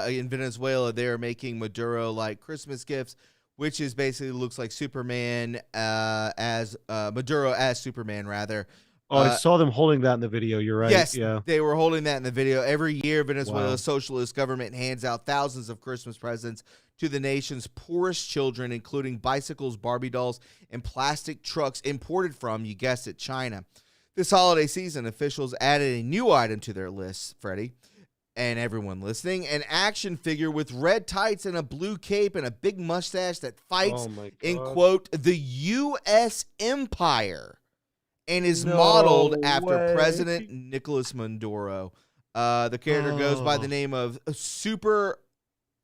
[SPEAKER 1] In Venezuela, they're making Maduro like Christmas gifts, which is basically looks like Superman as Maduro as Superman rather.
[SPEAKER 2] Oh, I saw them holding that in the video. You're right.
[SPEAKER 1] Yes,
[SPEAKER 2] yeah.
[SPEAKER 1] They were holding that in the video. Every year, Venezuela's socialist government hands out thousands of Christmas presents to the nation's poorest children, including bicycles, Barbie dolls, and plastic trucks imported from, you guessed it, China. This holiday season, officials added a new item to their list, Freddie. and everyone listening, an action figure with red tights and a blue cape and a big mustache that fights in, quote, the U.S. empire and is modeled after President Nicolas Maduro. The character goes by the name of Super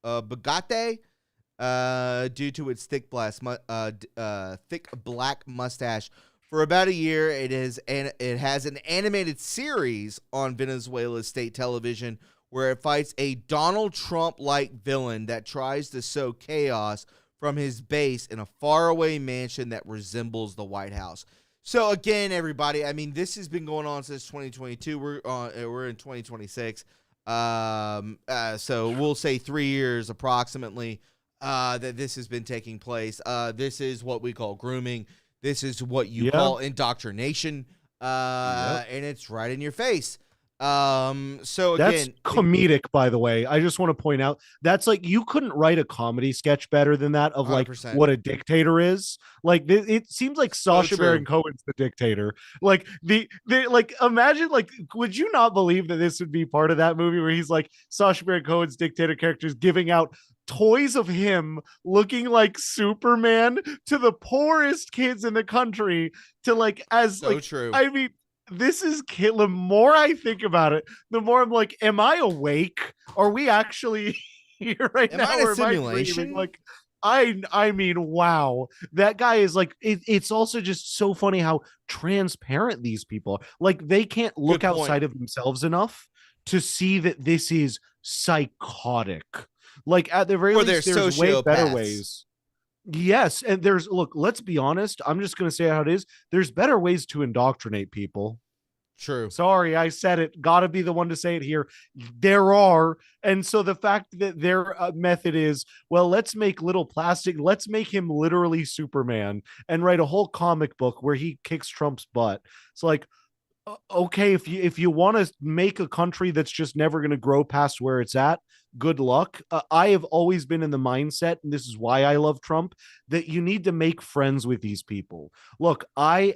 [SPEAKER 1] Bugatti due to its thick black mustache. For about a year, it has an animated series on Venezuela's state television where it fights a Donald Trump-like villain that tries to sow chaos from his base in a faraway mansion that resembles the White House. So again, everybody, I mean, this has been going on since 2022. We're in 2026. So we'll say 3 years approximately that this has been taking place. This is what we call grooming. This is what you call indoctrination, and it's right in your face. So again,
[SPEAKER 2] that's comedic, by the way. I just want to point out that's like you couldn't write a comedy sketch better than that of like
[SPEAKER 1] 100%.
[SPEAKER 2] what a dictator is. Like it seems like Sacha Baron Cohen's the dictator. Like the like imagine like would you not believe that this would be part of that movie where he's like Sacha Baron Cohen's dictator characters giving out toys of him looking like Superman to the poorest kids in the country to like as
[SPEAKER 1] so
[SPEAKER 2] like
[SPEAKER 1] true.
[SPEAKER 2] I mean this is the more I think about it, the more I'm like, am I awake? Are we actually here right now?
[SPEAKER 1] Am I in a simulation?
[SPEAKER 2] Like, I mean, wow. That guy is like, it's also just so funny how transparent these people are. Like, they can't look outside of themselves enough to see that this is psychotic. Like, at the very least, there's way better ways. Yes, and look, let's be honest. I'm just going to say how it is. There's better ways to indoctrinate people.
[SPEAKER 1] True.
[SPEAKER 2] Sorry, I said it. Got to be the one to say it here. There are. And so the fact that their method is, well, let's make let's make him literally Superman and write a whole comic book where he kicks Trump's butt. It's like, okay, if you want to make a country that's just never going to grow past where it's at, good luck. I have always been in the mindset, and this is why I love Trump, that you need to make friends with these people. Look, I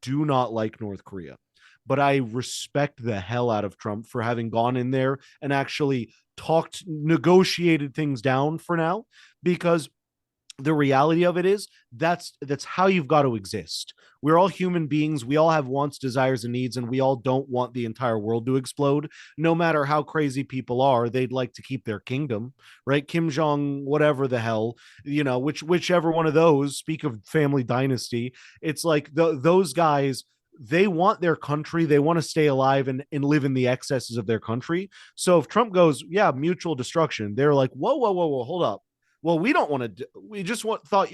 [SPEAKER 2] do not like North Korea, but I respect the hell out of Trump for having gone in there and actually negotiated things down for now, because the reality of it is that's how you've got to exist. We're all human beings. We all have wants, desires, and needs, and we all don't want the entire world to explode. No matter how crazy people are, they'd like to keep their kingdom, right? Kim Jong, whatever the hell, whichever one of those, speak of family dynasty, it's like those guys, they want their country. They want to stay alive and live in the excesses of their country. So if Trump goes, yeah, mutual destruction, they're like, whoa, hold up. Well, we don't want to, we just thought,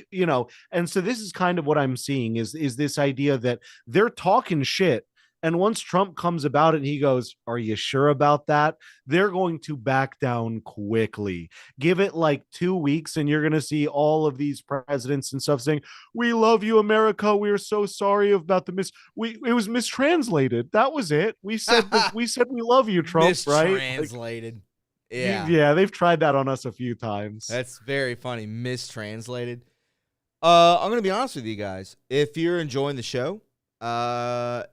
[SPEAKER 2] and so this is kind of what I'm seeing is this idea that they're talking shit. And once Trump comes about it and he goes, are you sure about that? They're going to back down quickly. Give it like 2 weeks and you're going to see all of these presidents and stuff saying, we love you, America. We're so sorry about it was mistranslated. That was it. We said we love you, Trump, right?
[SPEAKER 1] Mistranslated.
[SPEAKER 2] Like,
[SPEAKER 1] yeah,
[SPEAKER 2] they've tried that on us a few times.
[SPEAKER 1] That's very funny. Mistranslated. I'm gonna be honest with you guys. If you're enjoying the show, and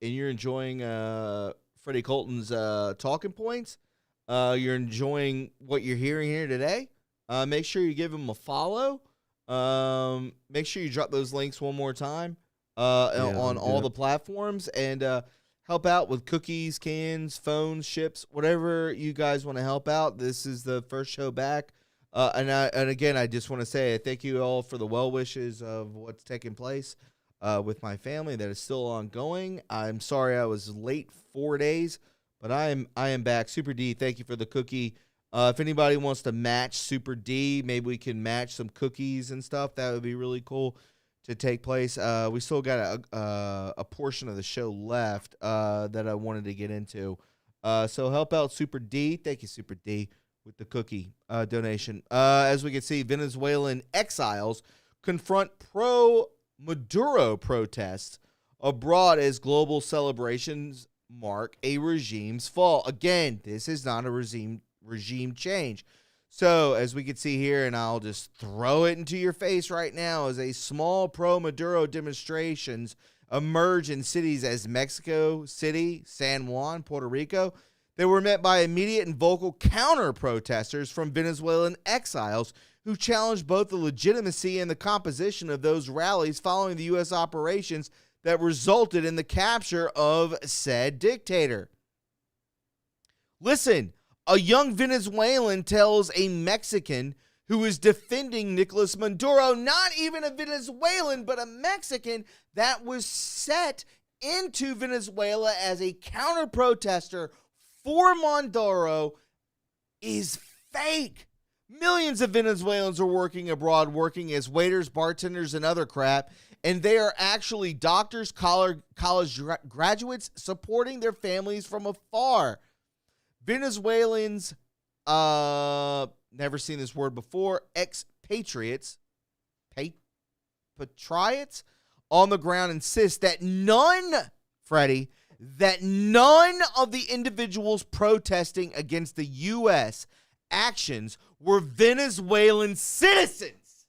[SPEAKER 1] you're enjoying Freddie Colton's talking points, you're enjoying what you're hearing here today, make sure you give him a follow. Make sure you drop those links one more time on all the platforms, and help out with cookies, cans, phones, ships, whatever you guys want to help out. This is the first show back. And again, I just want to say thank you all for the well wishes of what's taking place with my family that is still ongoing. I'm sorry I was late 4 days, but I am back. Super D, thank you for the cookie. If anybody wants to match Super D, maybe we can match some cookies and stuff. That would be really cool to take place. We still got a portion of the show left that I wanted to get into. So help out Super D. Thank you, Super D, with the cookie donation. As we can see, Venezuelan exiles confront pro-Maduro protests abroad as global celebrations mark a regime's fall. Again, this is not a regime change. So, as we can see here, and I'll just throw it into your face right now, as a small pro-Maduro demonstrations emerge in cities as Mexico City, San Juan, Puerto Rico, They were met by immediate and vocal counter-protesters from Venezuelan exiles who challenged both the legitimacy and the composition of those rallies following the U.S. operations that resulted in the capture of said dictator. Listen, a young Venezuelan tells a Mexican who is defending Nicolas Maduro, not even a Venezuelan, but a Mexican that was set into Venezuela as a counter-protester for Maduro, is fake. Millions of Venezuelans are working abroad, working as waiters, bartenders, and other crap, and they are actually doctors, college graduates supporting their families from afar. Venezuelans, never seen this word before, expatriates, patriots on the ground insist that none of the individuals protesting against the U.S. actions were Venezuelan citizens.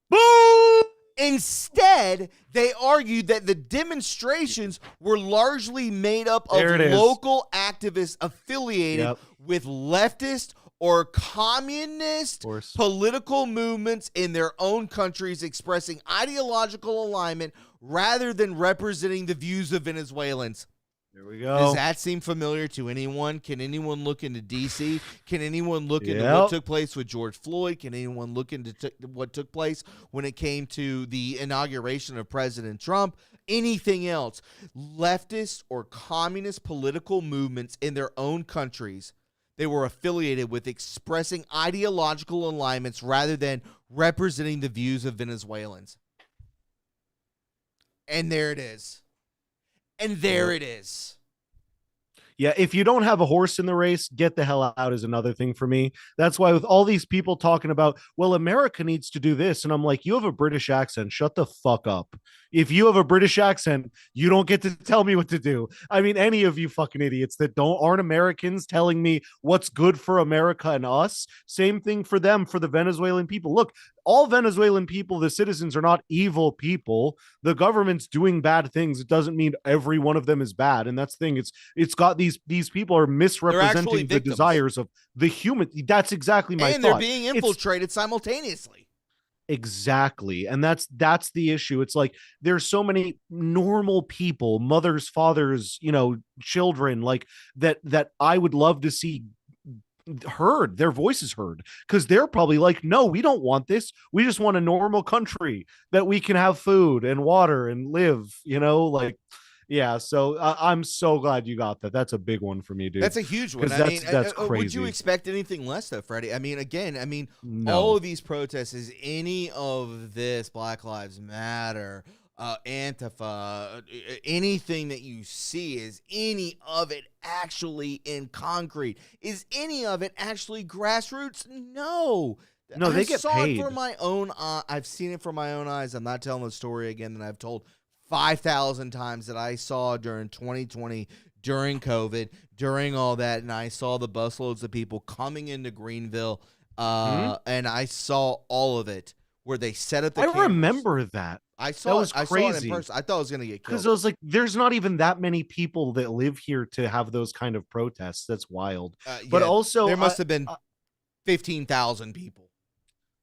[SPEAKER 1] Boom! Instead, they argued that the demonstrations were largely made up of local activists affiliated with leftist or communist political movements in their own countries, expressing ideological alignment rather than representing the views of Venezuelans.
[SPEAKER 2] There we go.
[SPEAKER 1] Does that seem familiar to anyone? Can anyone look into D.C.? Can anyone look into what took place with George Floyd? Can anyone look into what took place when it came to the inauguration of President Trump? Anything else? Leftist or communist political movements in their own countries, they were affiliated with, expressing ideological alignments rather than representing the views of Venezuelans. And there it is. And there it is.
[SPEAKER 2] Yeah, if you don't have a horse in the race, get the hell out is another thing for me. That's why with all these people talking about, well, America needs to do this. And I'm like, you have a British accent. Shut the fuck up. If you have a British accent, you don't get to tell me what to do. I mean, any of you fucking idiots that aren't Americans telling me what's good for America and us. Same thing for them, for the Venezuelan people. Look, all Venezuelan people, the citizens, are not evil people. The government's doing bad things. It doesn't mean every one of them is bad. And that's the thing. It's got these people are misrepresenting the desires of the human. That's exactly my thought.
[SPEAKER 1] And they're being infiltrated simultaneously.
[SPEAKER 2] Exactly. And that's the issue. It's like there's so many normal people, mothers, fathers, children, like that I would love to see heard, their voices heard, because they're probably like, no, we don't want this. We just want a normal country that we can have food and water and live, yeah. So I'm so glad you got that. That's a big one for me, dude.
[SPEAKER 1] That's a huge one.
[SPEAKER 2] That's crazy.
[SPEAKER 1] Would you expect anything less though, Freddie? I mean,
[SPEAKER 2] no.
[SPEAKER 1] All of these protests, is any of this Black Lives Matter, Antifa, anything that you see, is any of it actually in concrete? Is any of it actually grassroots? No,
[SPEAKER 2] they get paid.
[SPEAKER 1] For my own, I've seen it for my own eyes. I'm not telling the story again that I've told 5,000 times that I saw during 2020, during COVID, during all that, and I saw the busloads of people coming into Greenville, and I saw all of it where they set up the cameras.
[SPEAKER 2] Remember that.
[SPEAKER 1] I saw it in person. I thought I was going to get killed.
[SPEAKER 2] Because I was like, there's not even that many people that live here to have those kind of protests. That's wild. But also,
[SPEAKER 1] there must have been 15,000 people.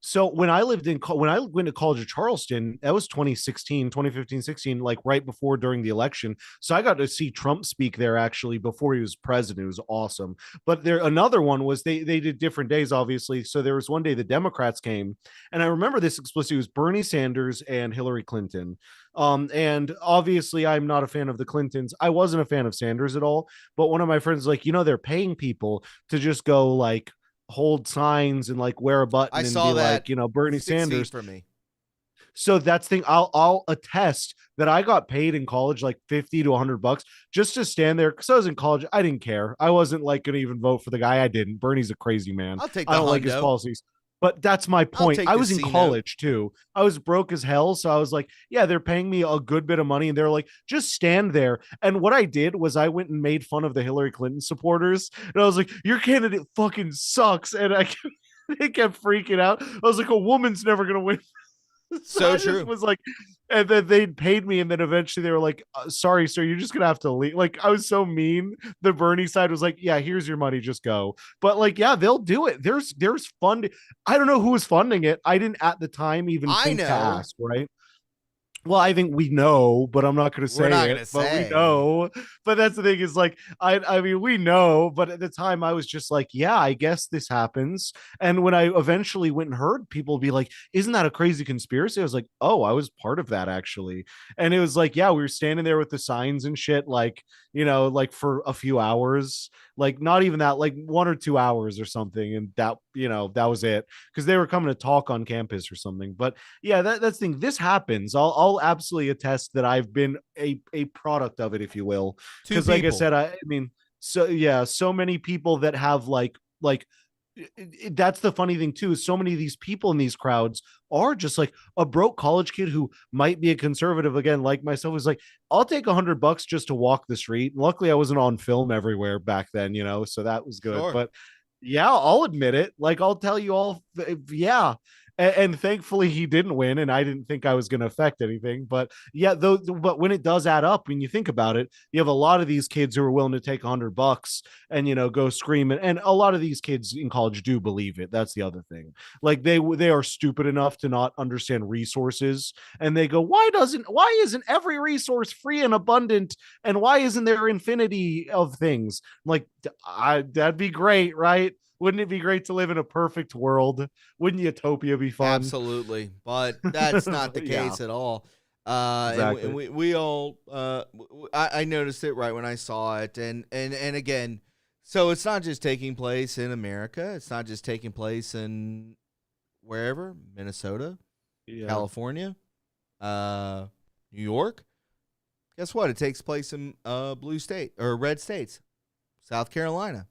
[SPEAKER 2] So when I went to college at Charleston, that was 2015, 16, like right before, during the election. So I got to see Trump speak there actually before he was president. It was awesome. But another one was they did different days, obviously. So there was one day the Democrats came, and I remember this explicitly. It was Bernie Sanders and Hillary Clinton. And obviously I'm not a fan of the Clintons. I wasn't a fan of Sanders at all. But one of my friends was like, they're paying people to just go like hold signs and like wear a button and be like, Bernie Sanders
[SPEAKER 1] for me.
[SPEAKER 2] So that's the thing. I'll attest that I got paid in college like $50 to $100 just to stand there, because I was in college. I didn't care. I wasn't like going to even vote for the guy. I didn't. Bernie's a crazy man.
[SPEAKER 1] I
[SPEAKER 2] don't like his policies. But that's my point. I was in college too. I was broke as hell. So I was like, yeah, they're paying me a good bit of money. And they're like, just stand there. And what I did was I went and made fun of the Hillary Clinton supporters. And I was like, your candidate fucking sucks. And they kept freaking out. I was like, a woman's never going to win.
[SPEAKER 1] So
[SPEAKER 2] I
[SPEAKER 1] true.
[SPEAKER 2] just was like, and then they paid me, and then eventually they were like, "Sorry, sir, you're just gonna have to leave." Like I was so mean. The Bernie side was like, "Yeah, here's your money, just go." But like, yeah, they'll do it. There's fund. I don't know who was funding it. I didn't at the time even
[SPEAKER 1] I
[SPEAKER 2] think to
[SPEAKER 1] know.
[SPEAKER 2] ask. Right. Well, I think we know, but I'm not going to
[SPEAKER 1] We're
[SPEAKER 2] say
[SPEAKER 1] not
[SPEAKER 2] it.
[SPEAKER 1] gonna
[SPEAKER 2] But we
[SPEAKER 1] say.
[SPEAKER 2] know. But that's the thing is like, I mean, we know. But at the time, I was just like, yeah, I guess this happens. And when I eventually went and heard people be like, "Isn't that a crazy conspiracy?" I was like, "Oh, I was part of that actually." And it was like, yeah, we were standing there with the signs and shit, like like for a few hours, like not even that, like 1 or 2 hours or something, and that that was it because they were coming to talk on campus or something. But yeah, that's the thing. This happens. I'll absolutely attest that I've been a product of it, if you will.
[SPEAKER 1] Two
[SPEAKER 2] Because like I
[SPEAKER 1] people.
[SPEAKER 2] said, I mean, so yeah, so many people that have like that's the funny thing too, is so many of these people in these crowds are just like a broke college kid who might be a conservative again, like myself, is like, I'll take $100 just to walk the street. Luckily, I wasn't on film everywhere back then, so that was good.
[SPEAKER 1] Sure.
[SPEAKER 2] But yeah, I'll admit it. Like I'll tell you all, yeah. And thankfully he didn't win, and I didn't think I was going to affect anything. But yeah, though, but when it does add up, when you think about it, you have a lot of these kids who are willing to take $100 and go scream. And a lot of these kids in college do believe it. That's the other thing. Like they are stupid enough to not understand resources, and they go, why isn't every resource free and abundant, and why isn't there infinity of things? Like, that'd be great, right? Wouldn't it be great to live in a perfect world? Wouldn't utopia be fun?
[SPEAKER 1] Absolutely, but that's not the
[SPEAKER 2] Yeah.
[SPEAKER 1] case at all.
[SPEAKER 2] Exactly.
[SPEAKER 1] And we all I noticed it right when I saw it, and again, so it's not just taking place in America. It's not just taking place in wherever, Minnesota,
[SPEAKER 2] Yeah.
[SPEAKER 1] California, New York. Guess what? It takes place in blue state or red states, South Carolina,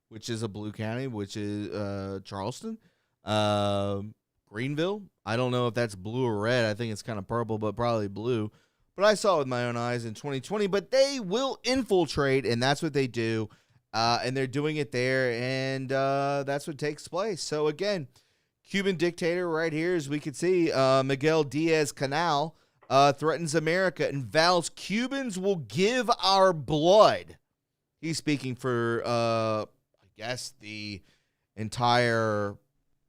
[SPEAKER 1] which is a blue county, which is Charleston, Greenville. I don't know if that's blue or red. I think it's kind of purple, but probably blue. But I saw it with my own eyes in 2020. But they will infiltrate, and that's what they do. And they're doing it there, and that's what takes place. So, again, Cuban dictator right here, as we can see, Miguel Diaz-Canel threatens America and vows Cubans will give our blood. He's speaking for, I guess, the entire...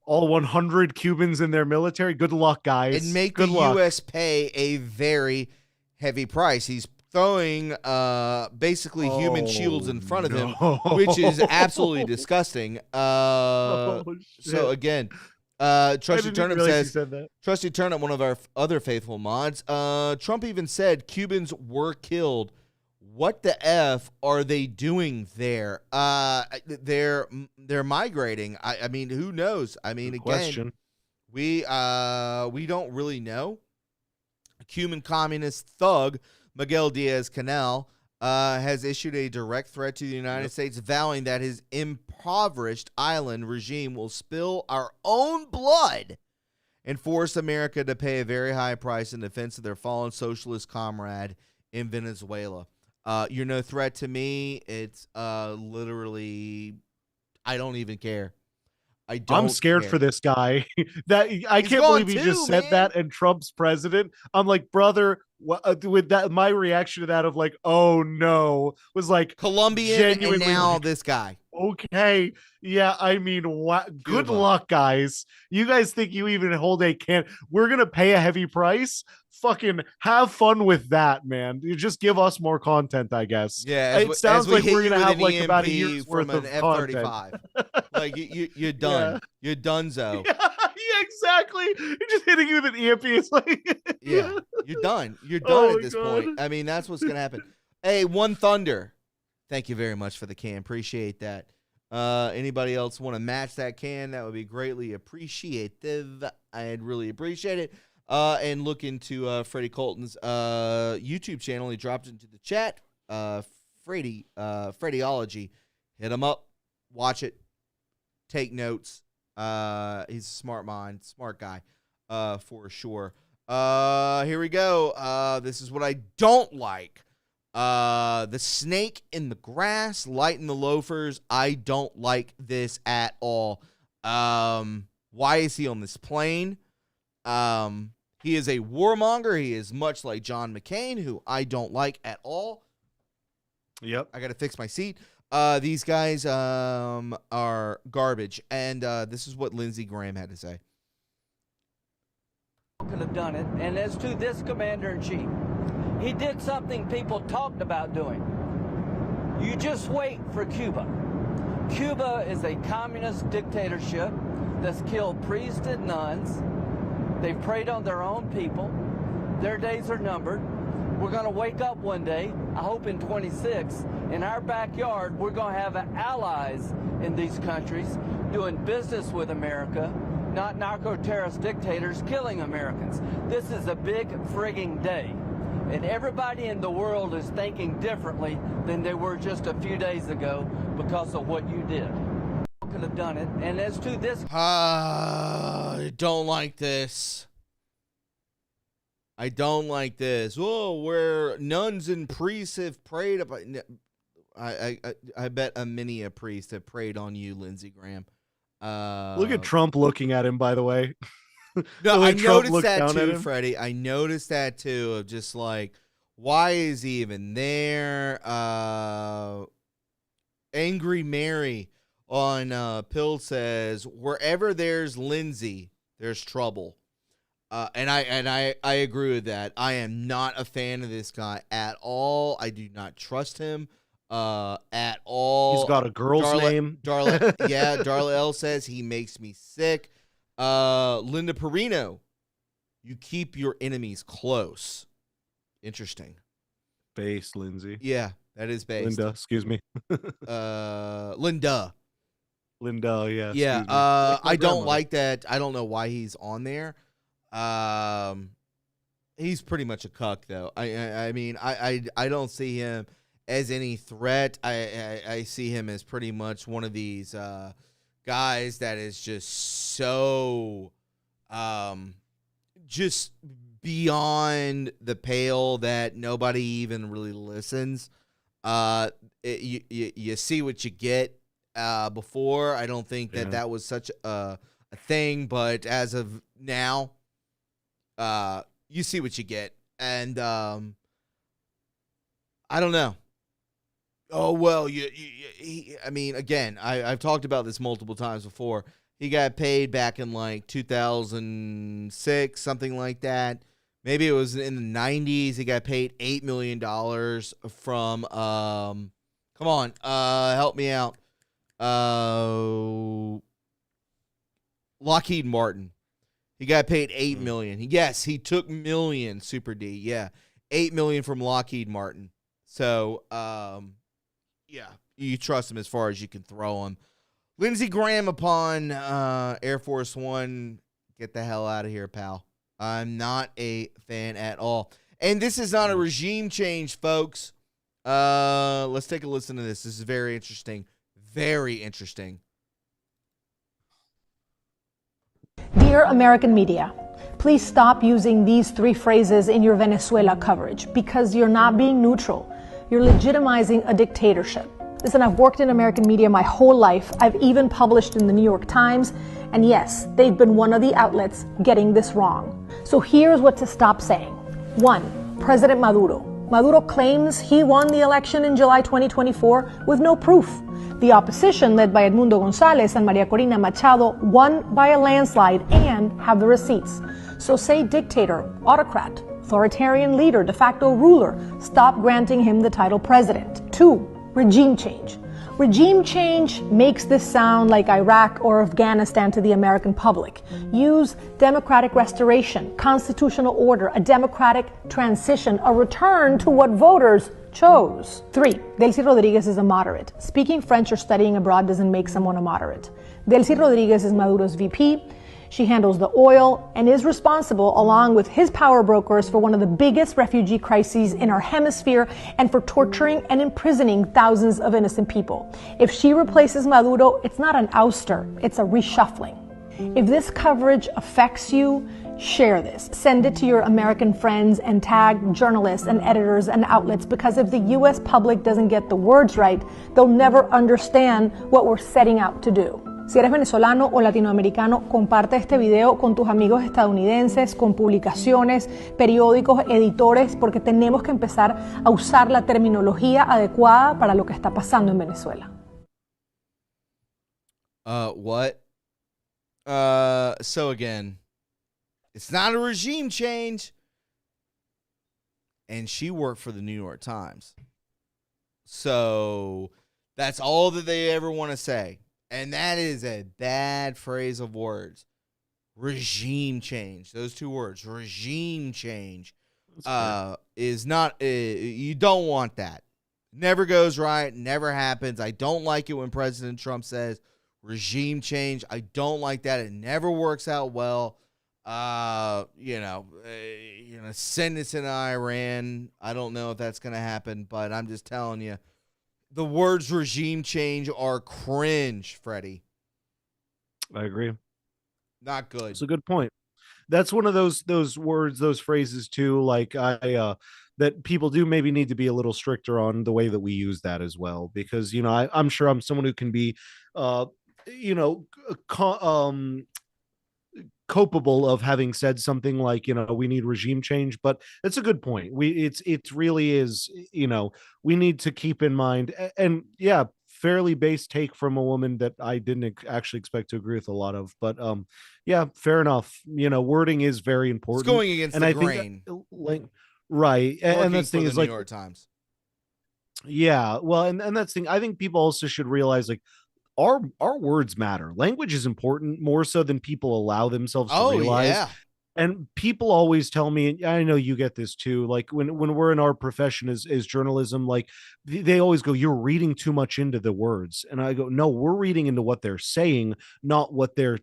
[SPEAKER 2] all 100 Cubans in their military. Good luck, guys.
[SPEAKER 1] And make
[SPEAKER 2] Good
[SPEAKER 1] the
[SPEAKER 2] luck.
[SPEAKER 1] U.S. pay a very heavy price. He's throwing basically human shields in front of him, which is absolutely disgusting. So again, Trusty Turnip says, Trusty Turnip, one of our other faithful mods, Trump even said Cubans were killed. What the F are they doing there? They're migrating. I mean, who knows? I mean,
[SPEAKER 2] Good
[SPEAKER 1] again,
[SPEAKER 2] question.
[SPEAKER 1] we don't really know. Cuban communist thug Miguel Diaz-Canel has issued a direct threat to the United States, vowing that his impoverished island regime will spill our own blood and force America to pay a very high price in defense of their fallen socialist comrade in Venezuela. You're no threat to me. It's literally, I don't even care.
[SPEAKER 2] I'm scared for this guy. I can't believe he just said that, and Trump's president. I'm like, brother, with that, my reaction to that of like, oh no, was like
[SPEAKER 1] Colombian, and now this guy.
[SPEAKER 2] Okay, yeah, I mean, what? Good luck, guys. You guys think you even hold a can? We're gonna pay a heavy price. Fucking have fun with that, man. You just give us more content, I guess.
[SPEAKER 1] Yeah,
[SPEAKER 2] it sounds like we're gonna have like about a
[SPEAKER 1] EMP
[SPEAKER 2] year's worth
[SPEAKER 1] from
[SPEAKER 2] of
[SPEAKER 1] an
[SPEAKER 2] content.
[SPEAKER 1] F-35. Like you're done.
[SPEAKER 2] Yeah.
[SPEAKER 1] You're donezo.
[SPEAKER 2] Yeah, exactly. You're just hitting you with an EMP. It's like,
[SPEAKER 1] yeah, you're done. You're done
[SPEAKER 2] Oh
[SPEAKER 1] at this
[SPEAKER 2] my God.
[SPEAKER 1] point. I mean, that's what's gonna happen. Hey, One Thunder, thank you very much for the can. Appreciate that. Anybody else want to match that can? That would be greatly appreciative. I'd really appreciate it. And look into Freddie Colton's YouTube channel. He dropped into the chat. Freddyology. Hit him up. Watch it. Take notes. He's a smart mind, smart guy, for sure. Here we go. This is what I don't like. The snake in the grass, lighting the loafers. I don't like this at all. Why is he on this plane? He is a warmonger. He is much like John McCain, who I don't like at all.
[SPEAKER 2] Yep.
[SPEAKER 1] I got to fix my seat. These guys are garbage. And this is what Lindsey Graham had to say.
[SPEAKER 16] Could have done it. And as to this commander-in-chief, he did something people talked about doing. You just wait for Cuba. Cuba is a communist dictatorship that's killed priests and nuns. They've preyed on their own people. Their days are numbered. We're going to wake up one day, I hope in 26, in our backyard, we're going to have allies in these countries doing business with America, not narco-terrorist dictators killing Americans. This is a big frigging day. And everybody in the world is thinking differently than they were just a few days ago because of what you did. Could have done it. And as to this,
[SPEAKER 1] I don't like this. I don't like this. Oh, where nuns and priests have prayed about. I bet many a priest have prayed on you, Lindsey Graham.
[SPEAKER 2] Look at Trump looking at him, by the way.
[SPEAKER 1] No, I noticed that too, Freddie. I noticed that too. Of just like, why is he even there? Angry Mary on Pill says, wherever there's Lindsey, there's trouble. And I agree with that. I am not a fan of this guy at all. I do not trust him at all.
[SPEAKER 2] He's got a girl's name.
[SPEAKER 1] Darla L says he makes me sick. Linda Perino, you keep your enemies close. Interesting.
[SPEAKER 2] Based, Lindsay.
[SPEAKER 1] Yeah, that is based.
[SPEAKER 2] Linda, excuse me.
[SPEAKER 1] Linda,
[SPEAKER 2] yeah.
[SPEAKER 1] Yeah,
[SPEAKER 2] Like
[SPEAKER 1] I don't
[SPEAKER 2] grandmother.
[SPEAKER 1] like that. I don't know why he's on there. He's pretty much a cuck, though. I mean, I don't see him as any threat. I see him as pretty much one of these guys that is just so just beyond the pale that nobody even really listens. You see what you get. Before, I don't think that was such a thing, but as of now, you see what you get. And I don't know. Oh, well, I mean, again, I've talked about this multiple times before. He got paid back in like 2006, something like that. Maybe it was in the 90s. He got paid $8 million from, come on, help me out. Lockheed Martin. He got paid $8 million. Yes, he took millions, Super D. Yeah, $8 million from Lockheed Martin. So, yeah, you trust him as far as you can throw him. Lindsey Graham upon Air Force One. Get the hell out of here, pal. I'm not a fan at all. And this is not a regime change, folks. Let's take a listen to this. This is very interesting. Very interesting.
[SPEAKER 17] Dear American media, please stop using these three phrases in your Venezuela coverage because you're not being neutral. You're legitimizing a dictatorship. Listen, I've worked in American media my whole life. I've even published in the New York Times. And yes, they've been one of the outlets getting this wrong. So here's what to stop saying. 1. President Maduro. Maduro claims he won the election in July 2024 with no proof. The opposition, led by Edmundo Gonzalez and Maria Corina Machado, won by a landslide and have the receipts. So say dictator, autocrat, authoritarian leader, de facto ruler. Stop granting him the title president. 2. Regime change. Regime change makes this sound like Iraq or Afghanistan to the American public. Use democratic restoration, constitutional order, a democratic transition, a return to what voters chose. 3. Delcy Rodriguez is a moderate. Speaking French or studying abroad doesn't make someone a moderate. Delcy Rodriguez is Maduro's VP. She handles the oil and is responsible, along with his power brokers, for one of the biggest refugee crises in our hemisphere and for torturing and imprisoning thousands of innocent people. If she replaces Maduro, it's not an ouster, it's a reshuffling. If this coverage affects you, share this. Send it to your American friends and tag journalists and editors and outlets, because if the U.S. public doesn't get the words right, they'll never understand what we're setting out to do. Si eres venezolano o latinoamericano, comparte este video con tus amigos estadounidenses, con publicaciones, periódicos, editores, porque tenemos que empezar a usar la terminología adecuada para lo que está pasando en Venezuela.
[SPEAKER 1] What? So again, it's not a regime change. And she worked for the New York Times. So that's all that they ever want to say. And that is a bad phrase of words. Regime change. Those two words, regime change, is not, you don't want that. Never goes right, never happens. I don't like it when President Trump says regime change. I don't like that. It never works out well. Sentence in Iran. I don't know if that's going to happen, but I'm just telling you, the words regime change are cringe, Freddie.
[SPEAKER 2] I agree.
[SPEAKER 1] Not good.
[SPEAKER 2] It's a good point. That's one of those words, those phrases too, like that people do maybe need to be a little stricter on the way that we use that as well, because I'm sure I'm someone who can be culpable of having said something like, we need regime change, but it's a good point. It really is, we need to keep in mind, and yeah, fairly base take from a woman that I didn't actually expect to agree with a lot of, but yeah, fair enough. Wording is very important.
[SPEAKER 1] It's going against the grain.
[SPEAKER 2] Right. And that's the thing is,
[SPEAKER 1] New
[SPEAKER 2] like,
[SPEAKER 1] York Times.
[SPEAKER 2] Yeah, well, and that's the thing. I think people also should realize, like, our words matter. Language is important, more so than people allow themselves to realize.
[SPEAKER 1] Yeah.
[SPEAKER 2] And people always tell me, and I know you get this too, like when we're in our profession as journalism, like they always go, you're reading too much into the words. And I go, no, we're reading into what they're saying, not what they're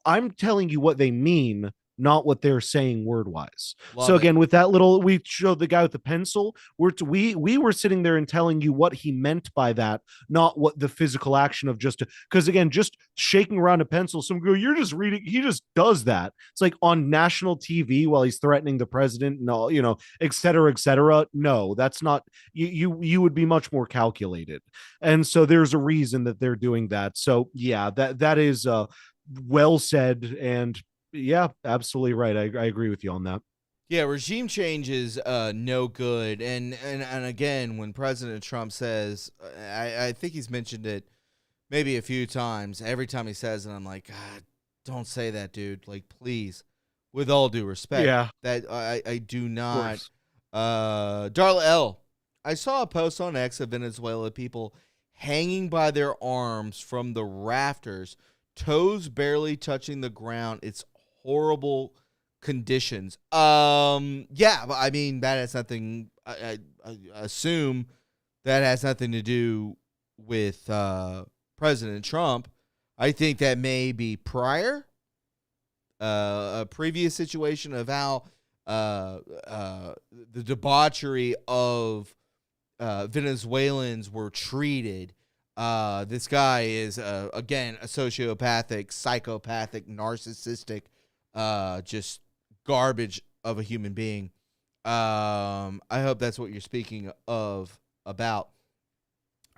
[SPEAKER 2] I'm telling you what they mean, not what they're saying word wise. So again, with that little, we showed the guy with the pencil. We were sitting there and telling you what he meant by that, not what the physical action of because again, just shaking around a pencil, some go, you're just reading. He just does that. It's like on national TV while he's threatening the president and all, et cetera, et cetera. No, that's not, you would be much more calculated. And so there's a reason that they're doing that. So yeah, that is well said. And yeah, absolutely right. I agree with you on that.
[SPEAKER 1] Yeah, regime change is no good. And again, when President Trump says, I think he's mentioned it maybe a few times. Every time he says it, I'm like, God, don't say that, dude. Like, please, with all due respect.
[SPEAKER 2] Yeah.
[SPEAKER 1] That I do not. Darla L., I saw a post on X of Venezuela people hanging by their arms from the rafters, toes barely touching the ground. It's horrible conditions. Yeah, but I mean, that has nothing, I assume that has nothing to do with President Trump. I think that may be prior, a previous situation of how the debauchery of Venezuelans were treated. This guy is, again, a sociopathic, psychopathic, narcissistic, just garbage of a human being. I hope that's what you're speaking of about.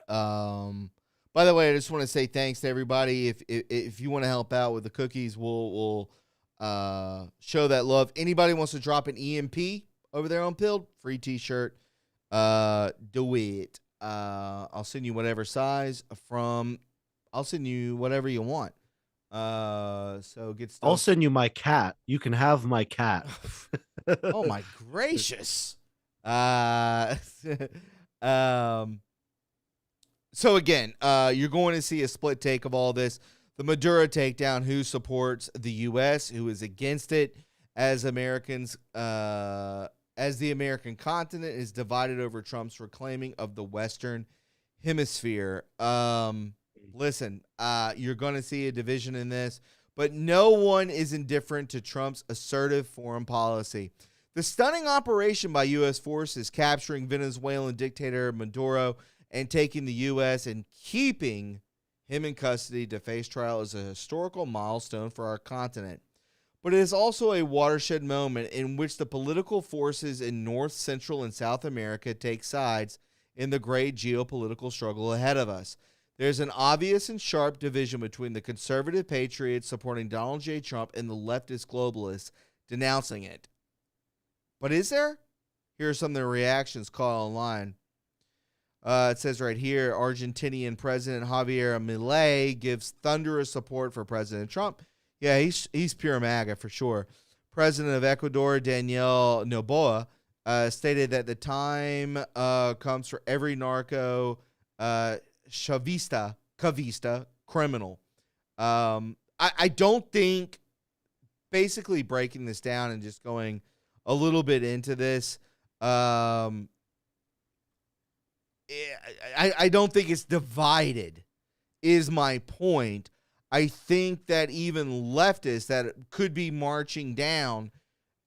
[SPEAKER 1] By the way, I just want to say thanks to everybody. If you want to help out with the cookies, we'll show that love. Anybody wants to drop an EMP over there on Pilled, free t-shirt, do it. I'll send you whatever size I'll send you whatever you want. So get stuff.
[SPEAKER 2] I'll send you my cat. You can have my cat.
[SPEAKER 1] Oh my gracious. So again, you're going to see a split take of all this. The Maduro takedown, who supports the U.S., who is against it, as Americans, as the American continent is divided over Trump's reclaiming of the Western Hemisphere. Listen, you're going to see a division in this, but no one is indifferent to Trump's assertive foreign policy. The stunning operation by U.S. forces capturing Venezuelan dictator Maduro and taking the U.S. and keeping him in custody to face trial is a historical milestone for our continent. But it is also a watershed moment in which the political forces in North, Central, and South America take sides in the great geopolitical struggle ahead of us. There's an obvious and sharp division between the conservative patriots supporting Donald J. Trump and the leftist globalists denouncing it. But is there? Here are some of the reactions caught online. It says right here, Argentinian President Javier Milei gives thunderous support for President Trump. Yeah, he's pure MAGA for sure. President of Ecuador, Daniel Noboa, stated that the time comes for every narco chavista criminal. I don't think, basically breaking this down and just going a little bit into this, I don't think it's divided, is my point. I think that even leftists that could be marching down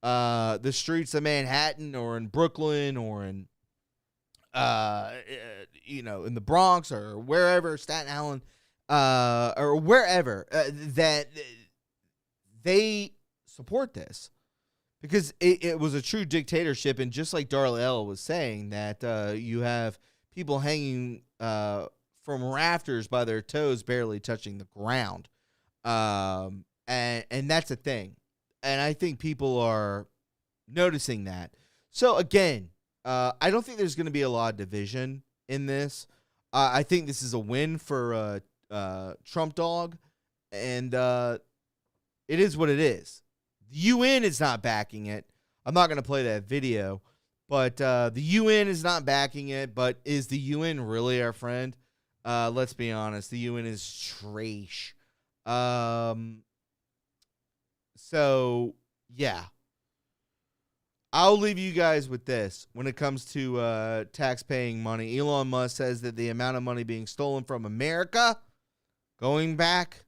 [SPEAKER 1] the streets of Manhattan or in Brooklyn or in in the Bronx or wherever, Staten Island, or wherever, that they support this because it was a true dictatorship. And just like Darla was saying, that you have people hanging from rafters by their toes, barely touching the ground. And that's a thing. And I think people are noticing that. So again, I don't think there's going to be a lot of division in this. I think this is a win for Trump Dog, and it is what it is. The UN is not backing it. I'm not going to play that video, but the UN is not backing it. But is the UN really our friend? Let's be honest. The UN is trash. So, yeah. I'll leave you guys with this. When it comes to tax-paying money, Elon Musk says that the amount of money being stolen from America, going back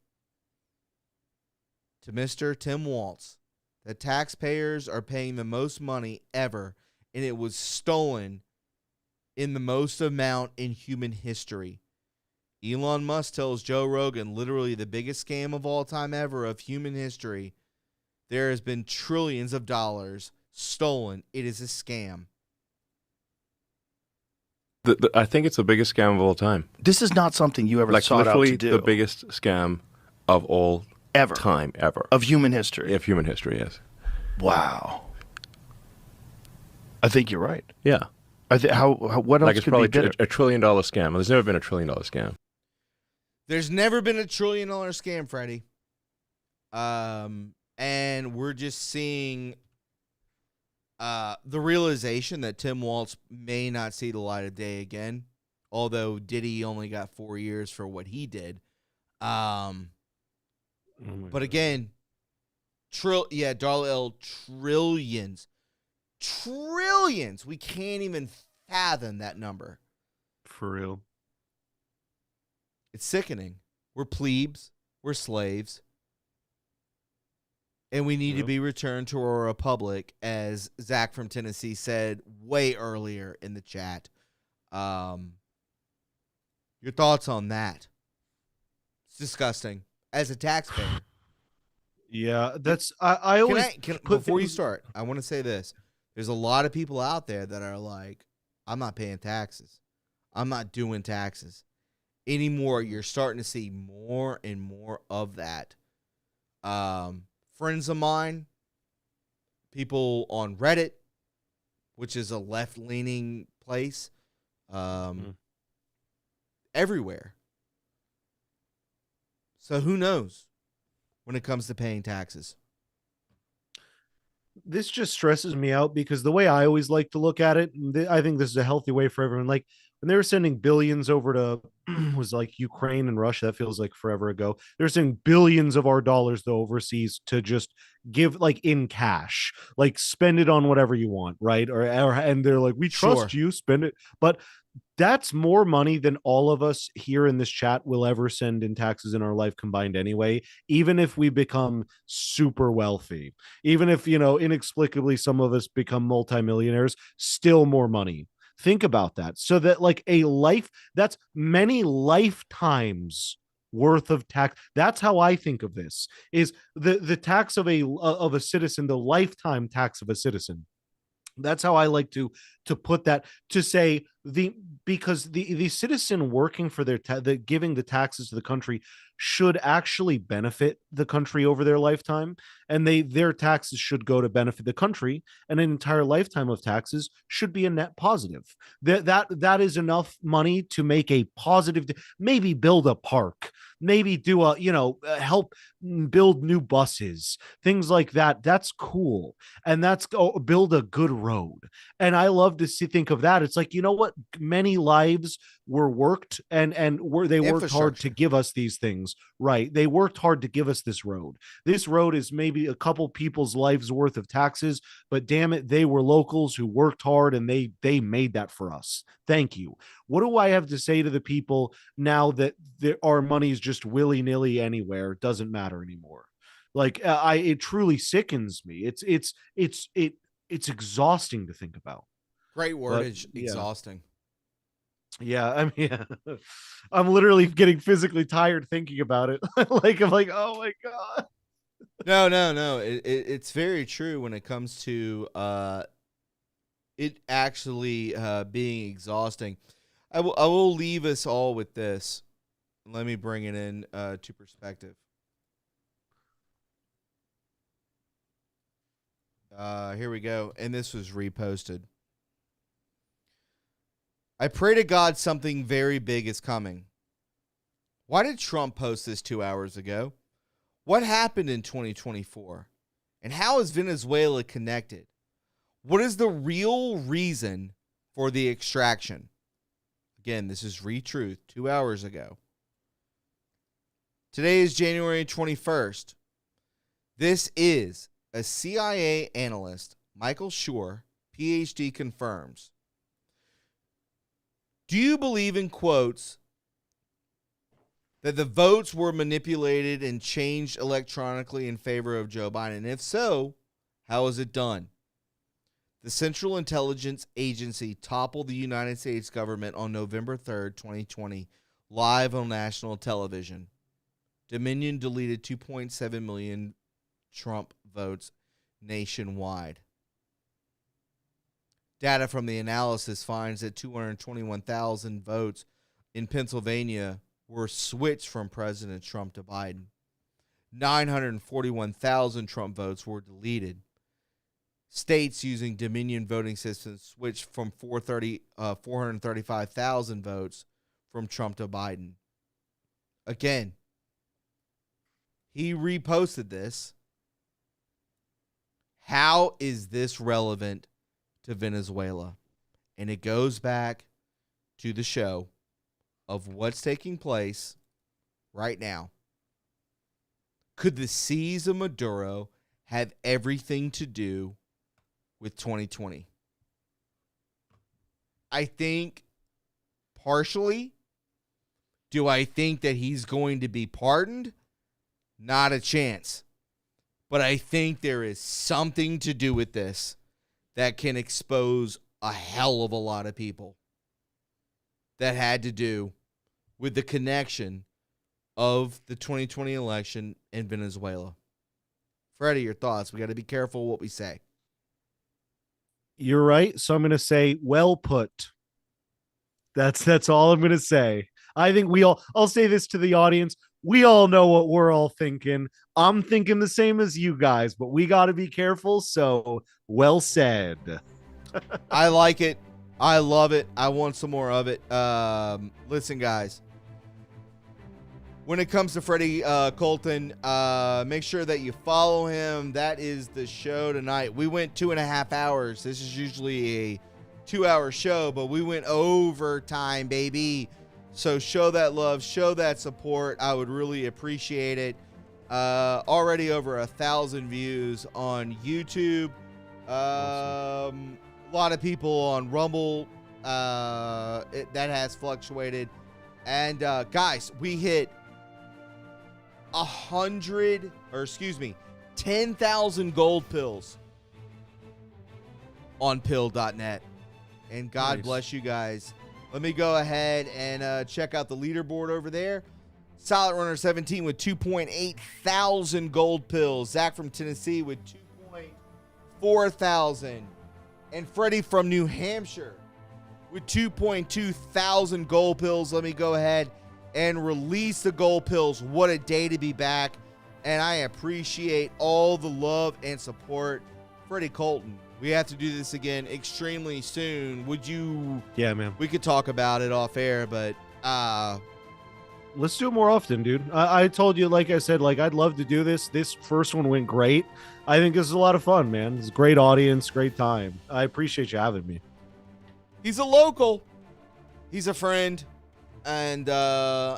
[SPEAKER 1] to Mr. Tim Walz, that taxpayers are paying the most money ever, and it was stolen in the most amount in human history. Elon Musk tells Joe Rogan, literally the biggest scam of all time ever of human history, there has been trillions of dollars stolen. It is a scam.
[SPEAKER 18] I think it's the biggest scam of all time.
[SPEAKER 19] This is not something you ever sought out to do.
[SPEAKER 18] The biggest scam of all time ever.
[SPEAKER 19] Of human history.
[SPEAKER 18] Of human history, yes.
[SPEAKER 19] Wow. I think you're right.
[SPEAKER 18] Yeah.
[SPEAKER 19] What else
[SPEAKER 18] it's
[SPEAKER 19] could
[SPEAKER 18] probably
[SPEAKER 19] be better?
[SPEAKER 18] a $1 trillion scam. There's never been a $1 trillion scam.
[SPEAKER 1] There's never been a $1 trillion scam, Freddie. And we're just seeing the realization that Tim Walz may not see the light of day again, although Diddy only got 4 years for what he did. But again, Darla L, trillions. Trillions. We can't even fathom that number.
[SPEAKER 2] For real.
[SPEAKER 1] It's sickening. We're plebes. We're slaves. And we need to be returned to a republic, as Zach from Tennessee said way earlier in the chat. Your thoughts on that? It's disgusting. As a taxpayer.
[SPEAKER 2] Yeah, that's I always
[SPEAKER 1] before you start, I want to say this. There's a lot of people out there that are like, I'm not paying taxes. I'm not doing taxes anymore. You're starting to see more and more of that. Friends of mine, people on Reddit, which is a left-leaning place, everywhere. So who knows when it comes to paying taxes?
[SPEAKER 2] This just stresses me out because the way I always like to look at it, I think this is a healthy way for everyone. Like when they were sending billions over to was like Ukraine and Russia, that feels like forever ago. They're sending billions of our dollars to overseas to just give like in cash, like spend it on whatever you want, right? Or and they're like, we trust you, spend it. But that's more money than all of us here in this chat will ever send in taxes in our life combined anyway, even if we become super wealthy, even if, inexplicably some of us become multimillionaires, still more money. Think about that. So that like that's many lifetimes worth of tax. That's how I think of this, is the tax of a citizen, the lifetime tax of a citizen That's how I like to put that, to say because the citizen working for the giving the taxes to the country should actually benefit the country over their lifetime, and their taxes should go to benefit the country, and an entire lifetime of taxes should be a net positive. That is enough money to make a positive, maybe build a park, maybe do help build new buses, things like that. That's cool. And that's build a good road. And I love to think of that. It's like, you know what? Many lives were worked and they worked hard to give us these things, right? They worked hard to give us this road. This road is maybe a couple people's lives worth of taxes, but damn it, they were locals who worked hard and they made that for us. Thank you. What do I have to say to the people now that our money is just willy-nilly anywhere? It doesn't matter anymore. Like it truly sickens me. It's exhausting to think about.
[SPEAKER 1] Great wordage, exhausting.
[SPEAKER 2] Yeah, I mean, I'm literally getting physically tired thinking about it. I'm like, oh my god.
[SPEAKER 1] No. It's very true when it comes to it actually being exhausting. I will leave us all with this. Let me bring it in to perspective. Here we go. And this was reposted. I pray to God something very big is coming. Why did Trump post this 2 hours ago? What happened in 2024? And how is Venezuela connected? What is the real reason for the extraction? Again, this is ReTruth 2 hours ago. Today is January 21st. This is a CIA analyst, Michael Schur, PhD, confirms. Do you believe in quotes that the votes were manipulated and changed electronically in favor of Joe Biden? If so, how was it done? The Central Intelligence Agency toppled the United States government on November 3rd, 2020, live on national television. Dominion deleted 2.7 million Trump votes nationwide. Data from the analysis finds that 221,000 votes in Pennsylvania were switched from President Trump to Biden. 941,000 Trump votes were deleted. States using Dominion voting systems switched from 435,000 votes from Trump to Biden. Again, he reposted this. How is this relevant to Venezuela? And it goes back to the show of what's taking place right now. Could the seas of Maduro have everything to do with 2020? I think partially. Do I think that he's going to be pardoned? Not a chance. But I think there is something to do with this that can expose a hell of a lot of people that had to do with the connection of the 2020 election in Venezuela. Freddie, your thoughts? We got to be careful what we say.
[SPEAKER 2] You're right. So I'm going to say, well put. That's all I'm going to say. I think I'll say this to the audience. We all know what we're all thinking. I'm thinking the same as you guys, but we got to be careful. So well said.
[SPEAKER 1] I like it. I love it. I want some more of it. Listen, guys. When it comes to Freddie Colton, make sure that you follow him. That is the show tonight. We went 2.5 hours. This is usually a 2-hour show, but we went overtime, baby. So show that love, show that support. I would really appreciate it. Already over 1,000 views on YouTube. Awesome. A lot of people on Rumble. That has fluctuated. And guys, we hit 10,000 gold pills on pill.net. And God bless you guys. Let me go ahead and check out the leaderboard over there. Solid Runner 17 with 2.8 thousand gold pills. Zach from Tennessee with 2.4 thousand. And Freddie from New Hampshire with 2.2 thousand gold pills. Let me go ahead and release the gold pills. What a day to be back. And I appreciate all the love and support. Freddie Colton, we have to do this again extremely soon. Would you?
[SPEAKER 2] Yeah, man.
[SPEAKER 1] We could talk about it off air, but
[SPEAKER 2] let's do it more often, dude. I told you, like I said, like I'd love to do this. This first one went great. I think this is a lot of fun, man. It's a great audience, great time. I appreciate you having me.
[SPEAKER 1] he's a local. He's a friend, and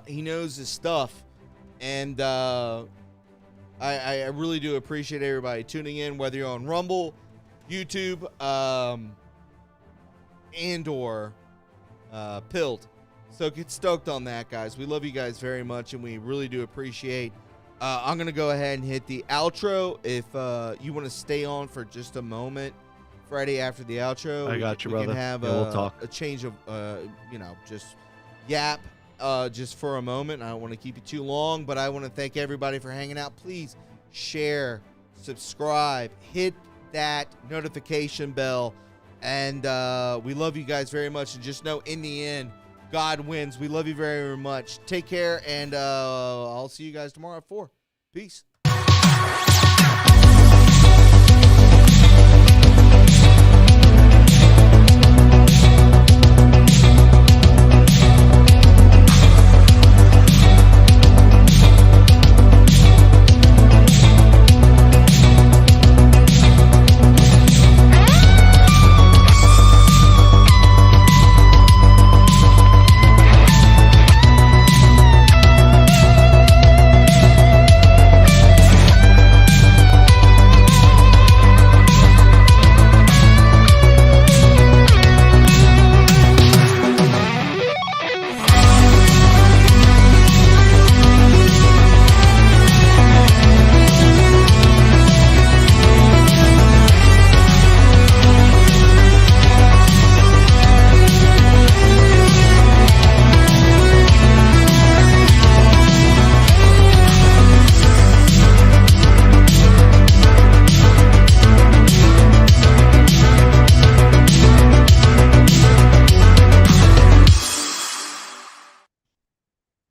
[SPEAKER 1] he knows his stuff. And I really do appreciate everybody tuning in, whether you're on Rumble, YouTube, and or Pilled. So get stoked on that, guys. We love you guys very much, and we really do appreciate. I'm going to go ahead and hit the outro. If you want to stay on for just a moment, Friday after the outro,
[SPEAKER 2] I got you,
[SPEAKER 1] we
[SPEAKER 2] brother.
[SPEAKER 1] can have
[SPEAKER 2] we'll talk.
[SPEAKER 1] a change of, just yap just for a moment. I don't want to keep you too long, but I want to thank everybody for hanging out. Please share, subscribe, hit that notification bell, and we love you guys very much. And just know, in the end, God wins. We love you very, very much. Take care, and I'll see you guys tomorrow at 4. Peace.